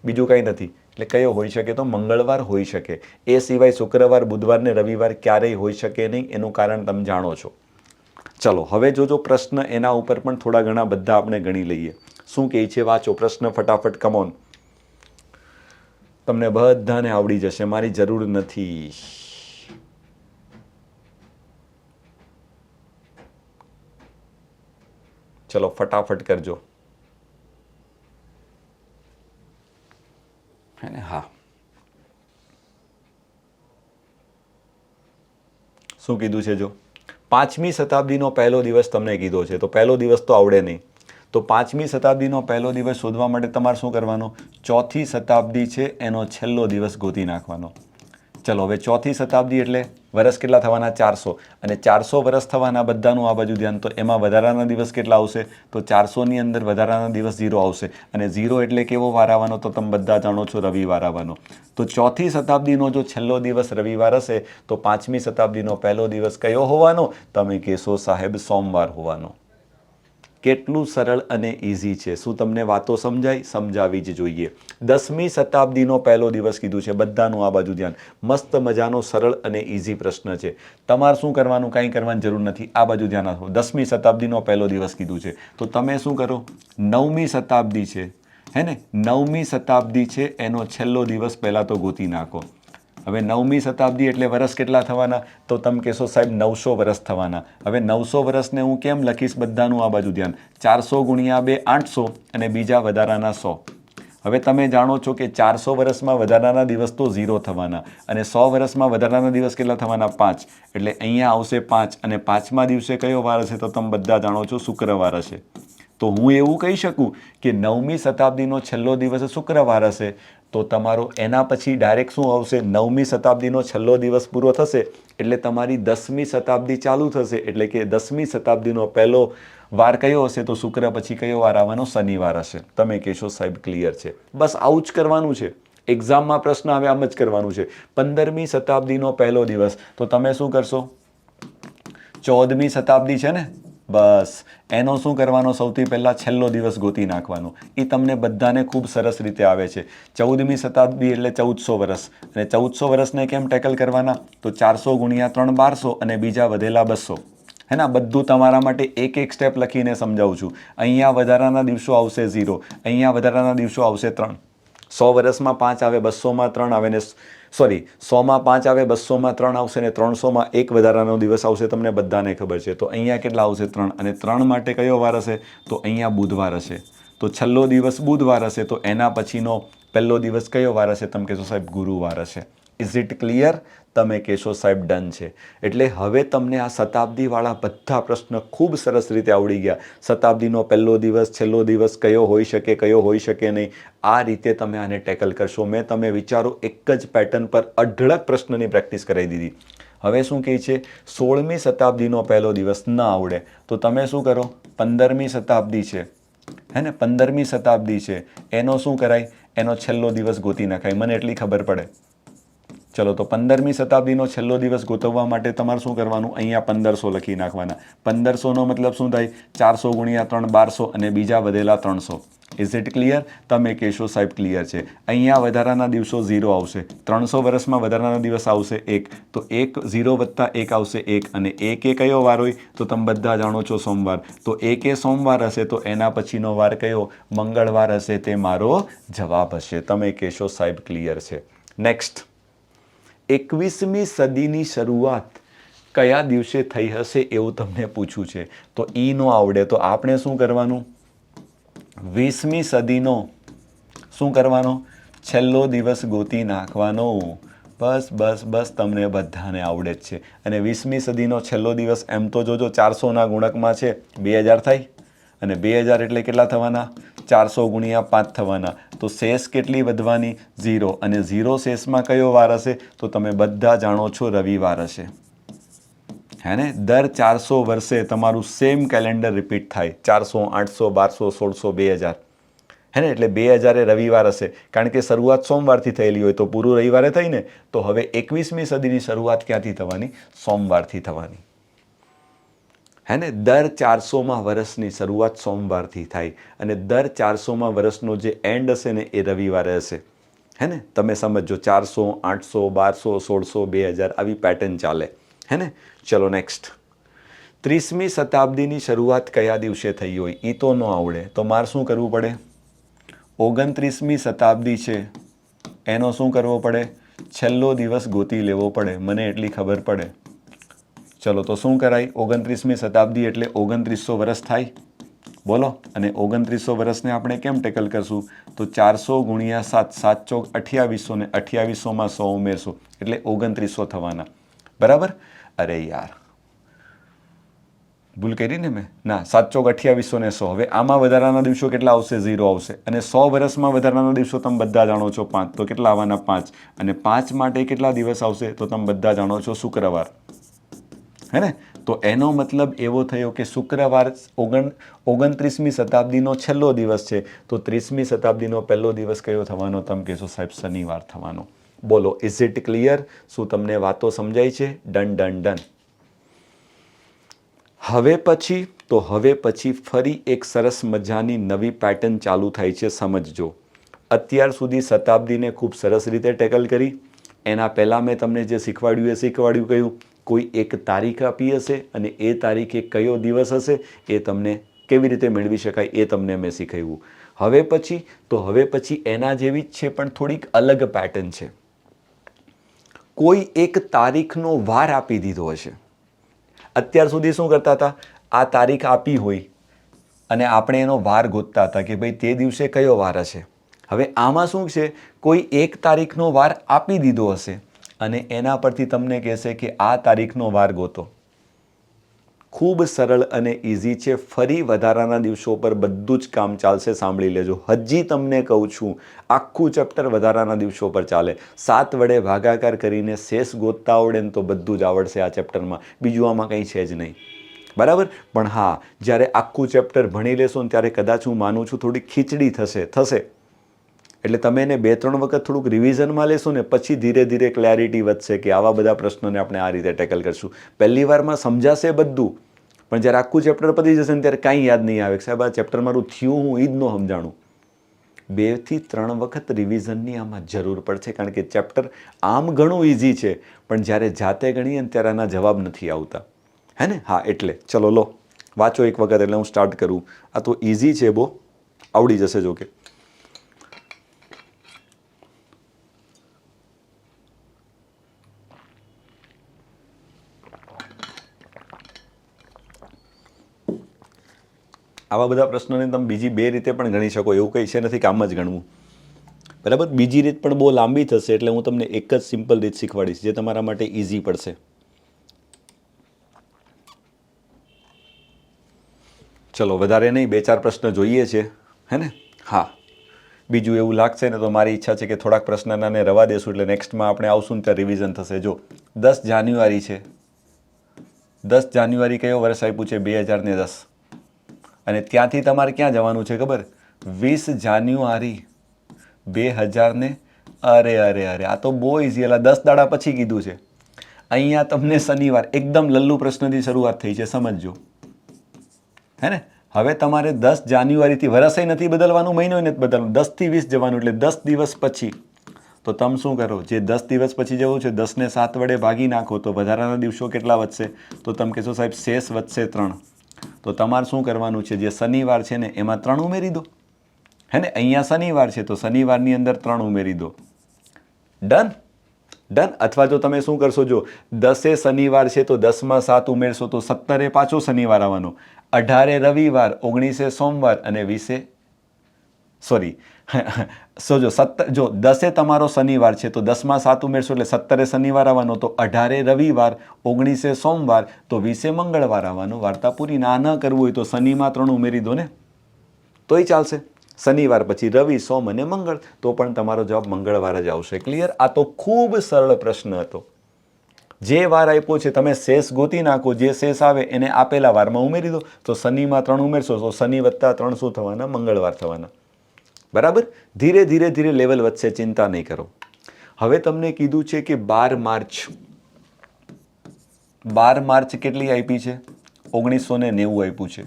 બીજું કંઈ નથી. એટલે કયો હોઈ શકે? તો મંગળવાર હોઈ શકે. એ સિવાય શુક્રવાર, બુધવાર ને રવિવાર ક્યારેય હોઈ શકે નહીં. એનું કારણ તમે જાણો છો. ચલો હવે જોજો પ્રશ્ન, એના ઉપર પણ થોડા ઘણા બધા આપણે ગણી લઈએ. શું કહે છે? વાંચો પ્રશ્ન ફટાફટ. કમોન, તમને બધાને આવડી જશે, મારી જરૂર નથી. ચલો ફટાફટ કરજો. હા, શું કીધું છે? જો 5મી શતાબ્દીનો પહેલો દિવસ તમને કીધો છે, તો પહેલો દિવસ તો આવડે નહીં. તો 5મી શતાબ્દીનો પહેલો દિવસ શોધવા માટે તમારે શું કરવાનું? 4થી શતાબ્દી છે એનો છેલ્લો દિવસ ગોતી નાખવાનો. ચલો હવે 4થી શતાબ્દી એટલે વર્ષ કેટલા થવાના? 400. અને 400 વર્ષ થવાના બધાનું આ બાજુ ધ્યાન. તો એમાં વધારાના દિવસ કેટલા આવશે? તો 400ની અંદર વધારાના દિવસ 0 આવશે. અને 0 એટલે કેવો વાર આવવાનો? તો તમે બધા જાણો છો, રવિવાર આવવાનો. તો 4થી શતાબ્દીનો જો છેલ્લો દિવસ રવિવાર હશે તો 5મી શતાબ્દીનો પહેલો દિવસ કયો હોવાનો? તમે કહેશો સાહેબ સોમવાર હોવાનો. કેટલું સરળ અને ઇઝી છે. શું તમને વાતો સમજાય? સમજાવી જ જોઈએ. 10મી શતાબ્દીનો પહેલો દિવસ કીધું છે. બધાનું આ બાજુ ધ્યાન. મસ્ત મજાનો સરળ અને ઇઝી પ્રશ્ન છે. તમારે શું કરવાનું? કાંઈ કરવાની જરૂર નથી. આ બાજુ ધ્યાન આપો. 10મી શતાબ્દીનો પહેલો દિવસ કીધું છે. તો તમે શું કરો? 9મી શતાબ્દી છે, હે ને, 9મી શતાબ્દી છે એનો છેલ્લો દિવસ પહેલાં તો ગોતી નાખો. હવે 9મી શતાબ્દી એટલે વર્ષ કેટલા થવાના? તો તમે કહેશો સાહેબ 900 વર્ષ થવાના. હવે 900 વર્ષને હું કેમ લખીશ? બધાનું આ બાજુ ધ્યાન. 400 ગુણ્યા 2 800 અને બીજા વધારાના 100. હવે તમે જાણો છો કે 400 વર્ષમાં વધારાના દિવસ તો 0 થવાના અને 100 વર્ષમાં વધારાના દિવસ કેટલા થવાના? 5. એટલે અહીંયા આવશે 5 અને 5મા દિવસે કયો વાર હશે? તો તમે બધા જાણો છો શુક્રવાર હશે. તો હું એવું કહી શકું કે 9મી શતાબ્દીનો છેલ્લો દિવસ શુક્રવાર હશે. તો તમારો એના પછી ડાયરેક્ટ શું આવશે? 9મી શતાબ્દીનો છેલ્લો દિવસ પૂરો થશે એટલે તમારી 10મી શતાબ્દી ચાલુ થશે. એટલે કે 10મી શતાબ્દીનો પહેલો વાર કયો હશે? તો શુક્ર પછી કયો વાર આવવાનો? શનિવાર હશે. તમે કહેશો સાહેબ ક્લિયર છે. બસ આવું જ કરવાનું છે. એક્ઝામમાં પ્રશ્ન આવે આમ જ કરવાનું છે. 15મી શતાબ્દીનો પહેલો દિવસ, તો તમે શું કરશો? 14મી શતાબ્દી છે ને, બસ એનો શું કરવાનો? સૌથી પહેલાં છેલ્લો દિવસ ગોતી નાખવાનો. એ તમને બધાને ખૂબ સરસ રીતે આવે છે. 14મી શતાબ્દી એટલે 1400 વર્ષ. અને 1400 વર્ષને કેમ ટેકલ કરવાના? તો 400 ગુણ્યા 3 1200 અને બીજા વધેલા 200. હે ને, બધું તમારા માટે એક એક સ્ટેપ લખીને સમજાવું છું. અહીંયા વધારાના દિવસો આવશે 0, અહીંયા વધારાના દિવસો આવશે 3. 100 વર્ષમાં 5 આવે, 200માં 3 આવે ને 100માં 5 આવે, 200માં 3 આવશે ને 300માં એક વધારાનો દિવસ આવશે. તમને બધાને ખબર છે. તો અહીંયા કેટલા આવશે? 3. અને 3 માટે કયો વાર હશે? તો અહીંયા બુધવાર હશે. તો છેલ્લો દિવસ બુધવાર હશે. તો એના પછીનો પહેલો દિવસ કયો વાર હશે? તમે કહેશો સાહેબ ગુરુવાર હશે. Is it clear? તમે કહેશો સાહેબ ડન છે. એટલે હવે તમને આ શતાબ્દીવાળા બધા પ્રશ્ન ખૂબ સરસ રીતે આવડી ગયા. શતાબ્દીનો પહેલો દિવસ, છેલ્લો દિવસ કયો હોઈ શકે, કયો હોઈ શકે નહીં, આ રીતે તમે આને ટેકલ કરશો. મેં તમે વિચારો એક જ પેટર્ન પર અઢળક પ્રશ્નની પ્રેક્ટિસ કરાવી દીધી. હવે શું કહે છે? 16મી શતાબ્દીનો પહેલો દિવસ ન આવડે તો તમે શું કરો? 15મી શતાબ્દી છે, હે ને, 15મી શતાબ્દી છે, એનો શું કરાય? એનો છેલ્લો દિવસ ગોતી નખાય. મને એટલી ખબર પડે. ચલો, તો 15મી શતાબ્દીનો છેલ્લો દિવસ ગોતવવા માટે તમારે શું કરવાનું? અહીંયા 1500 લખી નાખવાના. 1500નો મતલબ શું થાય? 400 ગુણ્યા 3 1200 અને બીજા વધેલા 300. Is it clear? તમે કહેશો સાહેબ ક્લિયર છે. અહીંયા વધારાના દિવસો 0 આવશે. 300 વર્ષમાં વધારાના દિવસ આવશે 1, તો 1 0 વત્તા 1 આવશે 1, અને 1 એ કયો વાર હોય? તો તમે બધા જાણો છો સોમવાર. તો 1 એ સોમવાર હશે, તો એના પછીનો વાર કયો? મંગળવાર હશે. તે મારો જવાબ હશે. તમે કહેશો સાહેબ ક્લિયર છે. નેક્સ્ટ, 21મી સદીની શરૂઆત કયા દિવસે થઈ હશે એવું તમને પૂછ્યું છે. તો ઈ નો આવડે તો આપણે શું કરવાનું? 20મી સદીનો શું કરવાનો? છેલ્લો દિવસ ગોતી નાખવાનો. બસ બસ બસ, તમને બધાને આવડે જ છે. અને 20મી સદીનો છેલ્લો દિવસ એમ તો જોજો 400ના ગુણકમાં છે, 2000 થાય. અને 2000 એટલે કેટલા થવાના? 400 ગુણ્યા 5 થવાના. તો શેષ કેટલી વધવાની? 0. અને 0 શેષમાં કયો વાર હશે? તો તમે બધા જાણો છો રવિવાર હશે, હે ને. દર 400 વર્ષે તમારું સેમ કેલેન્ડર રિપીટ થાય. 400, 800, 1200, 1600, 2000, હે ને. એટલે 2000 એ રવિવાર હશે, કારણ કે શરૂઆત સોમવારથી થયેલી હોય તો પૂરું રવિવારે થઈ ને. તો હવે 21મી સદીની શરૂઆત ક્યાંથી થવાની? સોમવારથી થવાની, હે ને. દર 400માં વર્ષની શરૂઆત સોમવારથી થાય, અને દર 400માં વર્ષનો જે એન્ડ હશે ને એ રવિવારે હશે, હે ને. તમે સમજો, 400, 800, 1200, 1600, 2000 આવી પેટર્ન ચાલે, હે ને. ચલો નેક્સ્ટ, 30મી શતાબ્દીની શરૂઆત કયા દિવસે થઈ હોય? એ તો ન આવડે તો મારે શું કરવું પડે? 29મી શતાબ્દી છે, એનો શું કરવો પડે? છેલ્લો દિવસ ગોતી લેવો પડે. મને એટલી ખબર પડે. ચલો, તો શું કરાય? 29મી શતાબ્દી એટલે 2900 વર્ષ થાય. બોલો. અને 2900 વર્ષને આપણે કેમ ટેકલ કરશું? તો 400 ગુણ્યા 7, 7 ચોક 2800, ને 2800માં 100 ઉમેરશું એટલે 2900 થવાના. બરાબર? અરે યાર, ભૂલ કરી ને મેં. ના, 7 ચોક 2800 ને 100. હવે આમાં વધારાના દિવસો કેટલા આવશે? 0 આવશે. અને 100 વર્ષમાં વધારાના દિવસો તમે બધા જાણો છો 5, તો કેટલા આવવાના? 5. અને 5 માટે કેટલા દિવસ આવશે? તો તમે બધા જાણો છો શુક્રવાર, હે ને. તો એનો મતલબ એવો થયો કે શુક્રવાર 29મી શતાબ્દીનો છેલ્લો દિવસ છે. તો 30મી શતાબ્દીનો પહેલો દિવસ કયો થવાનો? તમે કહેશો સાહેબ શનિવાર થવાનો. બોલો, ઇઝ ઇટ ક્લિયર? શું તમને વાતો સમજાય છે? Done done done. હવે પછી ફરી એક સરસ મજાની નવી પેટર્ન ચાલુ થાય છે. સમજજો. અત્યાર સુધી શતાબ્દીને ખૂબ સરસ રીતે ટેકલ કરી. એના પહેલાં મેં તમને જે શીખવાડ્યું એ શીખવાડ્યું કયું? કોઈ એક તારીખ આપી હશે, અને એ તારીખે કયો દિવસ હશે એ તમને કેવી રીતે મેળવી શકાય એ તમને મેં શીખવ્યું. હવે પછી એના જેવી જ છે, પણ થોડીક અલગ પેટર્ન છે. કોઈ એક તારીખનો વાર આપી દીધો હશે. અત્યાર સુધી શું કરતા હતા? આ તારીખ આપી હોય અને આપણે એનો વાર ગોતતા હતા કે ભાઈ તે દિવસે કયો વાર હશે. હવે આમાં શું છે? કોઈ એક તારીખનો વાર આપી દીધો હશે અને એના પરથી તમને કહેશે કે આ તારીખનો વાર ગોતો. ખૂબ સરળ અને ઇઝી છે. ફરી વધારાના દિવસો પર બધું જ કામ ચાલશે. સાંભળી લેજો. હજી તમને કહું છું, આખું ચેપ્ટર વધારાના દિવસો પર ચાલે. 7 વડે ભાગાકાર કરીને શેષ ગોતતા આવડે ને તો બધું જ આવડશે આ ચેપ્ટરમાં. બીજું આમાં કંઈ છે જ નહીં. બરાબર? પણ હા, જ્યારે આખું ચેપ્ટર ભણી લેશો ને ત્યારે કદાચ હું માનું છું થોડી ખીચડી થશે. એટલે તમે એને 2-3 વખત થોડુંક રિવિઝનમાં લેશો ને પછી ધીરે ધીરે ક્લેરિટી વધશે કે આવા બધા પ્રશ્નોને આપણે આ રીતે ટેકલ કરશું. પહેલી વારમાં સમજાશે બધું, પણ જ્યારે આખું ચેપ્ટર પતી જશે ને ત્યારે કાંઈ યાદ નહીં આવે. સાહેબ, આ ચેપ્ટર મારું થયું હું એ જ ન સમજાણું. 2 થી 3 વખત રિવિઝનની આમાં જરૂર પડશે, કારણ કે ચેપ્ટર આમ ઘણું ઇઝી છે, પણ જ્યારે જાતે ગણીએ ને ત્યારે આના જવાબ નથી આવતા, હે ને. હા, એટલે ચલો લો, વાંચો એક વખત એટલે હું સ્ટાર્ટ કરું. આ તો ઇઝી છે, બહુ આવડી જશે. જો કે આવા બધા પ્રશ્નોને તમે બીજી 2 રીતે પણ ગણી શકો. એવું કંઈ છે નથી કે આમ જ ગણવું. બરાબર. બીજી રીત પણ બહુ લાંબી થશે, એટલે હું તમને એક જ સિમ્પલ રીત શીખવાડીશ જે તમારા માટે ઇઝી પડશે. ચલો વધારે નહીં, 2-4 પ્રશ્ન જોઈએ છે, હે ને? હા, બીજું એવું લાગશે ને તો મારી ઈચ્છા છે કે થોડાક પ્રશ્નના ને રવા દેશું, એટલે નેક્સ્ટમાં આપણે આવશું ને ત્યાં રિવિઝન થશે. જો 10 જાન્યુઆરી છે, 10 જાન્યુઆરી કયો વર્ષ આપ્યું છે? 2010. અને ત્યાંથી તમારે ક્યાં જવાનું છે ખબર? 20 જાન્યુઆરી 2000 અરે અરે અરે, આ તો બહુ ઇઝી. એટલે 10 દાડા પછી કીધું છે. અહીંયા તમને શનિવાર, એકદમ લલ્લુ પ્રશ્નથી શરૂઆત થઈ છે, સમજજો, હે ને? હવે તમારે 10 જાન્યુઆરીથી વર્ષે નથી બદલવાનું, મહિનો નથી બદલવાનું, 10 થી 20 જવાનું, એટલે 10 દિવસ પછી. તો તમે શું કરો? જે 10 દિવસ પછી જવું છે, 10 ને 7 વડે ભાગી નાખો તો વધારાના દિવસો કેટલા વધશે? તો તમે કહેશો સાહેબ શેષ વધશે 3. તો તમારે શું કરવાનું છે? જે શનિવાર છે ને એમાં 3 ઉમેરી દો, હે ને? અહીંયા શનિવાર છે તો શનિવારની અંદર 3 ઉમેરી દો. Done done. અથવા જો તમે શું કરશો, જો 10 શનિવાર છે તો 10માં 7 ઉમેરશો તો 17 પાછો શનિવાર આવવાનો, 18 રવિવાર, 19 સોમવાર અને 20 સોરી જો 10 તમારો શનિવાર છે તો 10માં 7 ઉમેરશો એટલે 17 શનિવાર આવવાનો, તો 18 રવિવાર, 19 સોમવાર, તો 20 મંગળવાર આવવાનો. વાર્તા પૂરી. ના ન કરવું હોય તો શનિમાં 3 ઉમેરી દો ને, તોય ચાલશે. શનિવાર પછી રવિ, સોમ અને મંગળ, તો પણ તમારો જવાબ મંગળવાર જ આવશે. ક્લિયર? આ તો ખૂબ સરળ પ્રશ્ન હતો. જે વાર આપ્યો છે તમે શેષ ગોતી નાખો, જે શેષ આવે એને આપેલા વારમાં ઉમેરી દો. તો શનિમાં 3 ઉમેરશો તો શનિ વત્તા 3 શું થવાના? મંગળવાર થવાના. બરાબર. ધીરે ધીરે ધીરે લેવલ વધશે, ચિંતા નહીં કરો. હવે તમને કીધું છે કે 12 માર્ચ, 12 માર્ચ કેટલી આપી છે? 1990 આપ્યું છે.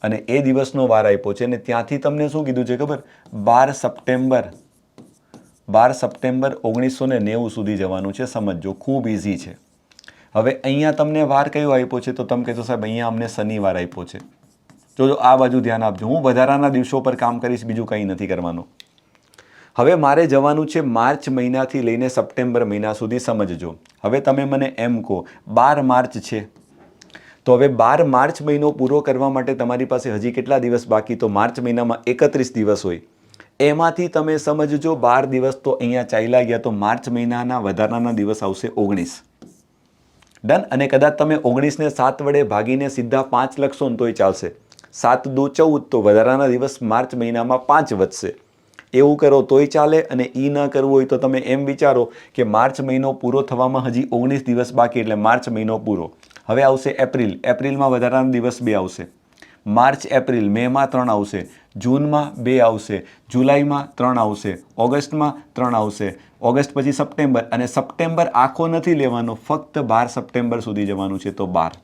અને એ દિવસનો વાર આપ્યો છે, અને ત્યાંથી તમને શું કીધું છે ખબર? 12 સપ્ટેમ્બર 1990 સુધી જવાનું છે. સમજો, ખૂબ ઇઝી છે. હવે અહીંયા તમને વાર કયો આપ્યો છે? તો તમે કહેશો સાહેબ અહીંયા અમને શનિવાર આપ્યો છે. જો આ બાજુ ધ્યાન આપજો, હું વધારાના દિવસો પર કામ કરીશ, બીજું કંઈ નથી કરવાનું. હવે મારે જવાનું છે માર્ચ મહિનાથી લઈને સપ્ટેમ્બર મહિના સુધી. સમજજો. હવે તમે મને એમ કહો 12 માર્ચ છે, તો હવે 12 માર્ચ મહિનો પૂરો કરવા માટે તમારી પાસે હજી કેટલા દિવસ બાકી? તો માર્ચ મહિનામાં 31 દિવસ હોય, એમાંથી તમે સમજજો 12 દિવસ તો અહીંયા ચાલ્યા ગયા, તો માર્ચ મહિનાના વધારાના દિવસ આવશે 19. ડન. અને કદાચ તમે 19 ને 7 વડે ભાગીને સીધા 5 લખશો ને તોય ચાલશે. 7 દુ 14, તો વધારાના દિવસ માર્ચ મહિનામાં 5 વધશે. એવું કરો તોય ચાલે. અને એ ન કરવું હોય તો તમે એમ વિચારો કે માર્ચ મહિનો પૂરો થવામાં હજી 19 દિવસ બાકી, એટલે માર્ચ મહિનો પૂરો. હવે આવશે એપ્રિલ, એપ્રિલમાં વધારાના દિવસ 2 આવશે. માર્ચ એપ્રિલ, મેમાં 3 આવશે, જૂનમાં 2 આવશે, જુલાઈમાં 3 આવશે, ઓગસ્ટમાં 3 આવશે, ઓગસ્ટ પછી સપ્ટેમ્બર, અને સપ્ટેમ્બર આખો નથી લેવાનો, ફક્ત 12 સપ્ટેમ્બર સુધી જવાનું છે. તો 12.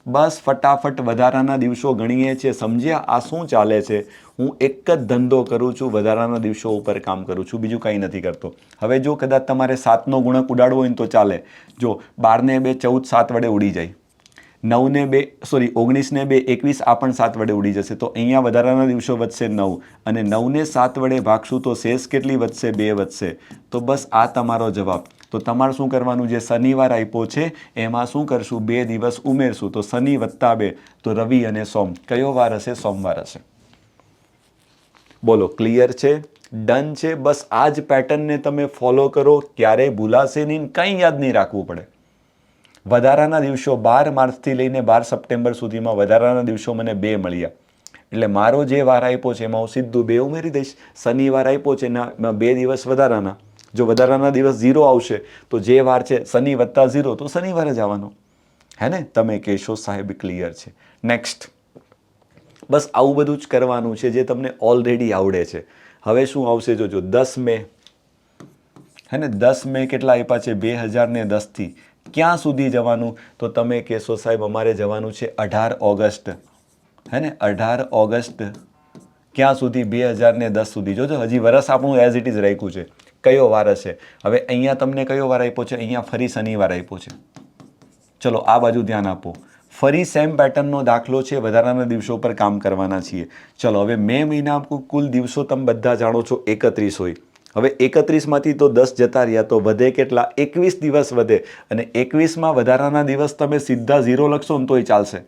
બસ ફટાફટ વધારાના દિવસો ગણીએ છીએ. સમજ્યા? આ શું ચાલે છે? હું એક જ ધંધો કરું છું, વધારાના દિવસો ઉપર કામ કરું છું, બીજું કંઈ નથી કરતો. હવે જો કદાચ તમારે 7નો ગુણક ઉડાડવો હોય ને તો ચાલે. જો 12 ને 2 14, 7 વડે ઉડી જાય. 9 ને 2 સોરી 19 ને 2 21, આ પણ 7 વડે ઉડી જશે. તો અહીંયા વધારાના દિવસો વધશે 9, અને 9 ને 7 વડે ભાગશું તો શેષ કેટલી વધશે? 2 વધશે. તો બસ આ તમારો જવાબ. તો તમારે શું કરવાનું? જે શનિવાર આપ્યો છે એમાં શું કરશું? 2 દિવસ ઉમેરશું. તો શનિ વત્તા 2, તો રવિ અને સોમ. કયો વાર હશે? સોમવાર હશે. બોલો, ક્લિયર છે? ડન છે? બસ આ જ પેટર્નને તમે ફોલો કરો, ક્યારેય ભૂલાશે નહીં, કંઈ યાદ નહીં રાખવું પડે. વધારાના દિવસો 12 માર્ચથી લઈને 12 સપ્ટેમ્બર સુધીમાં વધારાના દિવસો મને 2 મળ્યા, એટલે મારો જે વાર આપ્યો છે એમાં હું સીધું 2 ઉમેરી દઈશ. શનિવાર આપ્યો છે એમાં 2 દિવસ વધારાના. જો વધારાના દિવસ 0 આવશે તો જે વાર છે શનિ વત્તા 0, તો શનિવાર જ આવવાનો, હે ને? તમે કહેશો સાહેબ ક્લિયર છે. નેક્સ્ટ. બસ આવું બધું જ કરવાનું છે જે તમને ઓલરેડી આવડે છે. હવે શું આવશે? જોજો 10 મે, હે ને? 10 મે કેટલા આપ્યા છે? 2010થી ક્યાં સુધી જવાનું? તો તમે કહેશો સાહેબ અમારે જવાનું છે 18 ઓગસ્ટ, હે ને? 18 ઓગસ્ટ ક્યાં સુધી? 2010 સુધી. જોજો હજી વર્ષ આપણું એઝ ઇટ ઇઝ રાખ્યું છે. કયો વાર હશે? હવે અહીંયા તમને કયો વાર આપ્યો છે? અહીંયા ફરી શનિવાર આપ્યો છે. ચલો આ બાજુ ધ્યાન આપો. ફરી સેમ પેટર્નનો દાખલો છે, વધારાના દિવસો પર કામ કરવાના છીએ. ચલો હવે મે મહિના કુલ દિવસો તમે બધા જાણો છો 31 હોય. હવે 31માંથી તો 10 જતા રહ્યા, તો વધે કેટલા? 21 દિવસ વધે. અને 21માં વધારાના દિવસ તમે સીધા 0 લખશો ને તોય ચાલશે.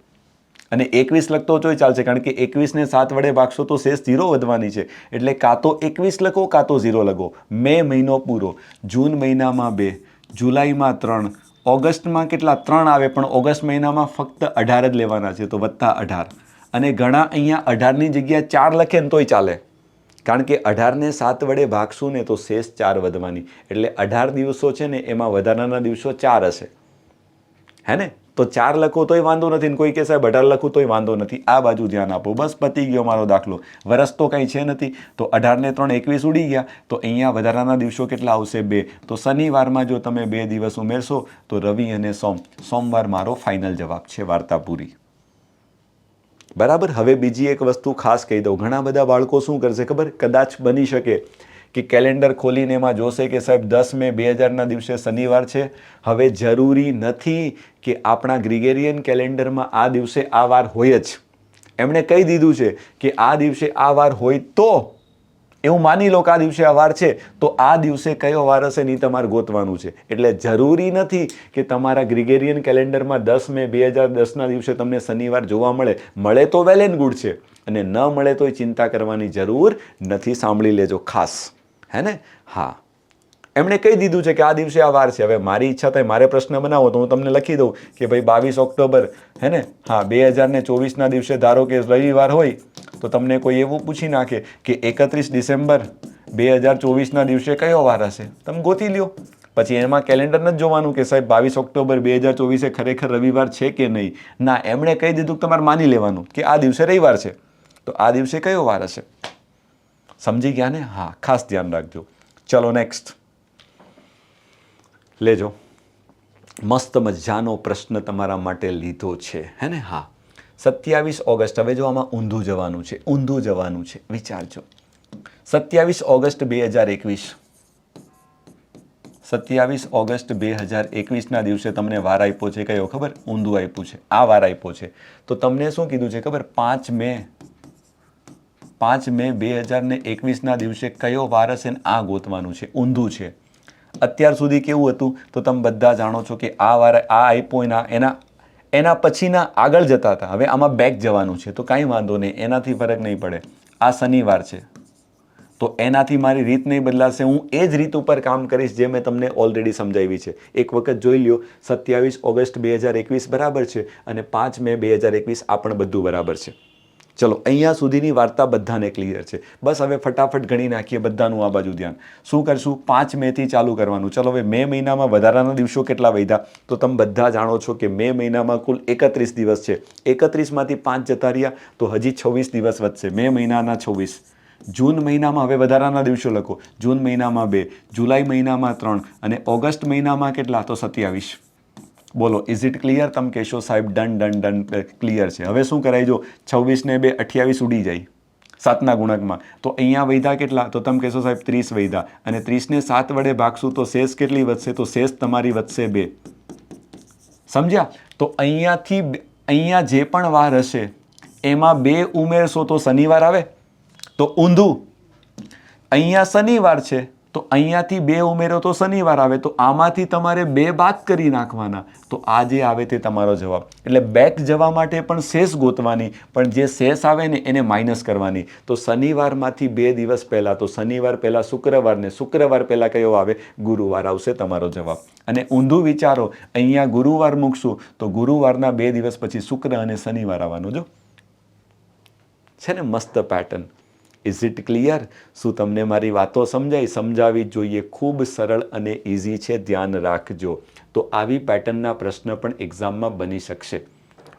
અને 21 લખતો તોય ચાલશે, કારણ કે 21 ને 7 વડે ભાગશો તો શેષ 0 વધવાની છે, એટલે કાં તો 21 લખો કાં તો 0 લખો. મે મહિનો પૂરો, જૂન મહિનામાં 2, જુલાઈમાં 3, ઓગસ્ટમાં કેટલા 3 આવે, પણ ઓગસ્ટ મહિનામાં ફક્ત 18 જ લેવાના છે, તો વત્તા 18. અને ઘણા અહીંયા 18ની જગ્યાએ 4 લખે ને તોય ચાલે, કારણ કે 18ને 7 વડે ભાગશું ને તો શેષ 4 વધવાની, એટલે 18 દિવસો છે ને એમાં વધારાના દિવસો 4 હશે, હે ને? તો 4 લખો તોય વાંધો નથી, ને કોઈ કે સાહેબ 18 લખું તોય વાંધો નથી. આ બાજુ ધ્યાન આપો, બસ પતી ગયો મારો દાખલો. વરસ તો કંઈ છે નથી, તો 18 ને 3 21 ઉડી ગયા, તો અહીંયા વધારાના દિવસો કેટલા આવશે? 2. તો શનિવારમાં જો તમે 2 દિવસ ઉમેરશો તો રવિ અને સોમવાર મારો ફાઇનલ જવાબ છે. વાર્તા પૂરી. બરાબર. હવે બીજી એક વસ્તુ ખાસ કહી દઉં, ઘણા બધા બાળકો શું કરશે ખબર? કદાચ બની શકે કે કેલેન્ડર ખોલીને એમાં જોશે કે સાહેબ 10 મે 2000ના દિવસે શનિવાર છે. હવે જરૂરી નથી કે આપણા ગ્રેગોરિયન કેલેન્ડરમાં આ દિવસે આ વાર હોય જ. એમણે કહી દીધું છે કે આ દિવસે આ વાર હોય, તો એવું માની લો કે આ દિવસે આ વાર છે, તો આ દિવસે કયો વાર હશે નહીં તમારે ગોતવાનું છે. એટલે જરૂરી નથી કે તમારા ગ્રેગોરિયન કેલેન્ડરમાં 10 મે 2010ના દિવસે તમને શનિવાર જોવા મળે. મળે તો વેલ એન્ડ ગુડ છે, અને ન મળે તોય ચિંતા કરવાની જરૂર નથી. સાંભળી લેજો ખાસ, હે ને? હા, એમણે કહી દીધું છે કે આ દિવસે આ વાર છે. હવે મારી ઈચ્છા થાય મારે પ્રશ્ન બનાવો તો હું તમને લખી દઉં કે ભાઈ 22 ઓક્ટોબર, હે ને? હા, 2024ના દિવસે ધારો કે રવિવાર હોય, તો તમને કોઈ એવું પૂછી નાખે કે 31 ડિસેમ્બર 2024ના દિવસે કયો વાર હશે, તમે ગોતી લ્યો. પછી એમાં કેલેન્ડર નથી જોવાનું કે સાહેબ 22 ઓક્ટોબર 2024 ખરેખર રવિવાર છે કે નહીં. ના, એમણે કહી દીધું કે તમારે માની લેવાનું કે આ દિવસે રવિવાર છે, તો આ દિવસે કયો વાર હશે. સમજી ગયા ને? હા, ખાસ ધ્યાન રાખજો. ચલો નેક્સ્ટ લેજો. મસ્ત મજાનો પ્રશ્ન તમારા માટે લીધો છે, હે ને? હા, 27 ઓગસ્ટ. હવે જો આમાં ઊંધું જવાનું છે, ઊંધું જવાનું છે, વિચારજો. 27 ઓગસ્ટ 2021, 27 ઓગસ્ટ 2021ના દિવસે તમને વાર આપ્યો છે કયો ખબર? ઊંધું આપ્યું છે, આ વાર આપ્યો છે. તો તમને શું કીધું છે ખબર? 5 મે 2021ના દિવસે કયો વાર હશે ને આ ગોતવાનું છે. ઊંધું છે. અત્યાર સુધી કેવું હતું તો તમે બધા જાણો છો કે આ વાર આ આપ્યો એના પછીના આગળ જતા હતા. હવે આમાં બેક જવાનું છે, તો કાંઈ વાંધો નહીં, એનાથી ફરક નહીં પડે. આ શનિવાર છે, તો એનાથી મારી રીત નહીં બદલાશે. હું એ જ રીત ઉપર કામ કરીશ જે મેં તમને ઓલરેડી સમજાવી છે. એક વખત જોઈ લ્યો. 27 ઓગસ્ટ 2021 બરાબર છે, અને 5 મે 2021 આ પણ બધું બરાબર છે. ચલો, અહીંયા સુધીની વાર્તા બધાને ક્લિયર છે. બસ હવે ફટાફટ ગણી નાખીએ બધાનું આ બાજુ ધ્યાન. શું કરશું? 5 મેથી ચાલુ કરવાનું. ચલો, હવે મે મહિનામાં વધારાના દિવસો કેટલા વધ્યા? તો તમે બધા જાણો છો કે મે મહિનામાં કુલ 31 દિવસ છે. 31માંથી 5 જતા રહ્યા તો હજી 26 દિવસ વધશે. મે મહિનાના 26. જૂન મહિનામાં હવે વધારાના દિવસો લખો. જૂન મહિનામાં 2, જુલાઈ મહિનામાં 3, અને ઓગસ્ટ મહિનામાં કેટલા? તો 27. બોલો, ઇઝ ઇટ ક્લિયર? તમે કહેશો સાહેબ ડન ક્લિયર છે. હવે શું કરાય? જો 26 ને 2 28 ઉડી જાય 7ના ગુણકમાં, તો અહીંયા વધ્યા કેટલા? તો તમે કહેશો સાહેબ 30 વધ્યા, અને 30ને 7 વડે ભાગશું તો શેષ કેટલી વધશે? તો શેષ તમારી વધશે 2. સમજ્યા? તો અહીંયા જે પણ વાર હશે એમાં 2 ઉમેરશો તો શનિવાર આવે. તો ઊંધું, અહીંયા શનિવાર છે તો અહીંયાથી 2 ઉમેરો તો શનિવાર આવે. તો આમાંથી તમારે 2 બાદ કરી નાખવાના, તો આ જે આવે તે તમારો જવાબ. એટલે બેક જવા માટે પણ શેષ ગોતવાની, પણ જે શેષ આવે ને એને માઇનસ કરવાની. તો શનિવારમાંથી 2 દિવસ પહેલાં, તો શનિવાર પહેલાં શુક્રવાર, ને શુક્રવાર પહેલાં કયો આવે? ગુરુવાર આવશે તમારો જવાબ. અને ઊંધું વિચારો, અહીંયા ગુરુવાર મૂકશું તો ગુરુવારના 2 દિવસ પછી શુક્ર અને શનિવાર આવવાનું. જો છે ને મસ્ત પેટર્ન. Is it clear? શું તમને મારી વાતો સમજાઈ? સમજાવી જોઈએ. ખૂબ સરળ અને ઇઝી છે, ધ્યાન રાખજો. તો આવી પેટર્નના પ્રશ્ન પણ એક્ઝામમાં બની શકશે.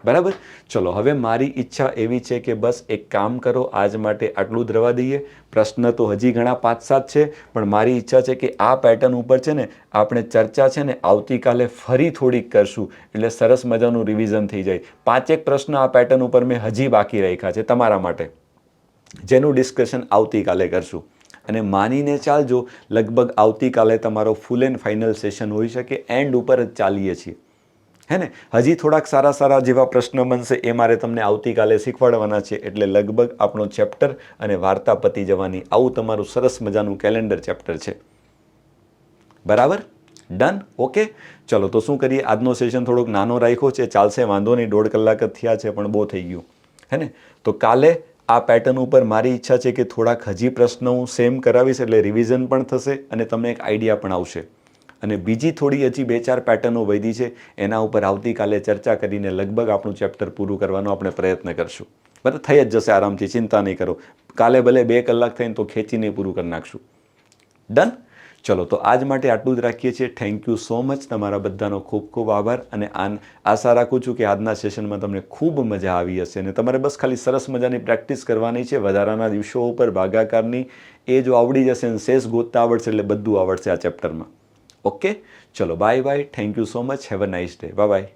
બરાબર? ચલો, હવે મારી ઈચ્છા એવી છે કે બસ એક કામ કરો, આજ માટે આટલું જ રવા દઈએ. પ્રશ્ન તો હજી ઘણા 5-7 છે, પણ મારી ઈચ્છા છે કે આ પેટર્ન ઉપર છે ને આપણે ચર્ચા છે ને આવતીકાલે ફરી થોડીક કરશું, એટલે સરસ મજાનું રિવિઝન થઈ જાય. 5-1 પ્રશ્ન આ પેટર્ન ઉપર મેં હજી બાકી રાખ્યા છે તમારા માટે, જેનું ડિસ્કશન આવતીકાલે કરશું. અને માનીને ચાલજો, લગભગ આવતીકાલે તમારો ફૂલ એન્ડ ફાઇનલ સેશન હોઈ શકે. એન્ડ ઉપર જ ચાલીએ છીએ, હે ને? હજી થોડાક સારા જેવા પ્રશ્ન બનશે, એ મારે તમને આવતીકાલે શીખવાડવાના છે. એટલે લગભગ આપણો ચેપ્ટર અને વાર્તા પતી જવાની. આવું તમારું સરસ મજાનું કેલેન્ડર ચેપ્ટર છે. બરાબર? ડન? ઓકે, ચલો તો શું કરીએ, આજનો સેશન થોડોક નાનો રાખ્યો છે, ચાલશે, વાંધો નહીં, 1.5 કલાક જ થયા છે, પણ બહુ થઈ ગયું હે ને. તો કાલે આ પેટર્ન ઉપર મારી ઈચ્છા છે કે થોડાક હજી પ્રશ્નો હું સેમ કરાવીશ, એટલે રિવિઝન પણ થશે અને તમને એક આઈડિયા પણ આવશે. અને બીજી થોડી હજી 2-4 પેટર્નો વધી છે, એના ઉપર આવતીકાલે ચર્ચા કરીને લગભગ આપણું ચેપ્ટર પૂરું કરવાનો આપણે પ્રયત્ન કરશું. બરાબર, થઈ જ જશે આરામથી, ચિંતા નહીં કરો. કાલે ભલે 2 કલાક થઈને તો ખેંચીને પૂરું કરી નાખશું. ડન? ચલો તો આજ માટે આટલું જ રાખીએ છીએ. Thank you so much. તમારા બધાનો ખૂબ ખૂબ આભાર. અને આશા રાખું છું કે આજના સેશનમાં તમને ખૂબ મજા આવી હશે અને તમારે બસ ખાલી સરસ મજાની પ્રેક્ટિસ કરવાની છે વધારાના દિવસો ઉપર ભાગાકારની. એ જો આવડી જશે ને શેષ ગોતતા આવડશે એટલે બધું આવડશે આ ચેપ્ટરમાં. ઓકે, ચલો bye bye. Thank you so much. Have a nice day. Bye bye.